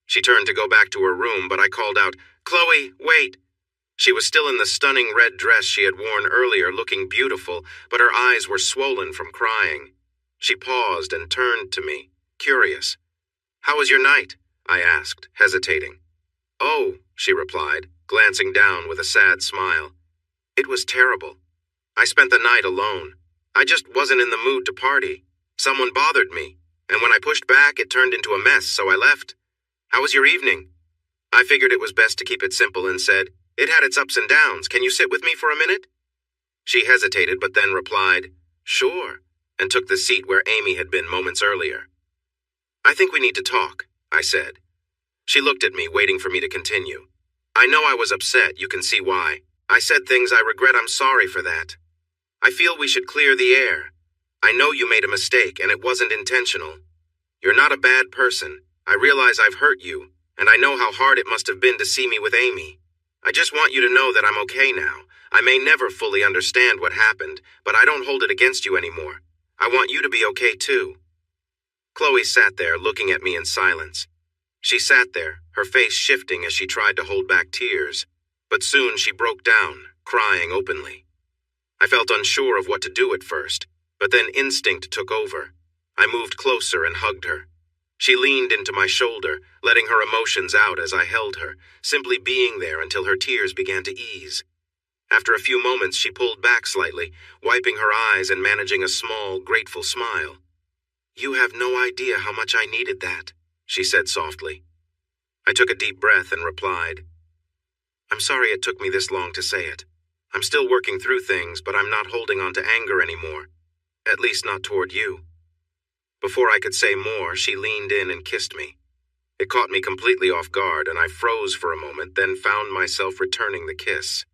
She turned to go back to her room, but I called out, "Chloe, wait." She was still in the stunning red dress she had worn earlier, looking beautiful, but her eyes were swollen from crying. She paused and turned to me, curious. "How was your night?" I asked, hesitating. "Oh," she replied, glancing down with a sad smile. "It was terrible. I spent the night alone. I just wasn't in the mood to party. Someone bothered me, and when I pushed back, it turned into a mess, so I left. How was your evening?" I figured it was best to keep it simple and said, "It had its ups and downs. Can you sit with me for a minute?" She hesitated but then replied, "Sure," and took the seat where Amy had been moments earlier. "I think we need to talk," I said. She looked at me, waiting for me to continue. "I know I was upset, you can see why. I said things I regret, I'm sorry for that. I feel we should clear the air. I know you made a mistake and it wasn't intentional. You're not a bad person. I realize I've hurt you, and I know how hard it must have been to see me with Amy. I just want you to know that I'm okay now. I may never fully understand what happened, but I don't hold it against you anymore. I want you to be okay too." Chloe sat there looking at me in silence. She sat there, her face shifting as she tried to hold back tears, but soon she broke down, crying openly. I felt unsure of what to do at first, but then instinct took over. I moved closer and hugged her. She leaned into my shoulder, letting her emotions out as I held her, simply being there until her tears began to ease. After a few moments, she pulled back slightly, wiping her eyes and managing a small, grateful smile. "You have no idea how much I needed that," she said softly. I took a deep breath and replied, "I'm sorry it took me this long to say it. I'm still working through things, but I'm not holding on to anger anymore. At least not toward you." Before I could say more, she leaned in and kissed me. It caught me completely off guard, and I froze for a moment, then found myself returning the kiss.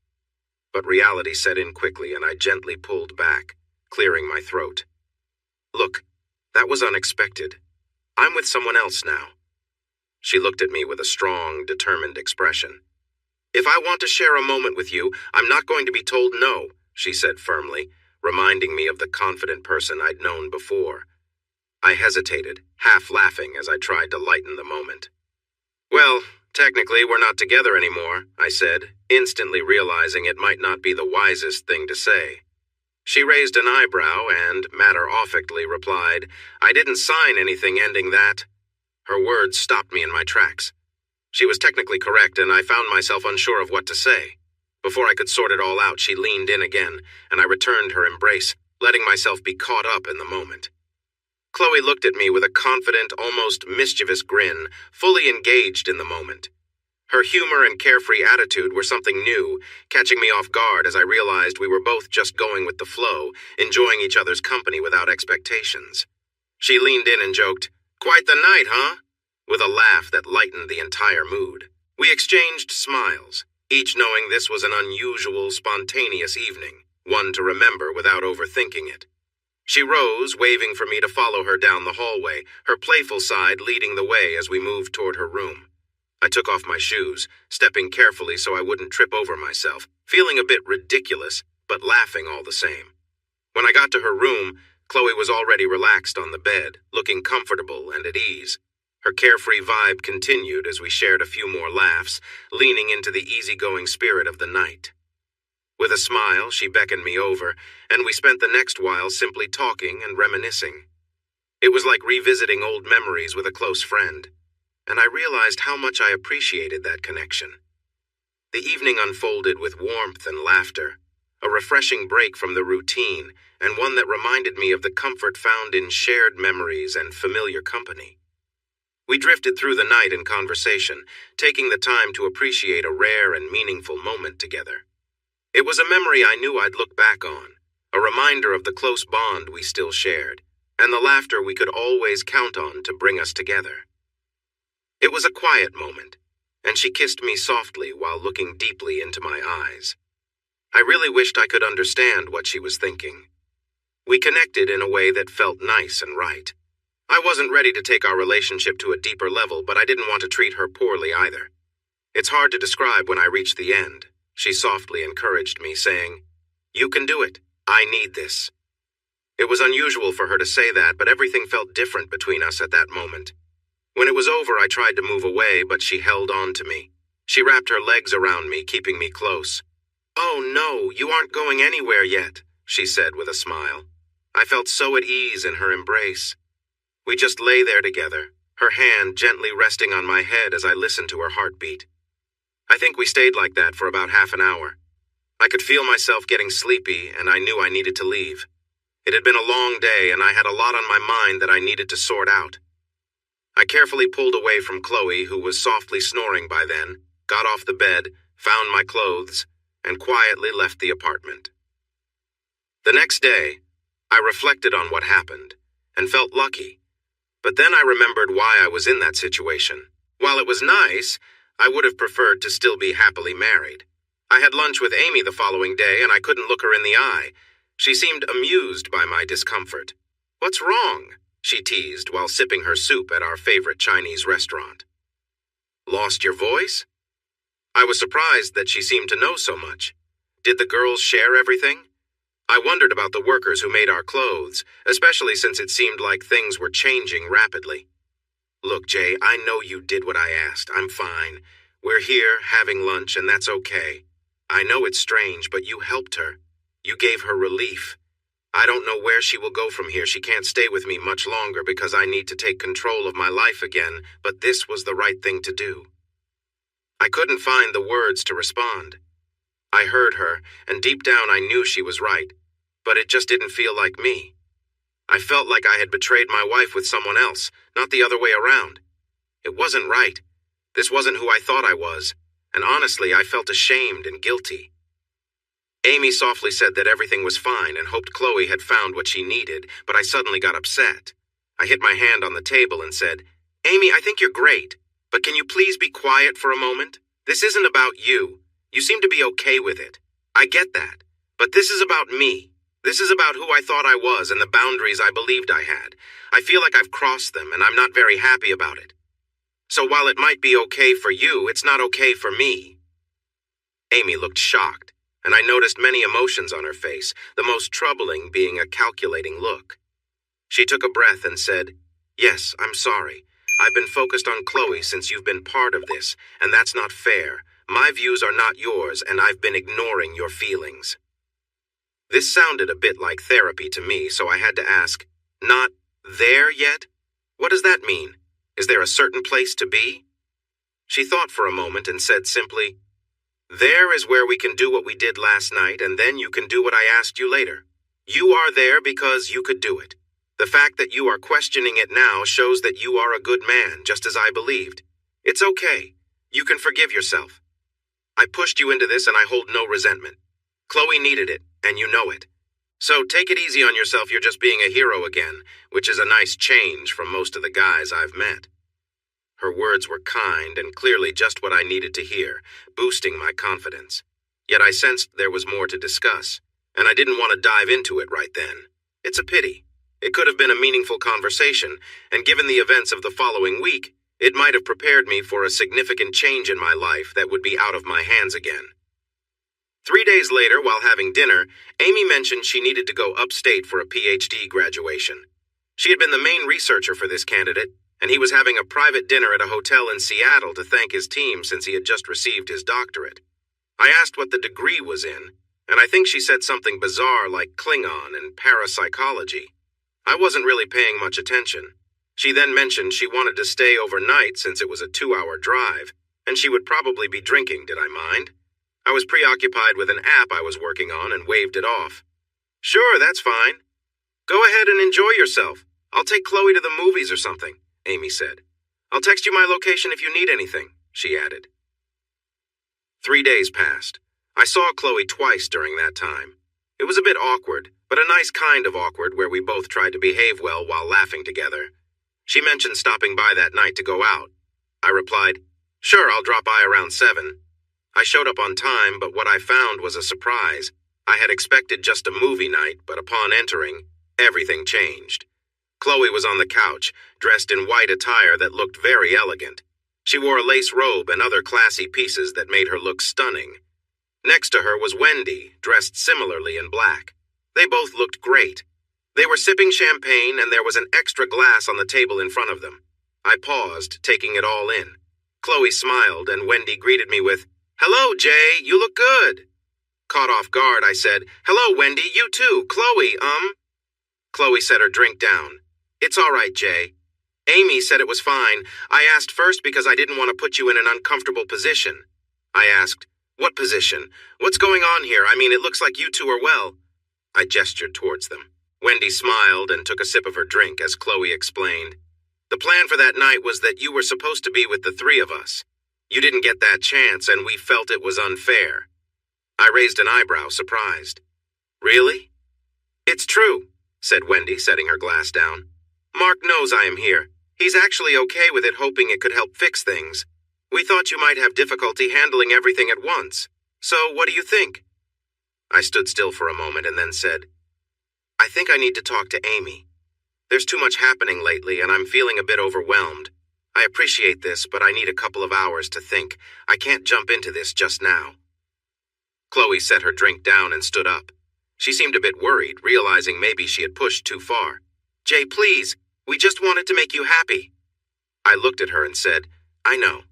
But reality set in quickly, and I gently pulled back, clearing my throat. "Look, that was unexpected. I'm with someone else now." She looked at me with a strong, determined expression. "If I want to share a moment with you, I'm not going to be told no," she said firmly, reminding me of the confident person I'd known before. I hesitated, half laughing as I tried to lighten the moment. "Well, technically we're not together anymore," I said, instantly realizing it might not be the wisest thing to say. She raised an eyebrow and, matter-of-factly, replied, "I didn't sign anything ending that." Her words stopped me in my tracks. She was technically correct, and I found myself unsure of what to say. Before I could sort it all out, she leaned in again, and I returned her embrace, letting myself be caught up in the moment. Chloe looked at me with a confident, almost mischievous grin, fully engaged in the moment. Her humor and carefree attitude were something new, catching me off guard as I realized we were both just going with the flow, enjoying each other's company without expectations. She leaned in and joked, "Quite the night, huh?" with a laugh that lightened the entire mood. We exchanged smiles, each knowing this was an unusual, spontaneous evening, one to remember without overthinking it. She rose, waving for me to follow her down the hallway, her playful side leading the way as we moved toward her room. I took off my shoes, stepping carefully so I wouldn't trip over myself, feeling a bit ridiculous, but laughing all the same. When I got to her room, Chloe was already relaxed on the bed, looking comfortable and at ease. Her carefree vibe continued as we shared a few more laughs, leaning into the easygoing spirit of the night. With a smile, she beckoned me over, and we spent the next while simply talking and reminiscing. It was like revisiting old memories with a close friend, and I realized how much I appreciated that connection. The evening unfolded with warmth and laughter, a refreshing break from the routine, and one that reminded me of the comfort found in shared memories and familiar company. We drifted through the night in conversation, taking the time to appreciate a rare and meaningful moment together. It was a memory I knew I'd look back on, a reminder of the close bond we still shared, and the laughter we could always count on to bring us together. It was a quiet moment, and she kissed me softly while looking deeply into my eyes. I really wished I could understand what she was thinking. We connected in a way that felt nice and right. I wasn't ready to take our relationship to a deeper level, but I didn't want to treat her poorly either. "It's hard to describe when I reach the end," she softly encouraged me, saying, "You can do it. I need this." It was unusual for her to say that, but everything felt different between us at that moment. When it was over, I tried to move away, but she held on to me. She wrapped her legs around me, keeping me close. "Oh no, you aren't going anywhere yet," she said with a smile. I felt so at ease in her embrace. We just lay there together, her hand gently resting on my head as I listened to her heartbeat. I think we stayed like that for about half an hour. I could feel myself getting sleepy, and I knew I needed to leave. It had been a long day, and I had a lot on my mind that I needed to sort out. I carefully pulled away from Chloe, who was softly snoring by then, got off the bed, found my clothes, and quietly left the apartment. The next day, I reflected on what happened, and felt lucky. But then I remembered why I was in that situation. While it was nice, I would have preferred to still be happily married. I had lunch with Amy the following day, and I couldn't look her in the eye. She seemed amused by my discomfort. "What's wrong?" she teased while sipping her soup at our favorite Chinese restaurant. "Lost your voice?" I was surprised that she seemed to know so much. Did the girls share everything? I wondered about the workers who made our clothes, especially since it seemed like things were changing rapidly. "Look, Jay, I know you did what I asked. I'm fine. We're here, having lunch, and that's okay. I know it's strange, but you helped her. You gave her relief. I don't know where she will go from here. She can't stay with me much longer because I need to take control of my life again, but this was the right thing to do." I couldn't find the words to respond. I heard her, and deep down I knew she was right, but it just didn't feel like me. I felt like I had betrayed my wife with someone else, not the other way around. It wasn't right. This wasn't who I thought I was, and honestly, I felt ashamed and guilty. Amy softly said that everything was fine and hoped Chloe had found what she needed, but I suddenly got upset. I hit my hand on the table and said, "Amy, I think you're great, but can you please be quiet for a moment? This isn't about you. You seem to be okay with it. I get that. But this is about me. This is about who I thought I was and the boundaries I believed I had. I feel like I've crossed them, and I'm not very happy about it. So while it might be okay for you, it's not okay for me." Amy looked shocked, and I noticed many emotions on her face, the most troubling being a calculating look. She took a breath and said, "Yes, I'm sorry. I've been focused on Chloe since you've been part of this, and that's not fair. My views are not yours, and I've been ignoring your feelings." This sounded a bit like therapy to me, so I had to ask, "Not there yet? What does that mean? Is there a certain place to be?" She thought for a moment and said simply, "There is where we can do what we did last night, and then you can do what I asked you later. You are there because you could do it. The fact that you are questioning it now shows that you are a good man, just as I believed. It's okay. You can forgive yourself. I pushed you into this and I hold no resentment. Chloe needed it, and you know it. So take it easy on yourself, you're just being a hero again, which is a nice change from most of the guys I've met." Her words were kind and clearly just what I needed to hear, boosting my confidence. Yet I sensed there was more to discuss, and I didn't want to dive into it right then. It's a pity. It could have been a meaningful conversation, and given the events of the following week, it might have prepared me for a significant change in my life that would be out of my hands again. 3 days later, while having dinner, Amy mentioned she needed to go upstate for a PhD graduation. She had been the main researcher for this candidate, and he was having a private dinner at a hotel in Seattle to thank his team since he had just received his doctorate. I asked what the degree was in, and I think she said something bizarre like Klingon and parapsychology. I wasn't really paying much attention. She then mentioned she wanted to stay overnight since it was a 2-hour drive, and she would probably be drinking. Did I mind? I was preoccupied with an app I was working on and waved it off. "Sure, that's fine. Go ahead and enjoy yourself. I'll take Chloe to the movies or something," Amy said. "I'll text you my location if you need anything," she added. 3 days passed. I saw Chloe twice during that time. It was a bit awkward, but a nice kind of awkward where we both tried to behave well while laughing together. She mentioned stopping by that night to go out. I replied, "Sure, I'll drop by around 7. I showed up on time, but what I found was a surprise. I had expected just a movie night, but upon entering, everything changed. Chloe was on the couch, dressed in white attire that looked very elegant. She wore a lace robe and other classy pieces that made her look stunning. Next to her was Wendy, dressed similarly in black. They both looked great. They were sipping champagne, and there was an extra glass on the table in front of them. I paused, taking it all in. Chloe smiled, and Wendy greeted me with, "Hello, Jay, you look good." Caught off guard, I said, "Hello, Wendy, you too. Chloe, Chloe set her drink down. "It's all right, Jay. Amy said it was fine. I asked first because I didn't want to put you in an uncomfortable position." I asked, "What position? What's going on here? I mean, it looks like you two are well." I gestured towards them. Wendy smiled and took a sip of her drink as Chloe explained. "The plan for that night was that you were supposed to be with the 3 of us. You didn't get that chance, and we felt it was unfair." I raised an eyebrow, surprised. "Really?" "It's true," said Wendy, setting her glass down. "Mark knows I am here. He's actually okay with it, hoping it could help fix things. We thought you might have difficulty handling everything at once. So what do you think?" I stood still for a moment and then said, "I think I need to talk to Amy. There's too much happening lately, and I'm feeling a bit overwhelmed. I appreciate this, but I need a couple of hours to think. I can't jump into this just now." Chloe set her drink down and stood up. She seemed a bit worried, realizing maybe she had pushed too far. "Jay, please, we just wanted to make you happy." I looked at her and said, "I know.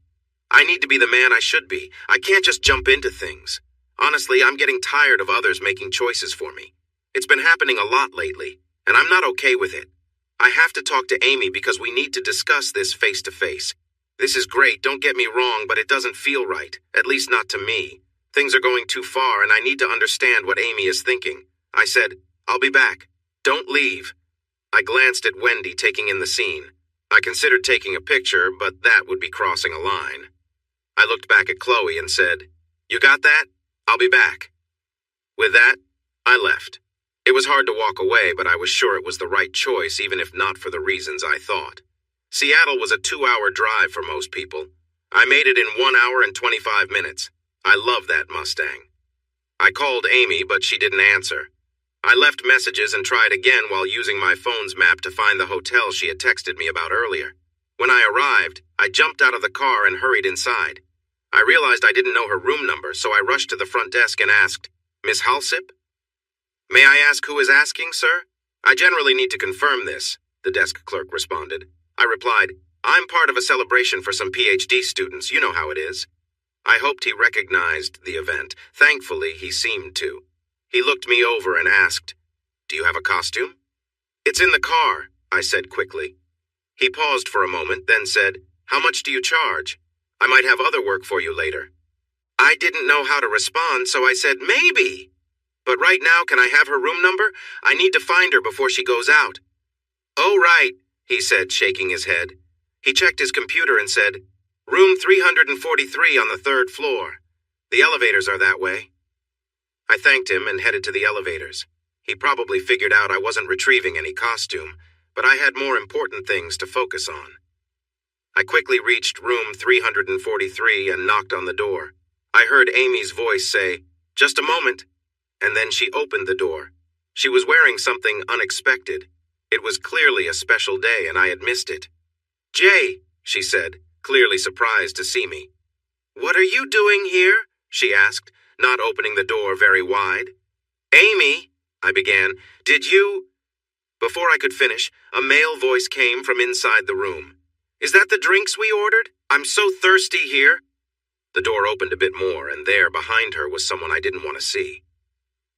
I need to be the man I should be. I can't just jump into things. Honestly, I'm getting tired of others making choices for me. It's been happening a lot lately, and I'm not okay with it. I have to talk to Amy because we need to discuss this face to face. This is great, don't get me wrong, but it doesn't feel right, at least not to me. Things are going too far, and I need to understand what Amy is thinking." I said, "I'll be back. Don't leave." I glanced at Wendy taking in the scene. I considered taking a picture, but that would be crossing a line. I looked back at Chloe and said, "You got that? I'll be back." With that, I left. It was hard to walk away, but I was sure it was the right choice, even if not for the reasons I thought. Seattle was a 2-hour drive for most people. I made it in 1 hour and 25 minutes. I love that Mustang. I called Amy, but she didn't answer. I left messages and tried again while using my phone's map to find the hotel she had texted me about earlier. When I arrived, I jumped out of the car and hurried inside. I realized I didn't know her room number, so I rushed to the front desk and asked, "Miss Halsip?" "May I ask who is asking, sir? I generally need to confirm this," the desk clerk responded. I replied, "I'm part of a celebration for some PhD students, you know how it is." I hoped he recognized the event. Thankfully, he seemed to. He looked me over and asked, "Do you have a costume?" "It's in the car," I said quickly. He paused for a moment, then said, "How much do you charge? I might have other work for you later." I didn't know how to respond, so I said, "Maybe. But right now, can I have her room number? I need to find her before she goes out." "Oh, right," he said, shaking his head. He checked his computer and said, "Room 343 on the 3rd floor. The elevators are that way." I thanked him and headed to the elevators. He probably figured out I wasn't retrieving any costume, but I had more important things to focus on. I quickly reached room 343 and knocked on the door. I heard Amy's voice say, "Just a moment," and then she opened the door. She was wearing something unexpected. It was clearly a special day and I had missed it. "Jay," she said, clearly surprised to see me. "What are you doing here?" she asked, not opening the door very wide. "Amy," I began, "did you—" Before I could finish, a male voice came from inside the room. "Is that the drinks we ordered? I'm so thirsty here." The door opened a bit more, and there, behind her, was someone I didn't want to see.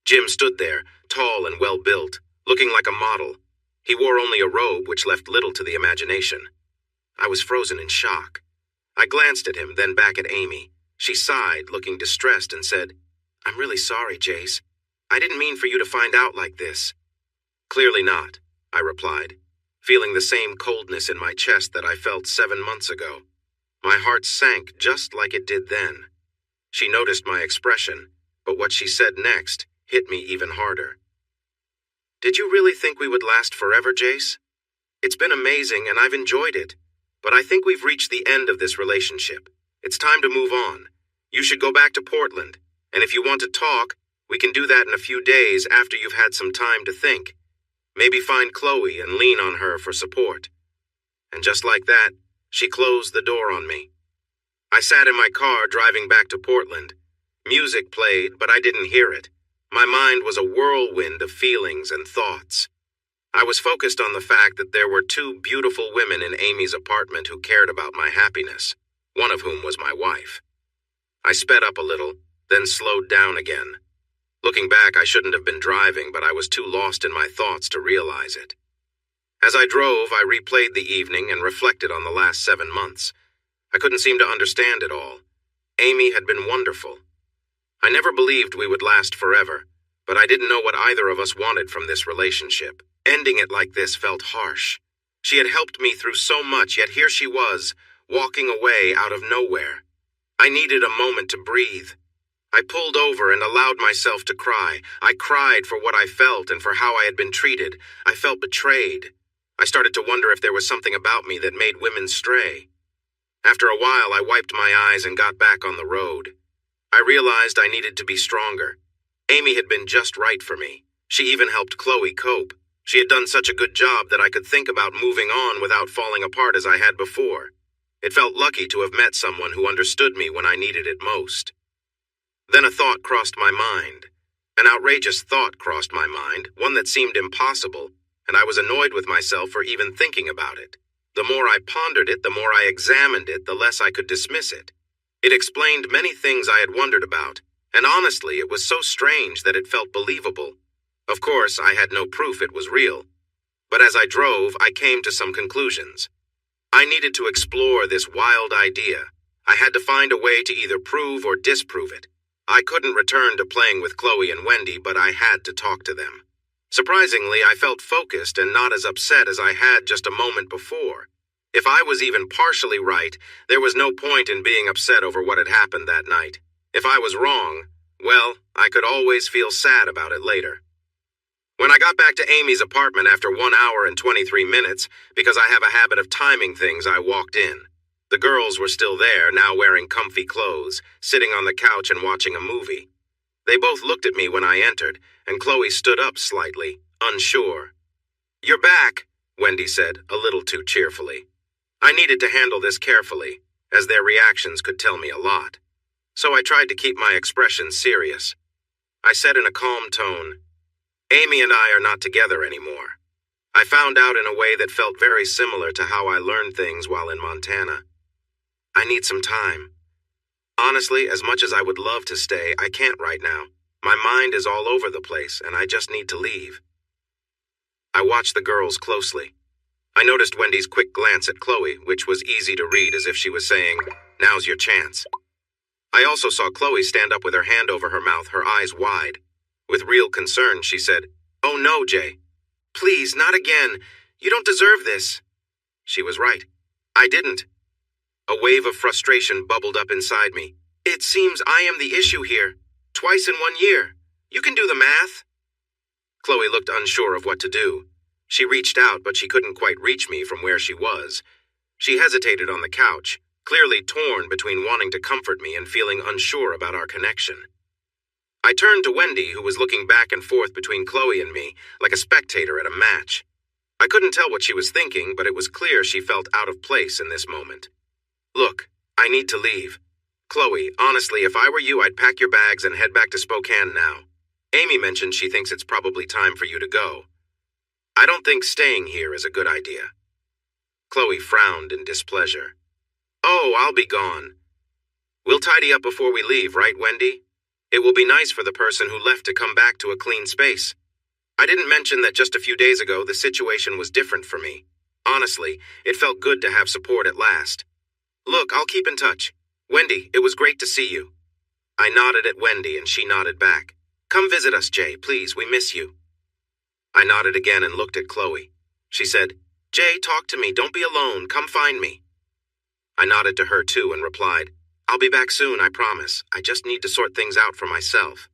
Jim stood there, tall and well-built, looking like a model. He wore only a robe, which left little to the imagination. I was frozen in shock. I glanced at him, then back at Amy. She sighed, looking distressed, and said, "I'm really sorry, Jace. I didn't mean for you to find out like this." "Clearly not," I replied, feeling the same coldness in my chest that I felt 7 months ago. My heart sank just like it did then. She noticed my expression, but what she said next hit me even harder. "Did you really think we would last forever, Jace? It's been amazing and I've enjoyed it, but I think we've reached the end of this relationship. It's time to move on. You should go back to Portland, and if you want to talk, we can do that in a few days after you've had some time to think. Maybe find Chloe and lean on her for support." And just like that, she closed the door on me. I sat in my car driving back to Portland. Music played, but I didn't hear it. My mind was a whirlwind of feelings and thoughts. I was focused on the fact that there were 2 beautiful women in Amy's apartment who cared about my happiness, one of whom was my wife. I sped up a little, then slowed down again. Looking back, I shouldn't have been driving, but I was too lost in my thoughts to realize it. As I drove, I replayed the evening and reflected on the last 7 months. I couldn't seem to understand it all. Amy had been wonderful. I never believed we would last forever, but I didn't know what either of us wanted from this relationship. Ending it like this felt harsh. She had helped me through so much, yet here she was, walking away out of nowhere. I needed a moment to breathe. I pulled over and allowed myself to cry. I cried for what I felt and for how I had been treated. I felt betrayed. I started to wonder if there was something about me that made women stray. After a while, I wiped my eyes and got back on the road. I realized I needed to be stronger. Amy had been just right for me. She even helped Chloe cope. She had done such a good job that I could think about moving on without falling apart as I had before. It felt lucky to have met someone who understood me when I needed it most. Then a thought crossed my mind. An outrageous thought crossed my mind, one that seemed impossible, and I was annoyed with myself for even thinking about it. The more I pondered it, the more I examined it, the less I could dismiss it. It explained many things I had wondered about, and honestly, it was so strange that it felt believable. Of course, I had no proof it was real. But as I drove, I came to some conclusions. I needed to explore this wild idea. I had to find a way to either prove or disprove it. I couldn't return to playing with Chloe and Wendy, but I had to talk to them. Surprisingly, I felt focused and not as upset as I had just a moment before. If I was even partially right, there was no point in being upset over what had happened that night. If I was wrong, well, I could always feel sad about it later. When I got back to Amy's apartment after 1 hour and 23 minutes, because I have a habit of timing things, I walked in. The girls were still there, now wearing comfy clothes, sitting on the couch and watching a movie. They both looked at me when I entered, and Chloe stood up slightly, unsure. "You're back," Wendy said, a little too cheerfully. I needed to handle this carefully, as their reactions could tell me a lot. So I tried to keep my expression serious. I said in a calm tone, "Amy and I are not together anymore. I found out in a way that felt very similar to how I learned things while in Montana. I need some time. Honestly, as much as I would love to stay, I can't right now. My mind is all over the place, and I just need to leave. I watched the girls closely. I noticed Wendy's quick glance at Chloe, which was easy to read as if she was saying, "Now's your chance." I also saw Chloe stand up with her hand over her mouth, her eyes wide. With real concern, she said, "Oh no, Jay. Please, not again. You don't deserve this." She was right. I didn't. A wave of frustration bubbled up inside me. It seems I am the issue here. Twice in 1 year. You can do the math. Chloe looked unsure of what to do. She reached out, but she couldn't quite reach me from where she was. She hesitated on the couch, clearly torn between wanting to comfort me and feeling unsure about our connection. I turned to Wendy, who was looking back and forth between Chloe and me, like a spectator at a match. I couldn't tell what she was thinking, but it was clear she felt out of place in this moment. "Look, I need to leave. Chloe, honestly, if I were you, I'd pack your bags and head back to Spokane now. Amy mentioned she thinks it's probably time for you to go. I don't think staying here is a good idea." Chloe frowned in displeasure. "Oh, I'll be gone. We'll tidy up before we leave, right, Wendy? It will be nice for the person who left to come back to a clean space. I didn't mention that just a few days ago the situation was different for me. Honestly, it felt good to have support at last. Look, I'll keep in touch. Wendy, it was great to see you." I nodded at Wendy and she nodded back. "Come visit us, Jay, please, we miss you." I nodded again and looked at Chloe. She said, "Jay, talk to me, don't be alone, come find me." I nodded to her too and replied, "I'll be back soon, I promise. I just need to sort things out for myself."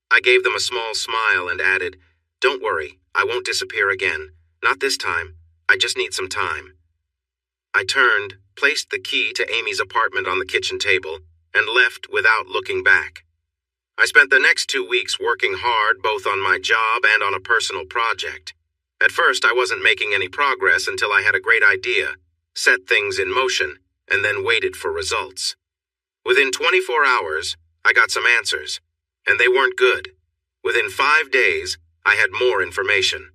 I gave them a small smile and added, "Don't worry, I won't disappear again. Not this time. I just need some time." I turned, placed the key to Amy's apartment on the kitchen table, and left without looking back. I spent the next 2 weeks working hard both on my job and on a personal project. At first, I wasn't making any progress until I had a great idea, set things in motion, and then waited for results. Within 24 hours, I got some answers, and they weren't good. Within 5 days, I had more information.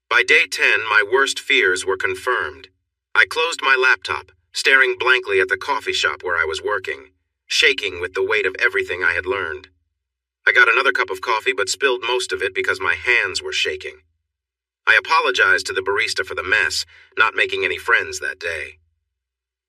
By day 10, my worst fears were confirmed. I closed my laptop, staring blankly at the coffee shop where I was working, shaking with the weight of everything I had learned. I got another cup of coffee but spilled most of it because my hands were shaking. I apologized to the barista for the mess, not making any friends that day.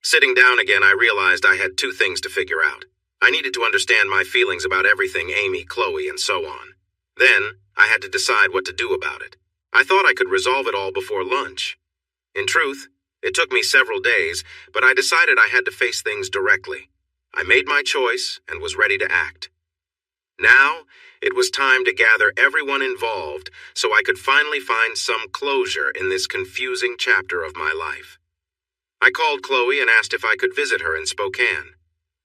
Sitting down again, I realized I had 2 things to figure out. I needed to understand my feelings about everything, Amy, Chloe, and so on. Then, I had to decide what to do about it. I thought I could resolve it all before lunch. In truth, it took me several days, but I decided I had to face things directly. I made my choice and was ready to act. Now, it was time to gather everyone involved so I could finally find some closure in this confusing chapter of my life. I called Chloe and asked if I could visit her in Spokane.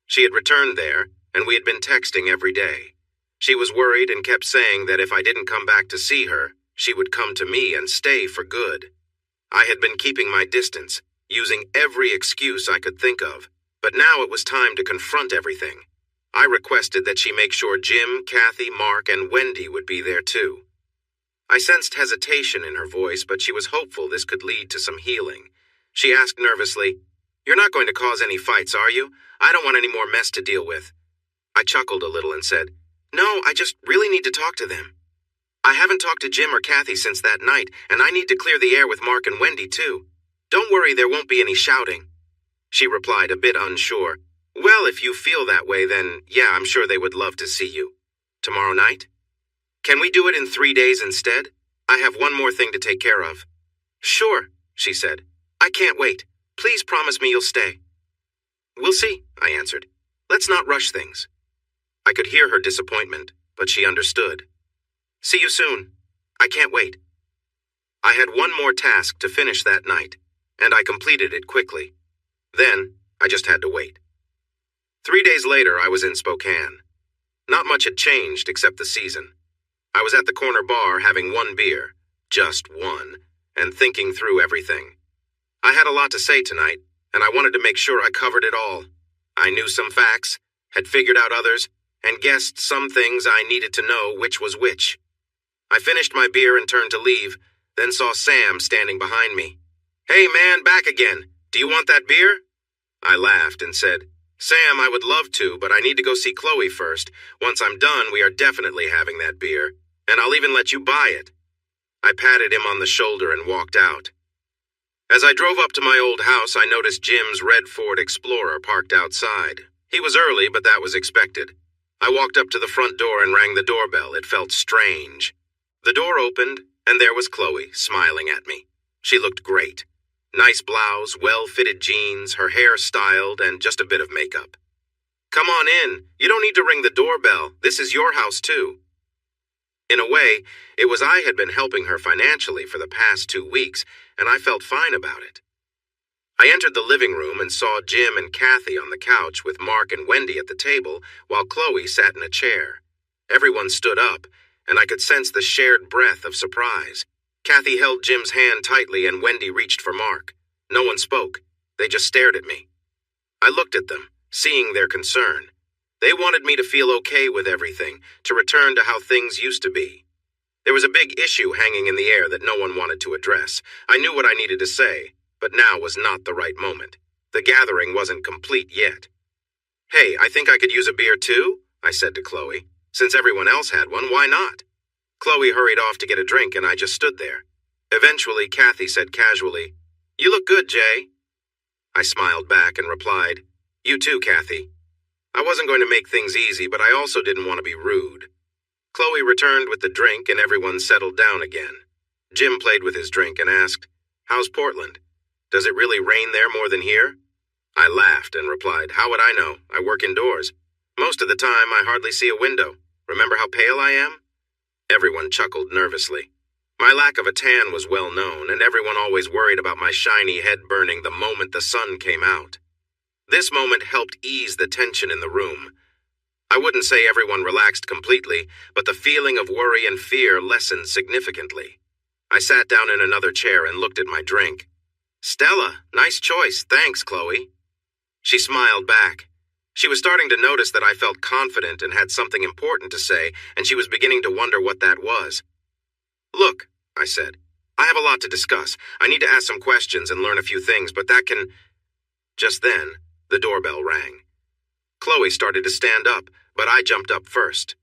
She had returned there, and we had been texting every day. She was worried and kept saying that if I didn't come back to see her, she would come to me and stay for good. I had been keeping my distance, using every excuse I could think of, but now it was time to confront everything. I requested that she make sure Jim, Kathy, Mark, and Wendy would be there too. I sensed hesitation in her voice, but she was hopeful this could lead to some healing. She asked nervously, "You're not going to cause any fights, are you? I don't want any more mess to deal with." I chuckled a little and said, "No, I just really need to talk to them. I haven't talked to Jim or Kathy since that night, and I need to clear the air with Mark and Wendy too. Don't worry, there won't be any shouting." She replied, a bit unsure, "Well, if you feel that way, then yeah, I'm sure they would love to see you. Tomorrow night? Can we do it in 3 days instead? I have one more thing to take care of." "Sure," she said. "I can't wait. Please promise me you'll stay." "We'll see," I answered. "Let's not rush things." I could hear her disappointment, but she understood. "See you soon. I can't wait." I had one more task to finish that night, and I completed it quickly. Then, I just had to wait. 3 days later, I was in Spokane. Not much had changed except the season. I was at the corner bar having one beer, just one, and thinking through everything. I had a lot to say tonight, and I wanted to make sure I covered it all. I knew some facts, had figured out others, and guessed some things I needed to know which was which. I finished my beer and turned to leave, then saw Sam standing behind me. "Hey man, back again. Do you want that beer?" I laughed and said, Sam, I would love to, but I need to go see Chloe first. Once I'm done, we are definitely having that beer, and I'll even let you buy it. I patted him on the shoulder and walked out. As I drove up to my old house, I noticed Jim's red Ford Explorer parked outside. He was early, but that was expected. I walked up to the front door and rang the doorbell. It felt strange. The door opened, and there was Chloe, smiling at me. She looked great. Nice blouse, well-fitted jeans, her hair styled, and just a bit of makeup. Come on in. You don't need to ring the doorbell. This is your house, too. In a way, it was I had been helping her financially for the past 2 weeks, and I felt fine about it. I entered the living room and saw Jim and Kathy on the couch with Mark and Wendy at the table, while Chloe sat in a chair. Everyone stood up, and I could sense the shared breath of surprise. Kathy held Jim's hand tightly, and Wendy reached for Mark. No one spoke. They just stared at me. I looked at them, seeing their concern. They wanted me to feel okay with everything, to return to how things used to be. There was a big issue hanging in the air that no one wanted to address. I knew what I needed to say, but now was not the right moment. The gathering wasn't complete yet. Hey, I think I could use a beer too, I said to Chloe. Since everyone else had one, why not? Chloe hurried off to get a drink, and I just stood there. Eventually, Kathy said casually, "You look good, Jay." I smiled back and replied, "You too, Kathy." I wasn't going to make things easy, but I also didn't want to be rude. Chloe returned with the drink, and everyone settled down again. Jim played with his drink and asked, "How's Portland? Does it really rain there more than here?" I laughed and replied, "How would I know? I work indoors. Most of the time, I hardly see a window. Remember how pale I am?" Everyone chuckled nervously. My lack of a tan was well known, and everyone always worried about my shiny head burning the moment the sun came out. This moment helped ease the tension in the room. I wouldn't say everyone relaxed completely, but the feeling of worry and fear lessened significantly. I sat down in another chair and looked at my drink. "Stella, nice choice. Thanks, Chloe." She smiled back. She was starting to notice that I felt confident and had something important to say, and she was beginning to wonder what that was. "Look," I said, "I have a lot to discuss. I need to ask some questions and learn a few things, but that can—" Just then, the doorbell rang. Chloe started to stand up, but I jumped up first.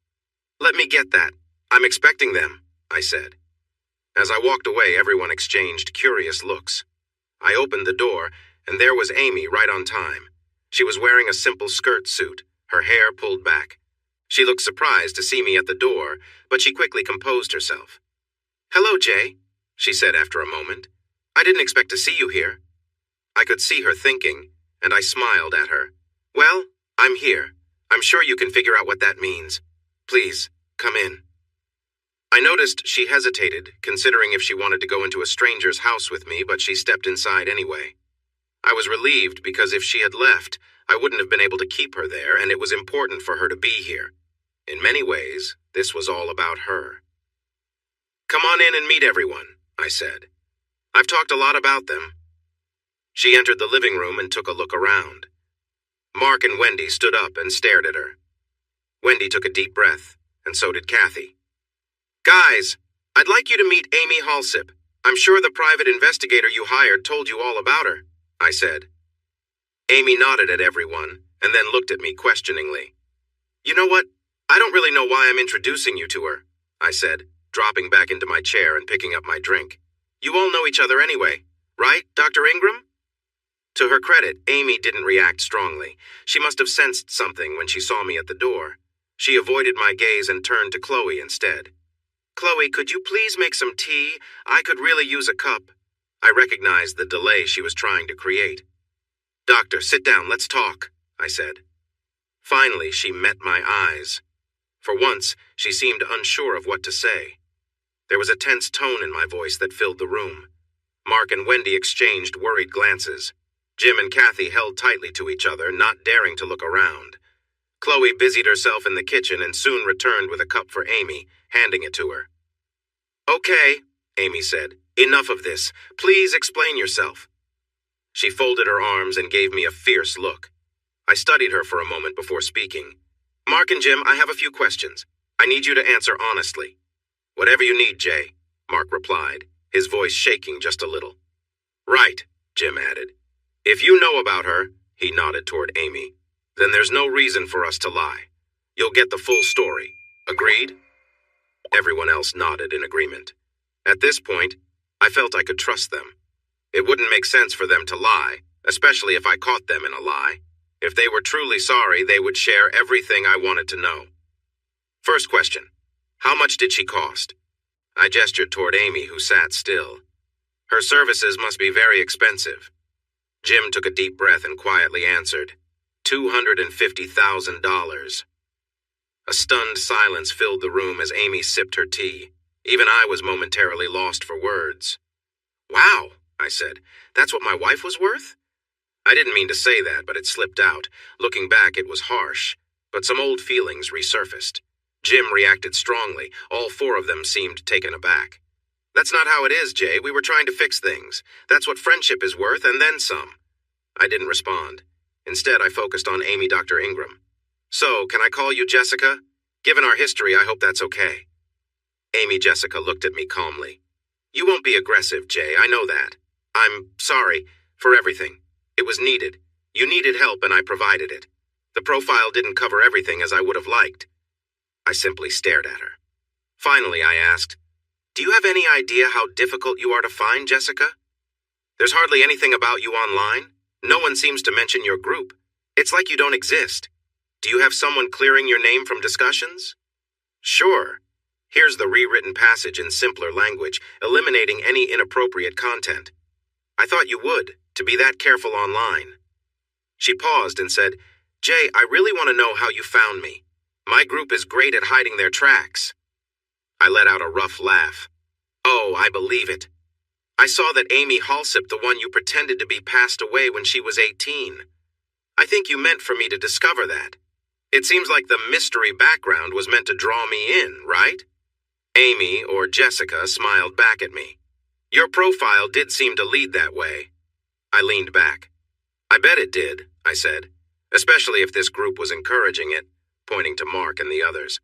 "Let me get that. I'm expecting them," I said. As I walked away, everyone exchanged curious looks. I opened the door, and there was Amy right on time. She was wearing a simple skirt suit, her hair pulled back. She looked surprised to see me at the door, but she quickly composed herself. "Hello, Jay," she said after a moment. "I didn't expect to see you here." I could see her thinking, and I smiled at her. "Well, I'm here. I'm sure you can figure out what that means. Please, come in." I noticed she hesitated, considering if she wanted to go into a stranger's house with me, but she stepped inside anyway. I was relieved because if she had left, I wouldn't have been able to keep her there, and it was important for her to be here. In many ways, this was all about her. "Come on in and meet everyone," I said. "I've talked a lot about them." She entered the living room and took a look around. Mark and Wendy stood up and stared at her. Wendy took a deep breath, and so did Kathy. "Guys, I'd like you to meet Amy Halsip. I'm sure the private investigator you hired told you all about her," I said. Amy nodded at everyone, and then looked at me questioningly. "You know what? I don't really know why I'm introducing you to her," I said, dropping back into my chair and picking up my drink. "You all know each other anyway, right, Dr. Ingram?" To her credit, Amy didn't react strongly. She must have sensed something when she saw me at the door. She avoided my gaze and turned to Chloe instead. "Chloe, could you please make some tea? I could really use a cup." I recognized the delay she was trying to create. "Doctor, sit down, let's talk," I said. Finally, she met my eyes. For once, she seemed unsure of what to say. There was a tense tone in my voice that filled the room. Mark and Wendy exchanged worried glances. Jim and Kathy held tightly to each other, not daring to look around. Chloe busied herself in the kitchen and soon returned with a cup for Amy, handing it to her. "Okay," Amy said. "Enough of this. Please explain yourself." She folded her arms and gave me a fierce look. I studied her for a moment before speaking. "Mark and Jim, I have a few questions. I need you to answer honestly." "Whatever you need, Jay," Mark replied, his voice shaking just a little. "Right," Jim added. "If you know about her," he nodded toward Amy, Then there's no reason for us to lie. You'll get the full story. Agreed? Everyone else nodded in agreement. At this point, I felt I could trust them. It wouldn't make sense for them to lie, especially if I caught them in a lie. If they were truly sorry, they would share everything I wanted to know. First question. How much did she cost? I gestured toward Amy, who sat still. Her services must be very expensive. Jim took a deep breath and quietly answered, $250,000. A stunned silence filled the room as Amy sipped her tea. Even I was momentarily lost for words. Wow, I said. That's what my wife was worth? I didn't mean to say that, but it slipped out. Looking back, it was harsh, but some old feelings resurfaced. Jim reacted strongly. All four of them seemed taken aback. That's not how it is, Jay. We were trying to fix things. That's what friendship is worth, and then some. I didn't respond. Instead, I focused on Amy Dr. Ingram. So, can I call you Jessica? Given our history, I hope that's okay. Amy Jessica looked at me calmly. You won't be aggressive, Jay. I know that. I'm sorry for everything. It was needed. You needed help, and I provided it. The profile didn't cover everything as I would have liked. I simply stared at her. Finally, I asked, do you have any idea how difficult you are to find, Jessica? There's hardly anything about you online. No one seems to mention your group. It's like you don't exist. Do you have someone clearing your name from discussions? Sure. Here's the rewritten passage in simpler language, eliminating any inappropriate content. I thought you would, to be that careful online. She paused and said, Jay, I really want to know how you found me. My group is great at hiding their tracks. I let out a rough laugh. Oh, I believe it. I saw that Amy Halsip, the one you pretended to be, passed away when she was 18. I think you meant for me to discover that. It seems like the mystery background was meant to draw me in, right? Amy, or Jessica, smiled back at me. Your profile did seem to lead that way. I leaned back. I bet it did, I said, especially if this group was encouraging it, pointing to Mark and the others.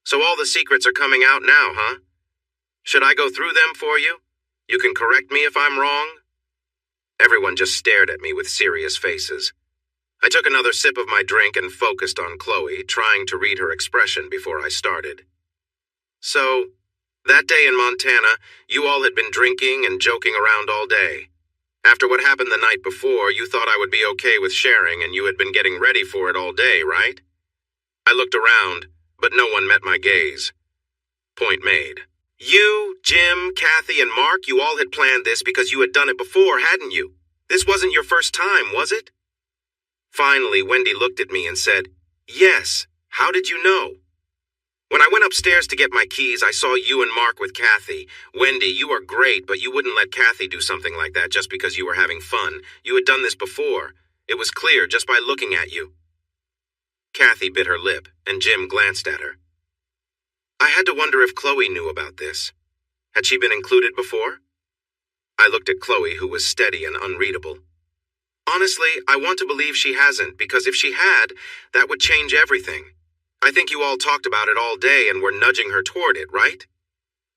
So all the secrets are coming out now, huh? Should I go through them for you? You can correct me if I'm wrong? Everyone just stared at me with serious faces. I took another sip of my drink and focused on Chloe, trying to read her expression before I started. So, that day in Montana, you all had been drinking and joking around all day. After what happened the night before, you thought I would be okay with sharing, and you had been getting ready for it all day, right? I looked around, but no one met my gaze. Point made. You, Jim, Kathy, and Mark, you all had planned this because you had done it before, hadn't you? This wasn't your first time, was it? Finally, Wendy looked at me and said, Yes, how did you know? When I went upstairs to get my keys, I saw you and Mark with Kathy. Wendy, you are great, but you wouldn't let Kathy do something like that just because you were having fun. You had done this before. It was clear just by looking at you. Kathy bit her lip, and Jim glanced at her. I had to wonder if Chloe knew about this. Had she been included before? I looked at Chloe, who was steady and unreadable. Honestly, I want to believe she hasn't, because if she had, that would change everything. I think you all talked about it all day and were nudging her toward it, right?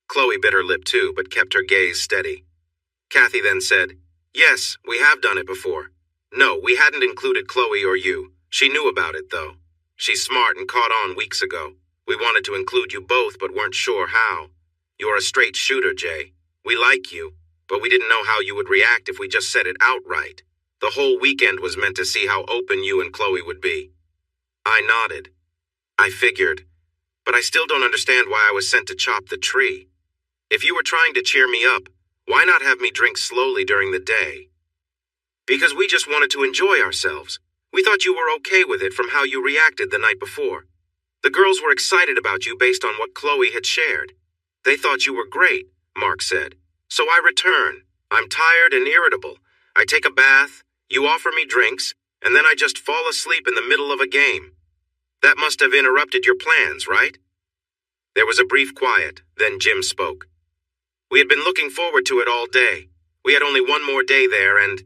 Chloe bit her lip too, but kept her gaze steady. Kathy then said, Yes, we have done it before. No, we hadn't included Chloe or you. She knew about it, though. She's smart and caught on weeks ago. We wanted to include you both, but weren't sure how. You're a straight shooter, Jay. We like you, but we didn't know how you would react if we just said it outright. The whole weekend was meant to see how open you and Chloe would be. I nodded. I figured, but I still don't understand why I was sent to chop the tree. If you were trying to cheer me up, why not have me drink slowly during the day? Because we just wanted to enjoy ourselves. We thought you were okay with it from how you reacted the night before. The girls were excited about you based on what Chloe had shared. They thought you were great, Mark said. So I return. I'm tired and irritable. I take a bath, you offer me drinks, and then I just fall asleep in the middle of a game. That must have interrupted your plans, right? There was a brief quiet, then Jim spoke. We had been looking forward to it all day. We had only one more day there, and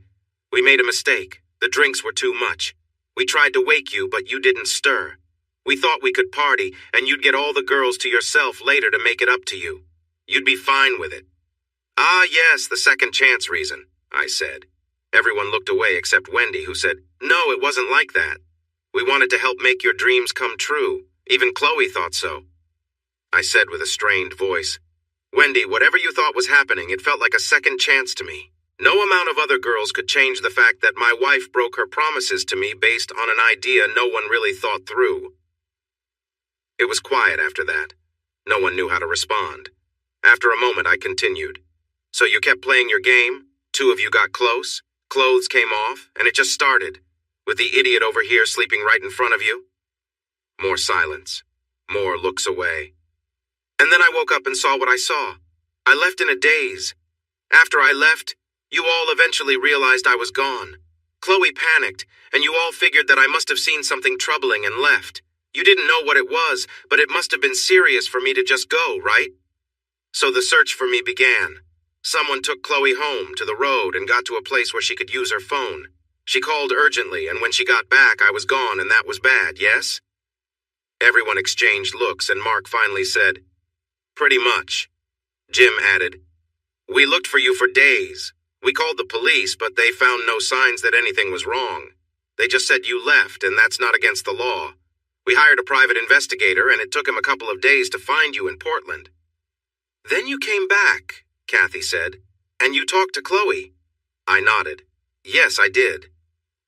we made a mistake. The drinks were too much. We tried to wake you, but you didn't stir. We thought we could party, and you'd get all the girls to yourself later to make it up to you. You'd be fine with it. Ah, yes, the second chance reason, I said. Everyone looked away except Wendy, who said, No, it wasn't like that. We wanted to help make your dreams come true. Even Chloe thought so. I said with a strained voice, Wendy, whatever you thought was happening, it felt like a second chance to me. No amount of other girls could change the fact that my wife broke her promises to me based on an idea no one really thought through. It was quiet after that. No one knew how to respond. After a moment, I continued. So you kept playing your game? Two of you got close? Clothes came off, and it just started, with the idiot over here sleeping right in front of you? More silence. More looks away. And then I woke up and saw what I saw. I left in a daze. After I left, you all eventually realized I was gone. Chloe panicked, and you all figured that I must have seen something troubling and left. You didn't know what it was, but it must have been serious for me to just go, right? So the search for me began. Someone took Chloe home to the road and got to a place where she could use her phone. She called urgently, and when she got back, I was gone, and that was bad, yes? Everyone exchanged looks, and Mark finally said, Pretty much. Jim added, We looked for you for days. We called the police, but they found no signs that anything was wrong. They just said you left, and that's not against the law. We hired a private investigator, and it took him a couple of days to find you in Portland. Then you came back, Kathy said, and you talked to Chloe. I nodded. Yes, I did.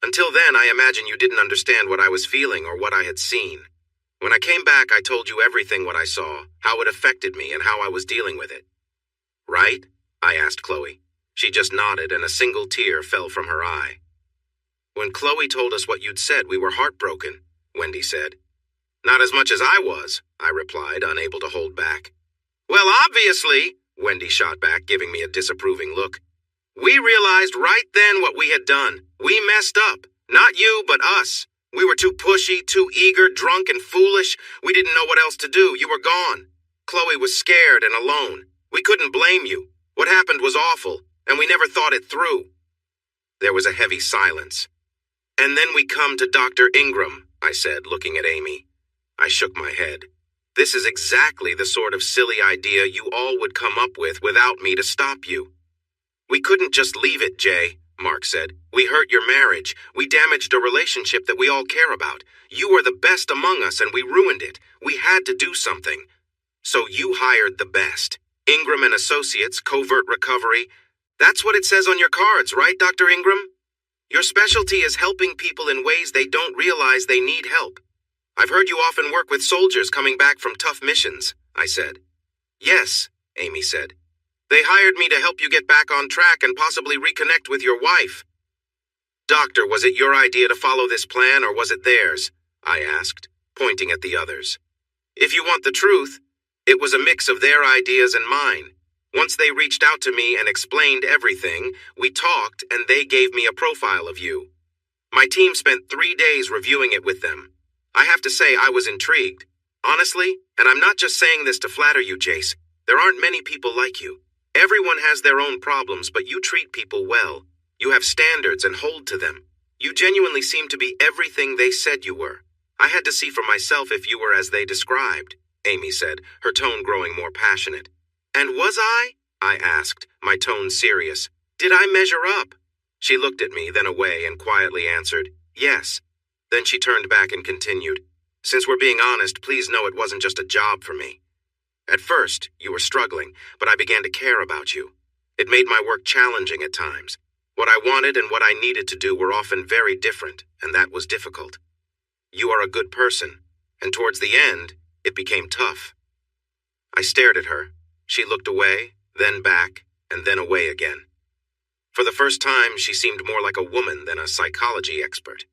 Until then, I imagine you didn't understand what I was feeling or what I had seen. When I came back, I told you everything what I saw, how it affected me, and how I was dealing with it. Right? I asked Chloe. She just nodded, and a single tear fell from her eye. When Chloe told us what you'd said, we were heartbroken, Wendy said. Not as much as I was, I replied, unable to hold back. Well, obviously, Wendy shot back, giving me a disapproving look. We realized right then what we had done. We messed up. Not you, but us. We were too pushy, too eager, drunk, and foolish. We didn't know what else to do. You were gone. Chloe was scared and alone. We couldn't blame you. What happened was awful, and we never thought it through. There was a heavy silence. And then we come to Dr. Ingram, I said, looking at Amy. I shook my head. This is exactly the sort of silly idea you all would come up with without me to stop you. We couldn't just leave it, Jay, Mark said. We hurt your marriage. We damaged a relationship that we all care about. You were the best among us, and we ruined it. We had to do something. So you hired the best. Ingram and Associates, Covert Recovery. That's what it says on your cards, right, Dr. Ingram? Your specialty is helping people in ways they don't realize they need help. I've heard you often work with soldiers coming back from tough missions, I said. Yes, Amy said. They hired me to help you get back on track and possibly reconnect with your wife. Doctor, was it your idea to follow this plan or was it theirs? I asked, pointing at the others. If you want the truth, it was a mix of their ideas and mine. Once they reached out to me and explained everything, we talked and they gave me a profile of you. My team spent 3 days reviewing it with them. I have to say I was intrigued. Honestly, and I'm not just saying this to flatter you, Jace, there aren't many people like you. Everyone has their own problems, but you treat people well. You have standards and hold to them. You genuinely seem to be everything they said you were. I had to see for myself if you were as they described, Amy said, her tone growing more passionate. And was I? I asked, my tone serious. Did I measure up? She looked at me, then away, and quietly answered, yes. Then she turned back and continued, since we're being honest, please know it wasn't just a job for me. At first, you were struggling, but I began to care about you. It made my work challenging at times. What I wanted and what I needed to do were often very different, and that was difficult. You are a good person, and towards the end, it became tough. I stared at her. She looked away, then back, and then away again. For the first time, she seemed more like a woman than a psychology expert.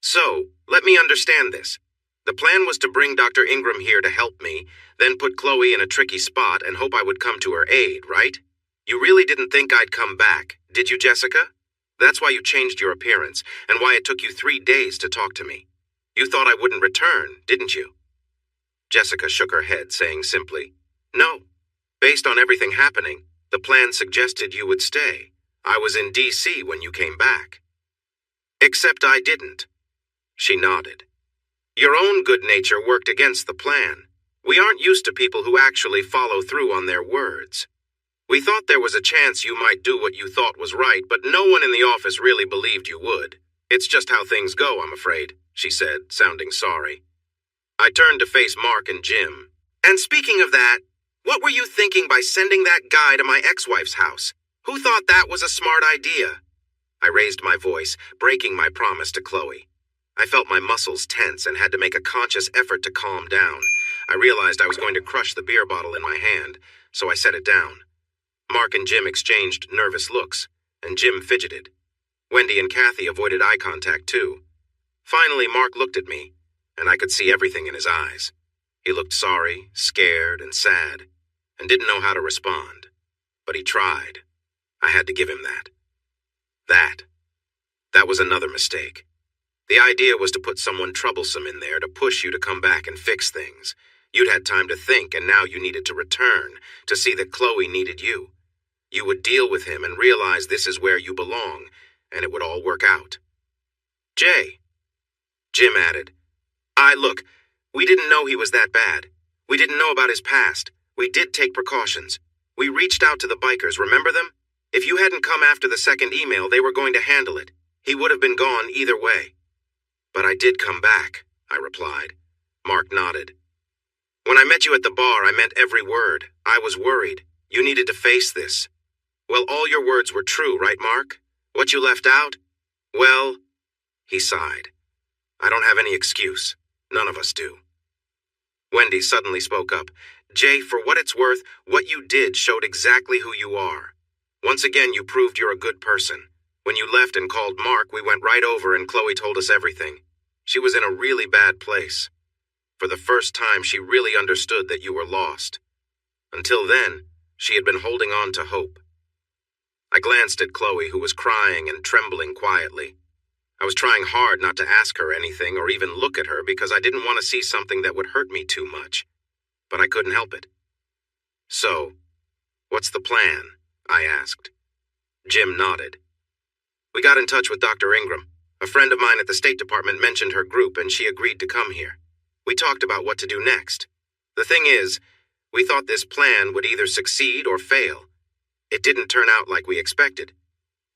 So, let me understand this. The plan was to bring Dr. Ingram here to help me, then put Chloe in a tricky spot and hope I would come to her aid, right? You really didn't think I'd come back, did you, Jessica? That's why you changed your appearance, and why it took you 3 days to talk to me. You thought I wouldn't return, didn't you? Jessica shook her head, saying simply, no. Based on everything happening, the plan suggested you would stay. I was in D.C. when you came back. Except I didn't. She nodded. Your own good nature worked against the plan. We aren't used to people who actually follow through on their words. We thought there was a chance you might do what you thought was right, but no one in the office really believed you would. It's just how things go, I'm afraid, she said, sounding sorry. I turned to face Mark and Jim. And speaking of that, what were you thinking by sending that guy to my ex-wife's house? Who thought that was a smart idea? I raised my voice, breaking my promise to Chloe. I felt my muscles tense and had to make a conscious effort to calm down. I realized I was going to crush the beer bottle in my hand, so I set it down. Mark and Jim exchanged nervous looks, and Jim fidgeted. Wendy and Kathy avoided eye contact too. Finally, Mark looked at me, and I could see everything in his eyes. He looked sorry, scared, and sad, and didn't know how to respond. But he tried. I had to give him that. That was another mistake. The idea was to put someone troublesome in there to push you to come back and fix things. You'd had time to think, and now you needed to return, to see that Chloe needed you. You would deal with him and realize this is where you belong, and it would all work out. Jay, Jim added. Look, we didn't know he was that bad. We didn't know about his past. We did take precautions. We reached out to the bikers, remember them? If you hadn't come after the second email, they were going to handle it. He would have been gone either way. But I did come back, I replied. Mark nodded. When I met you at the bar, I meant every word. I was worried. You needed to face this. Well, all your words were true, right, Mark? What you left out? Well, he sighed. I don't have any excuse. None of us do. Wendy suddenly spoke up. Jay, for what it's worth, what you did showed exactly who you are. Once again, you proved you're a good person. When you left and called Mark, we went right over and Chloe told us everything. She was in a really bad place. For the first time, she really understood that you were lost. Until then, she had been holding on to hope. I glanced at Chloe, who was crying and trembling quietly. I was trying hard not to ask her anything or even look at her because I didn't want to see something that would hurt me too much. But I couldn't help it. So, what's the plan? I asked. Jim nodded. We got in touch with Dr. Ingram. A friend of mine at the State Department mentioned her group and she agreed to come here. We talked about what to do next. The thing is, we thought this plan would either succeed or fail. It didn't turn out like we expected.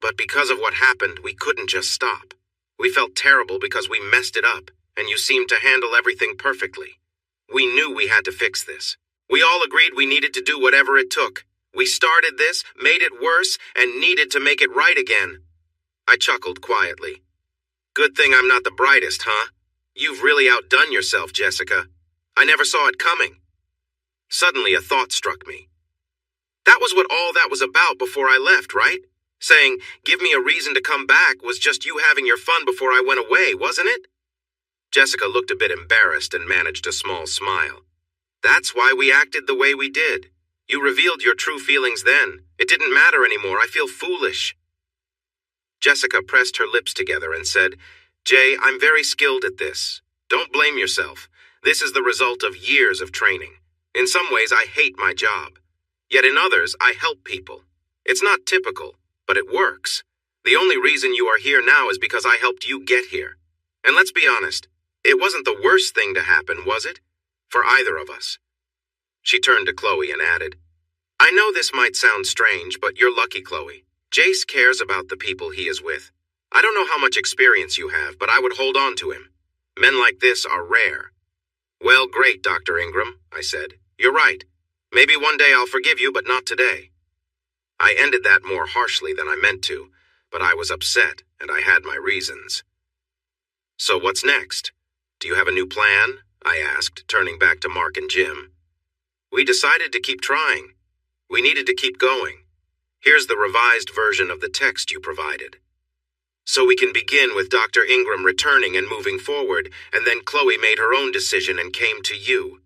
But because of what happened, we couldn't just stop. We felt terrible because we messed it up, and you seemed to handle everything perfectly. We knew we had to fix this. We all agreed we needed to do whatever it took. We started this, made it worse, and needed to make it right again. I chuckled quietly. Good thing I'm not the brightest, huh? You've really outdone yourself, Jessica. I never saw it coming. Suddenly a thought struck me. That was what all that was about before I left, right? Saying, give me a reason to come back was just you having your fun before I went away, wasn't it? Jessica looked a bit embarrassed and managed a small smile. That's why we acted the way we did. You revealed your true feelings then. It didn't matter anymore. I feel foolish. Jessica pressed her lips together and said, Jay, I'm very skilled at this. Don't blame yourself. This is the result of years of training. In some ways, I hate my job. Yet in others, I help people. It's not typical, but it works. The only reason you are here now is because I helped you get here. And let's be honest, it wasn't the worst thing to happen, was it? For either of us. She turned to Chloe and added, I know this might sound strange, but you're lucky, Chloe. Jace cares about the people he is with. I don't know how much experience you have, but I would hold on to him. Men like this are rare. Well, great, Dr. Ingram, I said. You're right. Maybe one day I'll forgive you, but not today. I ended that more harshly than I meant to, but I was upset, and I had my reasons. So what's next? Do you have a new plan? I asked, turning back to Mark and Jim. We decided to keep trying. We needed to keep going. Here's the revised version of the text you provided. So we can begin with Dr. Ingram returning and moving forward, and then Chloe made her own decision and came to you.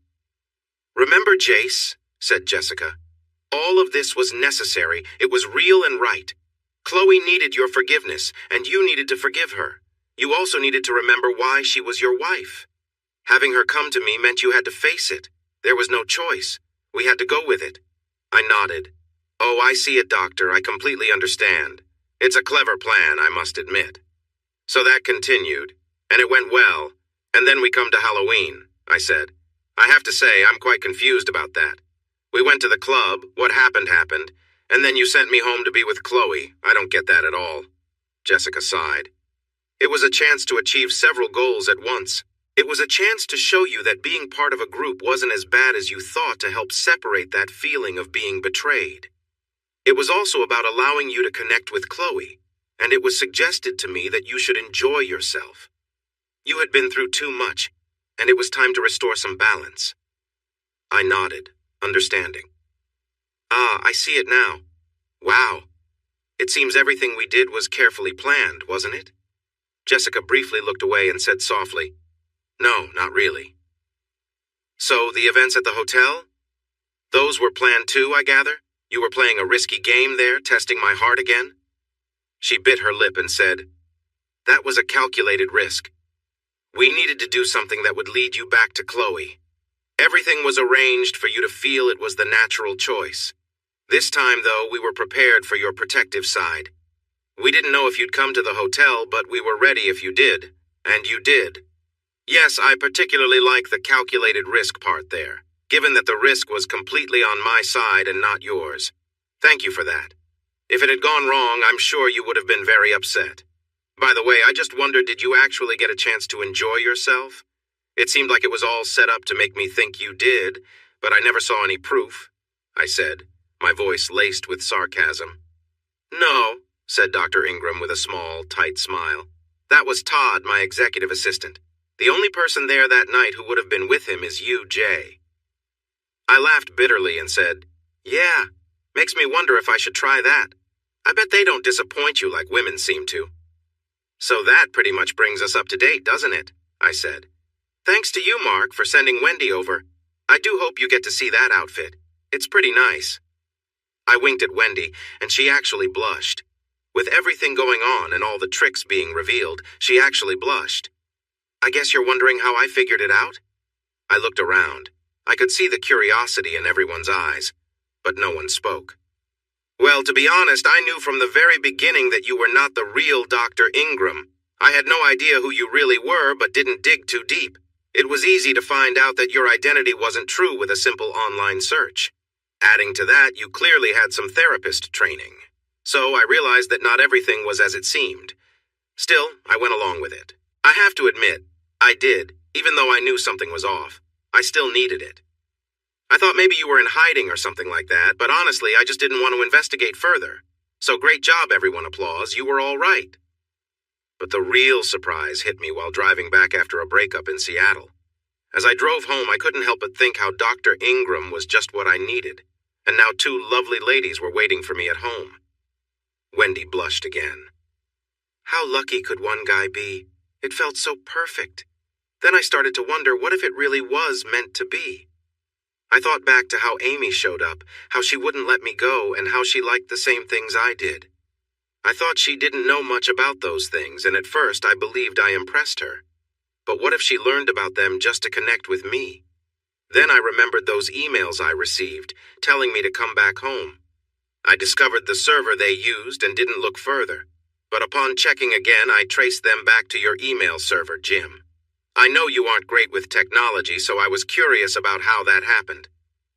Remember, Jace, said Jessica. All of this was necessary. It was real and right. Chloe needed your forgiveness, and you needed to forgive her. You also needed to remember why she was your wife. Having her come to me meant you had to face it. There was no choice. We had to go with it. I nodded. Oh, I see it, Doctor. I completely understand. It's a clever plan, I must admit. So that continued, and it went well, and then we come to Halloween, I said. I have to say, I'm quite confused about that. We went to the club, what happened happened, and then you sent me home to be with Chloe. I don't get that at all. Jessica sighed. It was a chance to achieve several goals at once. It was a chance to show you that being part of a group wasn't as bad as you thought, to help separate that feeling of being betrayed. It was also about allowing you to connect with Chloe, and it was suggested to me that you should enjoy yourself. You had been through too much, and it was time to restore some balance. I nodded, understanding. Ah, I see it now. Wow. It seems everything we did was carefully planned, wasn't it? Jessica briefly looked away and said softly, "No, not really." So, the events at the hotel? Those were planned too, I gather? You were playing a risky game there, testing my heart again? She bit her lip and said, "That was a calculated risk. We needed to do something that would lead you back to Chloe. Everything was arranged for you to feel it was the natural choice. This time, though, we were prepared for your protective side. We didn't know if you'd come to the hotel, but we were ready if you did. And you did. Yes, I particularly like the calculated risk part there, given that the risk was completely on my side and not yours. Thank you for that. If it had gone wrong, I'm sure you would have been very upset. By the way, I just wondered, did you actually get a chance to enjoy yourself? It seemed like it was all set up to make me think you did, but I never saw any proof," I said, my voice laced with sarcasm. "No," said Dr. Ingram with a small, tight smile. "That was Todd, my executive assistant. The only person there that night who would have been with him is you, Jay." I laughed bitterly and said, "Yeah, makes me wonder if I should try that. I bet they don't disappoint you like women seem to." "So that pretty much brings us up to date, doesn't it?" I said. "Thanks to you, Mark, for sending Wendy over. I do hope you get to see that outfit. It's pretty nice." I winked at Wendy, and she actually blushed. With everything going on and all the tricks being revealed, she actually blushed. "I guess you're wondering how I figured it out?" I looked around. I could see the curiosity in everyone's eyes, but no one spoke. "Well, to be honest, I knew from the very beginning that you were not the real Dr. Ingram. I had no idea who you really were, but didn't dig too deep. It was easy to find out that your identity wasn't true with a simple online search. Adding to that, you clearly had some therapist training. So I realized that not everything was as it seemed. Still, I went along with it. I have to admit, I did, even though I knew something was off. I still needed it. I thought maybe you were in hiding or something like that, but honestly, I just didn't want to investigate further. So great job, everyone applauds. You were all right." But the real surprise hit me while driving back after a breakup in Seattle. As I drove home, I couldn't help but think how Dr. Ingram was just what I needed, and now two lovely ladies were waiting for me at home. Wendy blushed again. "How lucky could one guy be? It felt so perfect. Then I started to wonder, what if it really was meant to be? I thought back to how Amy showed up, how she wouldn't let me go, and how she liked the same things I did. I thought she didn't know much about those things, and at first I believed I impressed her. But what if she learned about them just to connect with me? Then I remembered those emails I received, telling me to come back home. I discovered the server they used and didn't look further. But upon checking again, I traced them back to your email server, Jim. I know you aren't great with technology, so I was curious about how that happened.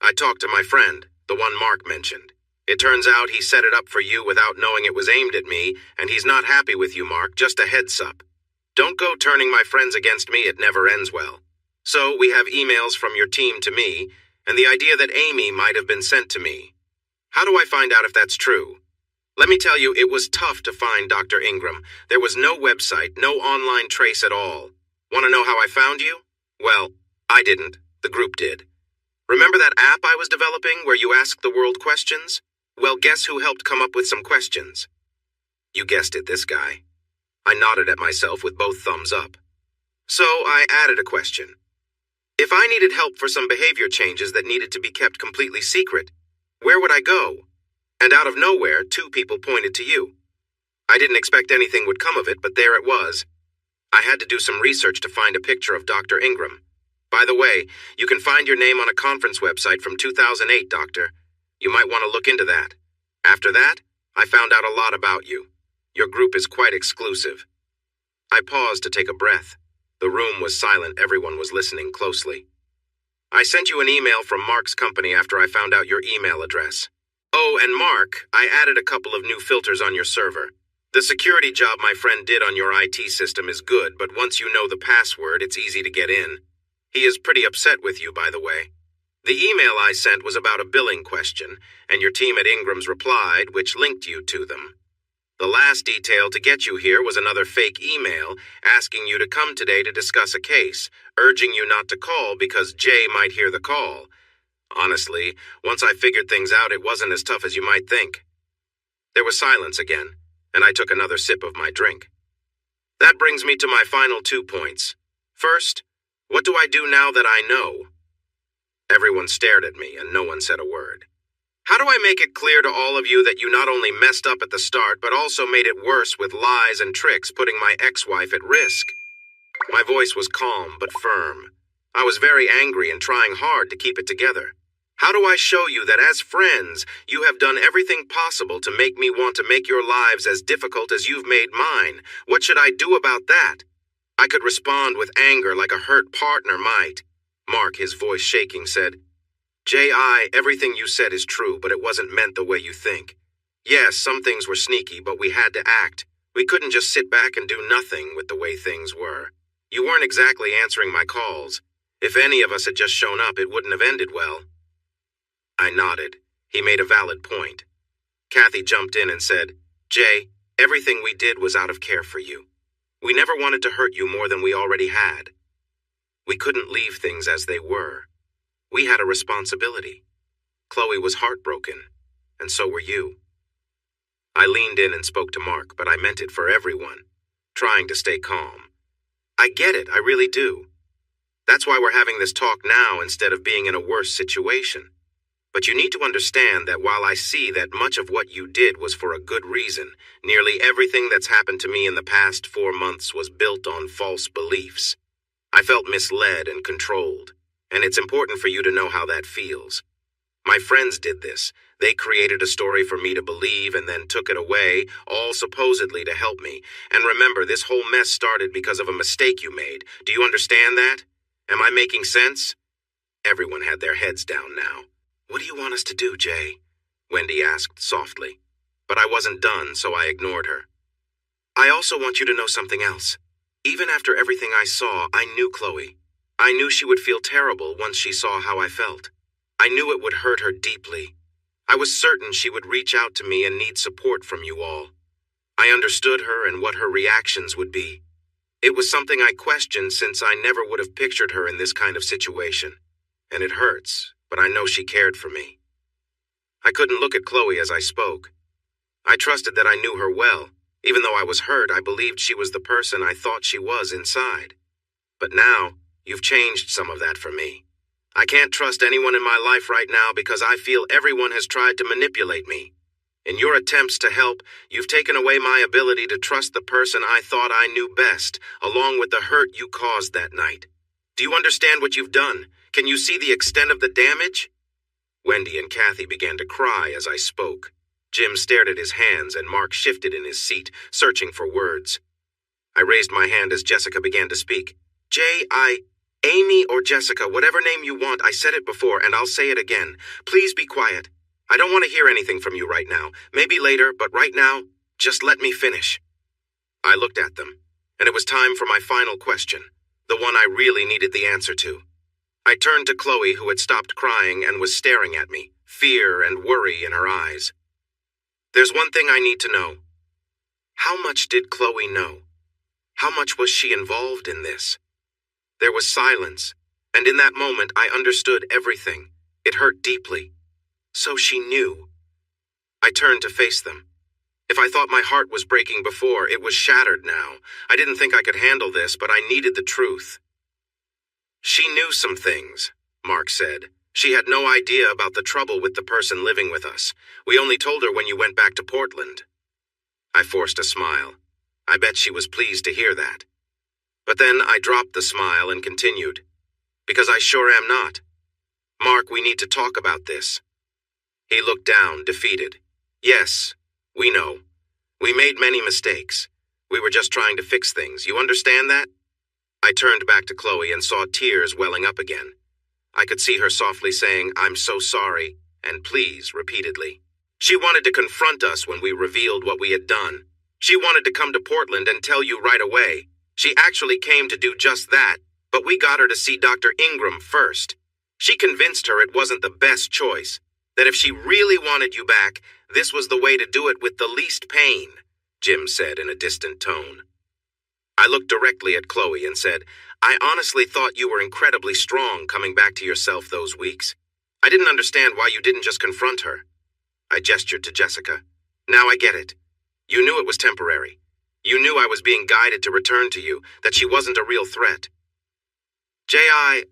I talked to my friend, the one Mark mentioned. It turns out he set it up for you without knowing it was aimed at me, and he's not happy with you, Mark, just a heads up. Don't go turning my friends against me, it never ends well. So we have emails from your team to me, and the idea that Amy might have been sent to me. How do I find out if that's true? Let me tell you, it was tough to find Dr. Ingram. There was no website, no online trace at all. Want to know how I found you? Well, I didn't. The group did. Remember that app I was developing where you ask the world questions? Well, guess who helped come up with some questions? You guessed it, this guy. I nodded at myself with both thumbs up. So I added a question. If I needed help for some behavior changes that needed to be kept completely secret, where would I go? And out of nowhere, two people pointed to you. I didn't expect anything would come of it, but there it was. I had to do some research to find a picture of Dr. Ingram. By the way, you can find your name on a conference website from 2008, Doctor. You might want to look into that. After that, I found out a lot about you. Your group is quite exclusive. I paused to take a breath. The room was silent, everyone was listening closely. I sent you an email from Mark's company after I found out your email address. Oh, and Mark, I added a couple of new filters on your server. The security job my friend did on your IT system is good, but once you know the password, it's easy to get in. He is pretty upset with you, by the way. The email I sent was about a billing question, and your team at Ingram's replied, which linked you to them. The last detail to get you here was another fake email asking you to come today to discuss a case, urging you not to call because Jay might hear the call. Honestly, once I figured things out, it wasn't as tough as you might think. There was silence again, and I took another sip of my drink. That brings me to my final 2 points. First, what do I do now that I know? Everyone stared at me, and no one said a word. How do I make it clear to all of you that you not only messed up at the start, but also made it worse with lies and tricks, putting my ex-wife at risk? My voice was calm but firm. I was very angry and trying hard to keep it together. How do I show you that as friends, you have done everything possible to make me want to make your lives as difficult as you've made mine? What should I do about that? I could respond with anger like a hurt partner might. Mark, his voice shaking, said, J.I., everything you said is true, but it wasn't meant the way you think. Yes, some things were sneaky, but we had to act. We couldn't just sit back and do nothing with the way things were. You weren't exactly answering my calls. If any of us had just shown up, it wouldn't have ended well. I nodded. He made a valid point. Kathy jumped in and said, Jay, everything we did was out of care for you. We never wanted to hurt you more than we already had. We couldn't leave things as they were. We had a responsibility. Chloe was heartbroken, and so were you. I leaned in and spoke to Mark, but I meant it for everyone, trying to stay calm. I get it, I really do. That's why we're having this talk now instead of being in a worse situation. But you need to understand that while I see that much of what you did was for a good reason, nearly everything that's happened to me in the past 4 months was built on false beliefs. I felt misled and controlled. And it's important for you to know how that feels. My friends did this. They created a story for me to believe and then took it away, all supposedly to help me. And remember, this whole mess started because of a mistake you made. Do you understand that? Am I making sense? Everyone had their heads down now. What do you want us to do, Jay? Wendy asked softly. But I wasn't done, so I ignored her. I also want you to know something else. Even after everything I saw, I knew Chloe. I knew she would feel terrible once she saw how I felt. I knew it would hurt her deeply. I was certain she would reach out to me and need support from you all. I understood her and what her reactions would be. It was something I questioned since I never would have pictured her in this kind of situation. And it hurts, but I know she cared for me. I couldn't look at Chloe as I spoke. I trusted that I knew her well. Even though I was hurt, I believed she was the person I thought she was inside. But now, you've changed some of that for me. I can't trust anyone in my life right now because I feel everyone has tried to manipulate me. In your attempts to help, you've taken away my ability to trust the person I thought I knew best, along with the hurt you caused that night. Do you understand what you've done? Can you see the extent of the damage? Wendy and Kathy began to cry as I spoke. Jim stared at his hands and Mark shifted in his seat, searching for words. I raised my hand as Jessica began to speak. Amy or Jessica, whatever name you want, I said it before and I'll say it again. Please be quiet. I don't want to hear anything from you right now. Maybe later, but right now, just let me finish. I looked at them, and it was time for my final question, the one I really needed the answer to. I turned to Chloe, who had stopped crying and was staring at me, fear and worry in her eyes. There's one thing I need to know. How much did Chloe know? How much was she involved in this? There was silence, and in that moment I understood everything. It hurt deeply. So she knew. I turned to face them. If I thought my heart was breaking before, it was shattered now. I didn't think I could handle this, but I needed the truth. She knew some things, Mark said. She had no idea about the trouble with the person living with us. We only told her when you went back to Portland. I forced a smile. I bet she was pleased to hear that. But then I dropped the smile and continued. Because I sure am not. Mark, we need to talk about this. He looked down, defeated. Yes, we know. We made many mistakes. We were just trying to fix things. You understand that? I turned back to Chloe and saw tears welling up again. I could see her softly saying, "I'm so sorry," and "please," repeatedly. She wanted to confront us when we revealed what we had done. She wanted to come to Portland and tell you right away. She actually came to do just that, but we got her to see Dr. Ingram first. She convinced her it wasn't the best choice, that if she really wanted you back, this was the way to do it with the least pain, Jim said in a distant tone. I looked directly at Chloe and said, I honestly thought you were incredibly strong coming back to yourself those weeks. I didn't understand why you didn't just confront her. I gestured to Jessica. Now I get it. You knew it was temporary. You knew I was being guided to return to you, that she wasn't a real threat.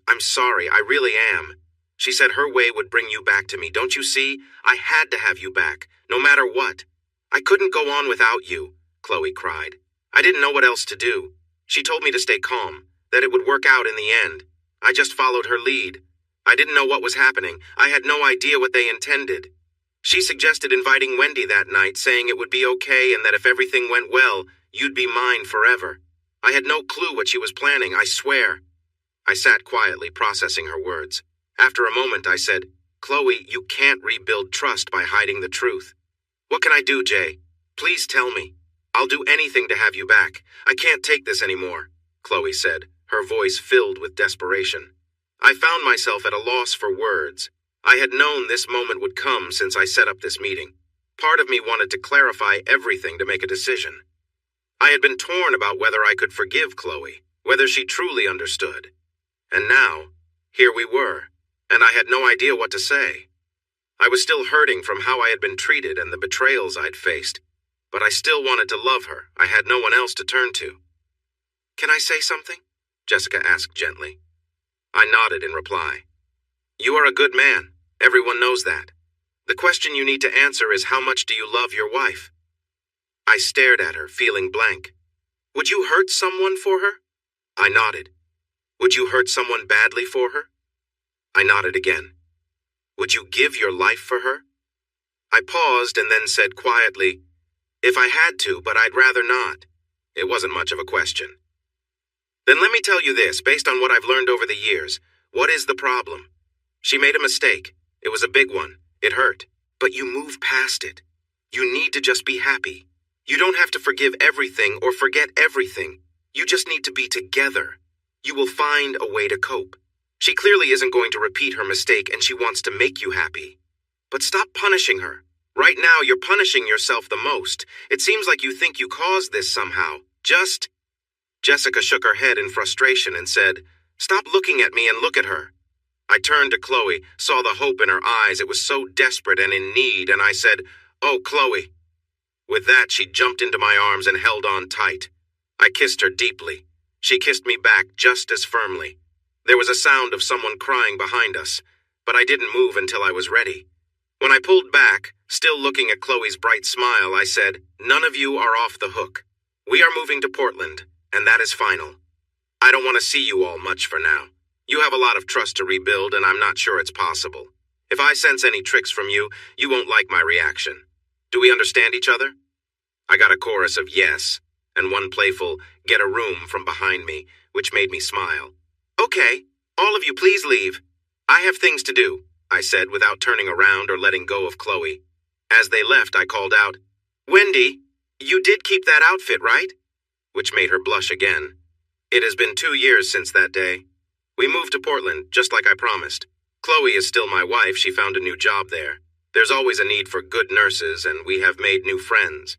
I'm sorry, I really am. She said her way would bring you back to me. Don't you see? I had to have you back, no matter what. I couldn't go on without you, Chloe cried. I didn't know what else to do. She told me to stay calm, that it would work out in the end. I just followed her lead. I didn't know what was happening. I had no idea what they intended. She suggested inviting Wendy that night, saying it would be okay and that if everything went well, you'd be mine forever. I had no clue what she was planning, I swear. I sat quietly, processing her words. After a moment, I said, Chloe, you can't rebuild trust by hiding the truth. What can I do, Jay? Please tell me. I'll do anything to have you back. I can't take this anymore, Chloe said, her voice filled with desperation. I found myself at a loss for words. I had known this moment would come since I set up this meeting. Part of me wanted to clarify everything to make a decision. I had been torn about whether I could forgive Chloe, whether she truly understood. And now, here we were, and I had no idea what to say. I was still hurting from how I had been treated and the betrayals I'd faced, but I still wanted to love her. I had no one else to turn to. Can I say something? Jessica asked gently. I nodded in reply. You are a good man. Everyone knows that. The question you need to answer is how much do you love your wife? I stared at her, feeling blank. Would you hurt someone for her? I nodded. Would you hurt someone badly for her? I nodded again. Would you give your life for her? I paused and then said quietly, If I had to, but I'd rather not. It wasn't much of a question. Then let me tell you this, based on what I've learned over the years. What is the problem? She made a mistake. It was a big one. It hurt. But you move past it. You need to just be happy. You don't have to forgive everything or forget everything. You just need to be together. You will find a way to cope. She clearly isn't going to repeat her mistake and she wants to make you happy. But stop punishing her. Right now, you're punishing yourself the most. It seems like you think you caused this somehow. Jessica shook her head in frustration and said, Stop looking at me and look at her. I turned to Chloe, saw the hope in her eyes. It was so desperate and in need, and I said, Oh, Chloe. With that, she jumped into my arms and held on tight. I kissed her deeply. She kissed me back just as firmly. There was a sound of someone crying behind us, but I didn't move until I was ready. When I pulled back, still looking at Chloe's bright smile, I said, None of you are off the hook. We are moving to Portland, and that is final. I don't want to see you all much for now. You have a lot of trust to rebuild, and I'm not sure it's possible. If I sense any tricks from you, you won't like my reaction. Do we understand each other? I got a chorus of yes, and one playful, get a room from behind me, which made me smile. Okay, all of you please leave. I have things to do, I said without turning around or letting go of Chloe. As they left, I called out, Wendy, you did keep that outfit, right? Which made her blush again. It has been 2 years since that day. We moved to Portland, just like I promised. Chloe is still my wife. She found a new job there. There's always a need for good nurses, and we have made new friends.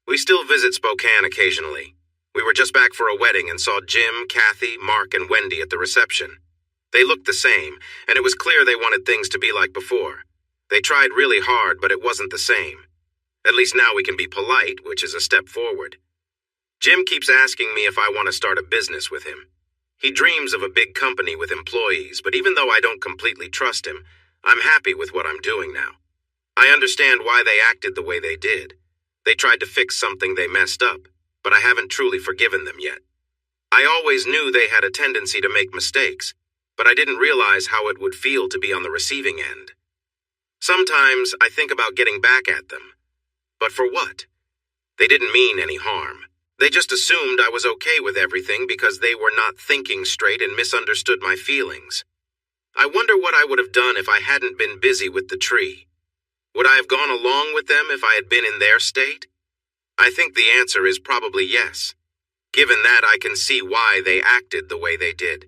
We still visit Spokane occasionally. We were just back for a wedding and saw Jim, Kathy, Mark, and Wendy at the reception. They looked the same, and it was clear they wanted things to be like before. They tried really hard, but it wasn't the same. At least now we can be polite, which is a step forward. Jim keeps asking me if I want to start a business with him. He dreams of a big company with employees, but even though I don't completely trust him, I'm happy with what I'm doing now. I understand why they acted the way they did. They tried to fix something they messed up, but I haven't truly forgiven them yet. I always knew they had a tendency to make mistakes, but I didn't realize how it would feel to be on the receiving end. Sometimes I think about getting back at them. But for what? They didn't mean any harm. They just assumed I was okay with everything because they were not thinking straight and misunderstood my feelings. I wonder what I would have done if I hadn't been busy with the tree. Would I have gone along with them if I had been in their state? I think the answer is probably yes. Given that, I can see why they acted the way they did.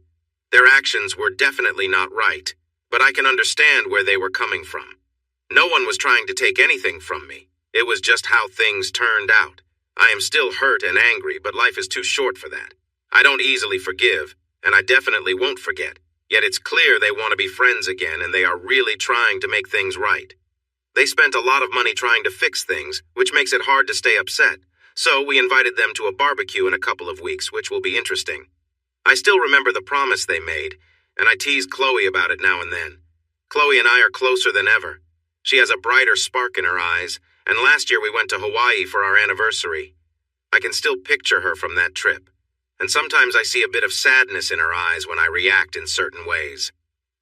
Their actions were definitely not right, but I can understand where they were coming from. No one was trying to take anything from me. It was just how things turned out. I am still hurt and angry, but life is too short for that. I don't easily forgive, and I definitely won't forget. Yet it's clear they want to be friends again, and they are really trying to make things right. They spent a lot of money trying to fix things, which makes it hard to stay upset. So we invited them to a barbecue in a couple of weeks, which will be interesting. I still remember the promise they made, and I tease Chloe about it now and then. Chloe and I are closer than ever. She has a brighter spark in her eyes, and last year we went to Hawaii for our anniversary. I can still picture her from that trip, and sometimes I see a bit of sadness in her eyes when I react in certain ways.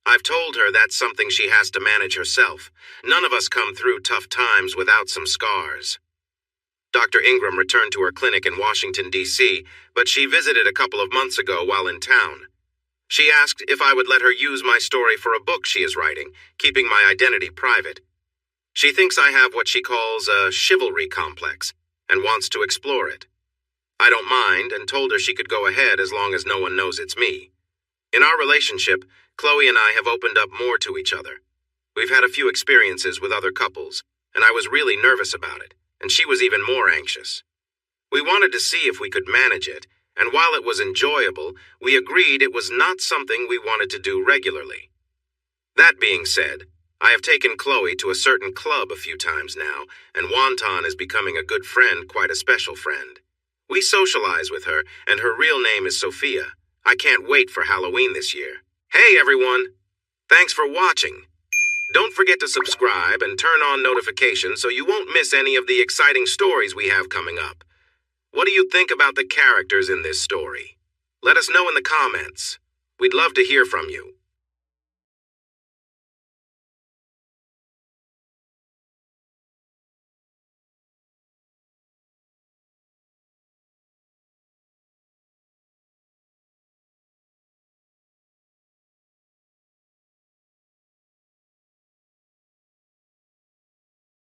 I've told her that's something she has to manage herself. None of us come through tough times without some scars. Dr. Ingram returned to her clinic in Washington, D.C., but she visited a couple of months ago while in town. She asked if I would let her use my story for a book she is writing, keeping my identity private. She thinks I have what she calls a chivalry complex, and wants to explore it. I don't mind, and told her she could go ahead as long as no one knows it's me. In our relationship, Chloe and I have opened up more to each other. We've had a few experiences with other couples, and I was really nervous about it, and she was even more anxious. We wanted to see if we could manage it, and while it was enjoyable, we agreed it was not something we wanted to do regularly. That being said, I have taken Chloe to a certain club a few times now, and Wonton is becoming a good friend, quite a special friend. We socialize with her, and her real name is Sophia. I can't wait for Halloween this year. Hey everyone! Thanks for watching. Don't forget to subscribe and turn on notifications so you won't miss any of the exciting stories we have coming up. What do you think about the characters in this story? Let us know in the comments. We'd love to hear from you.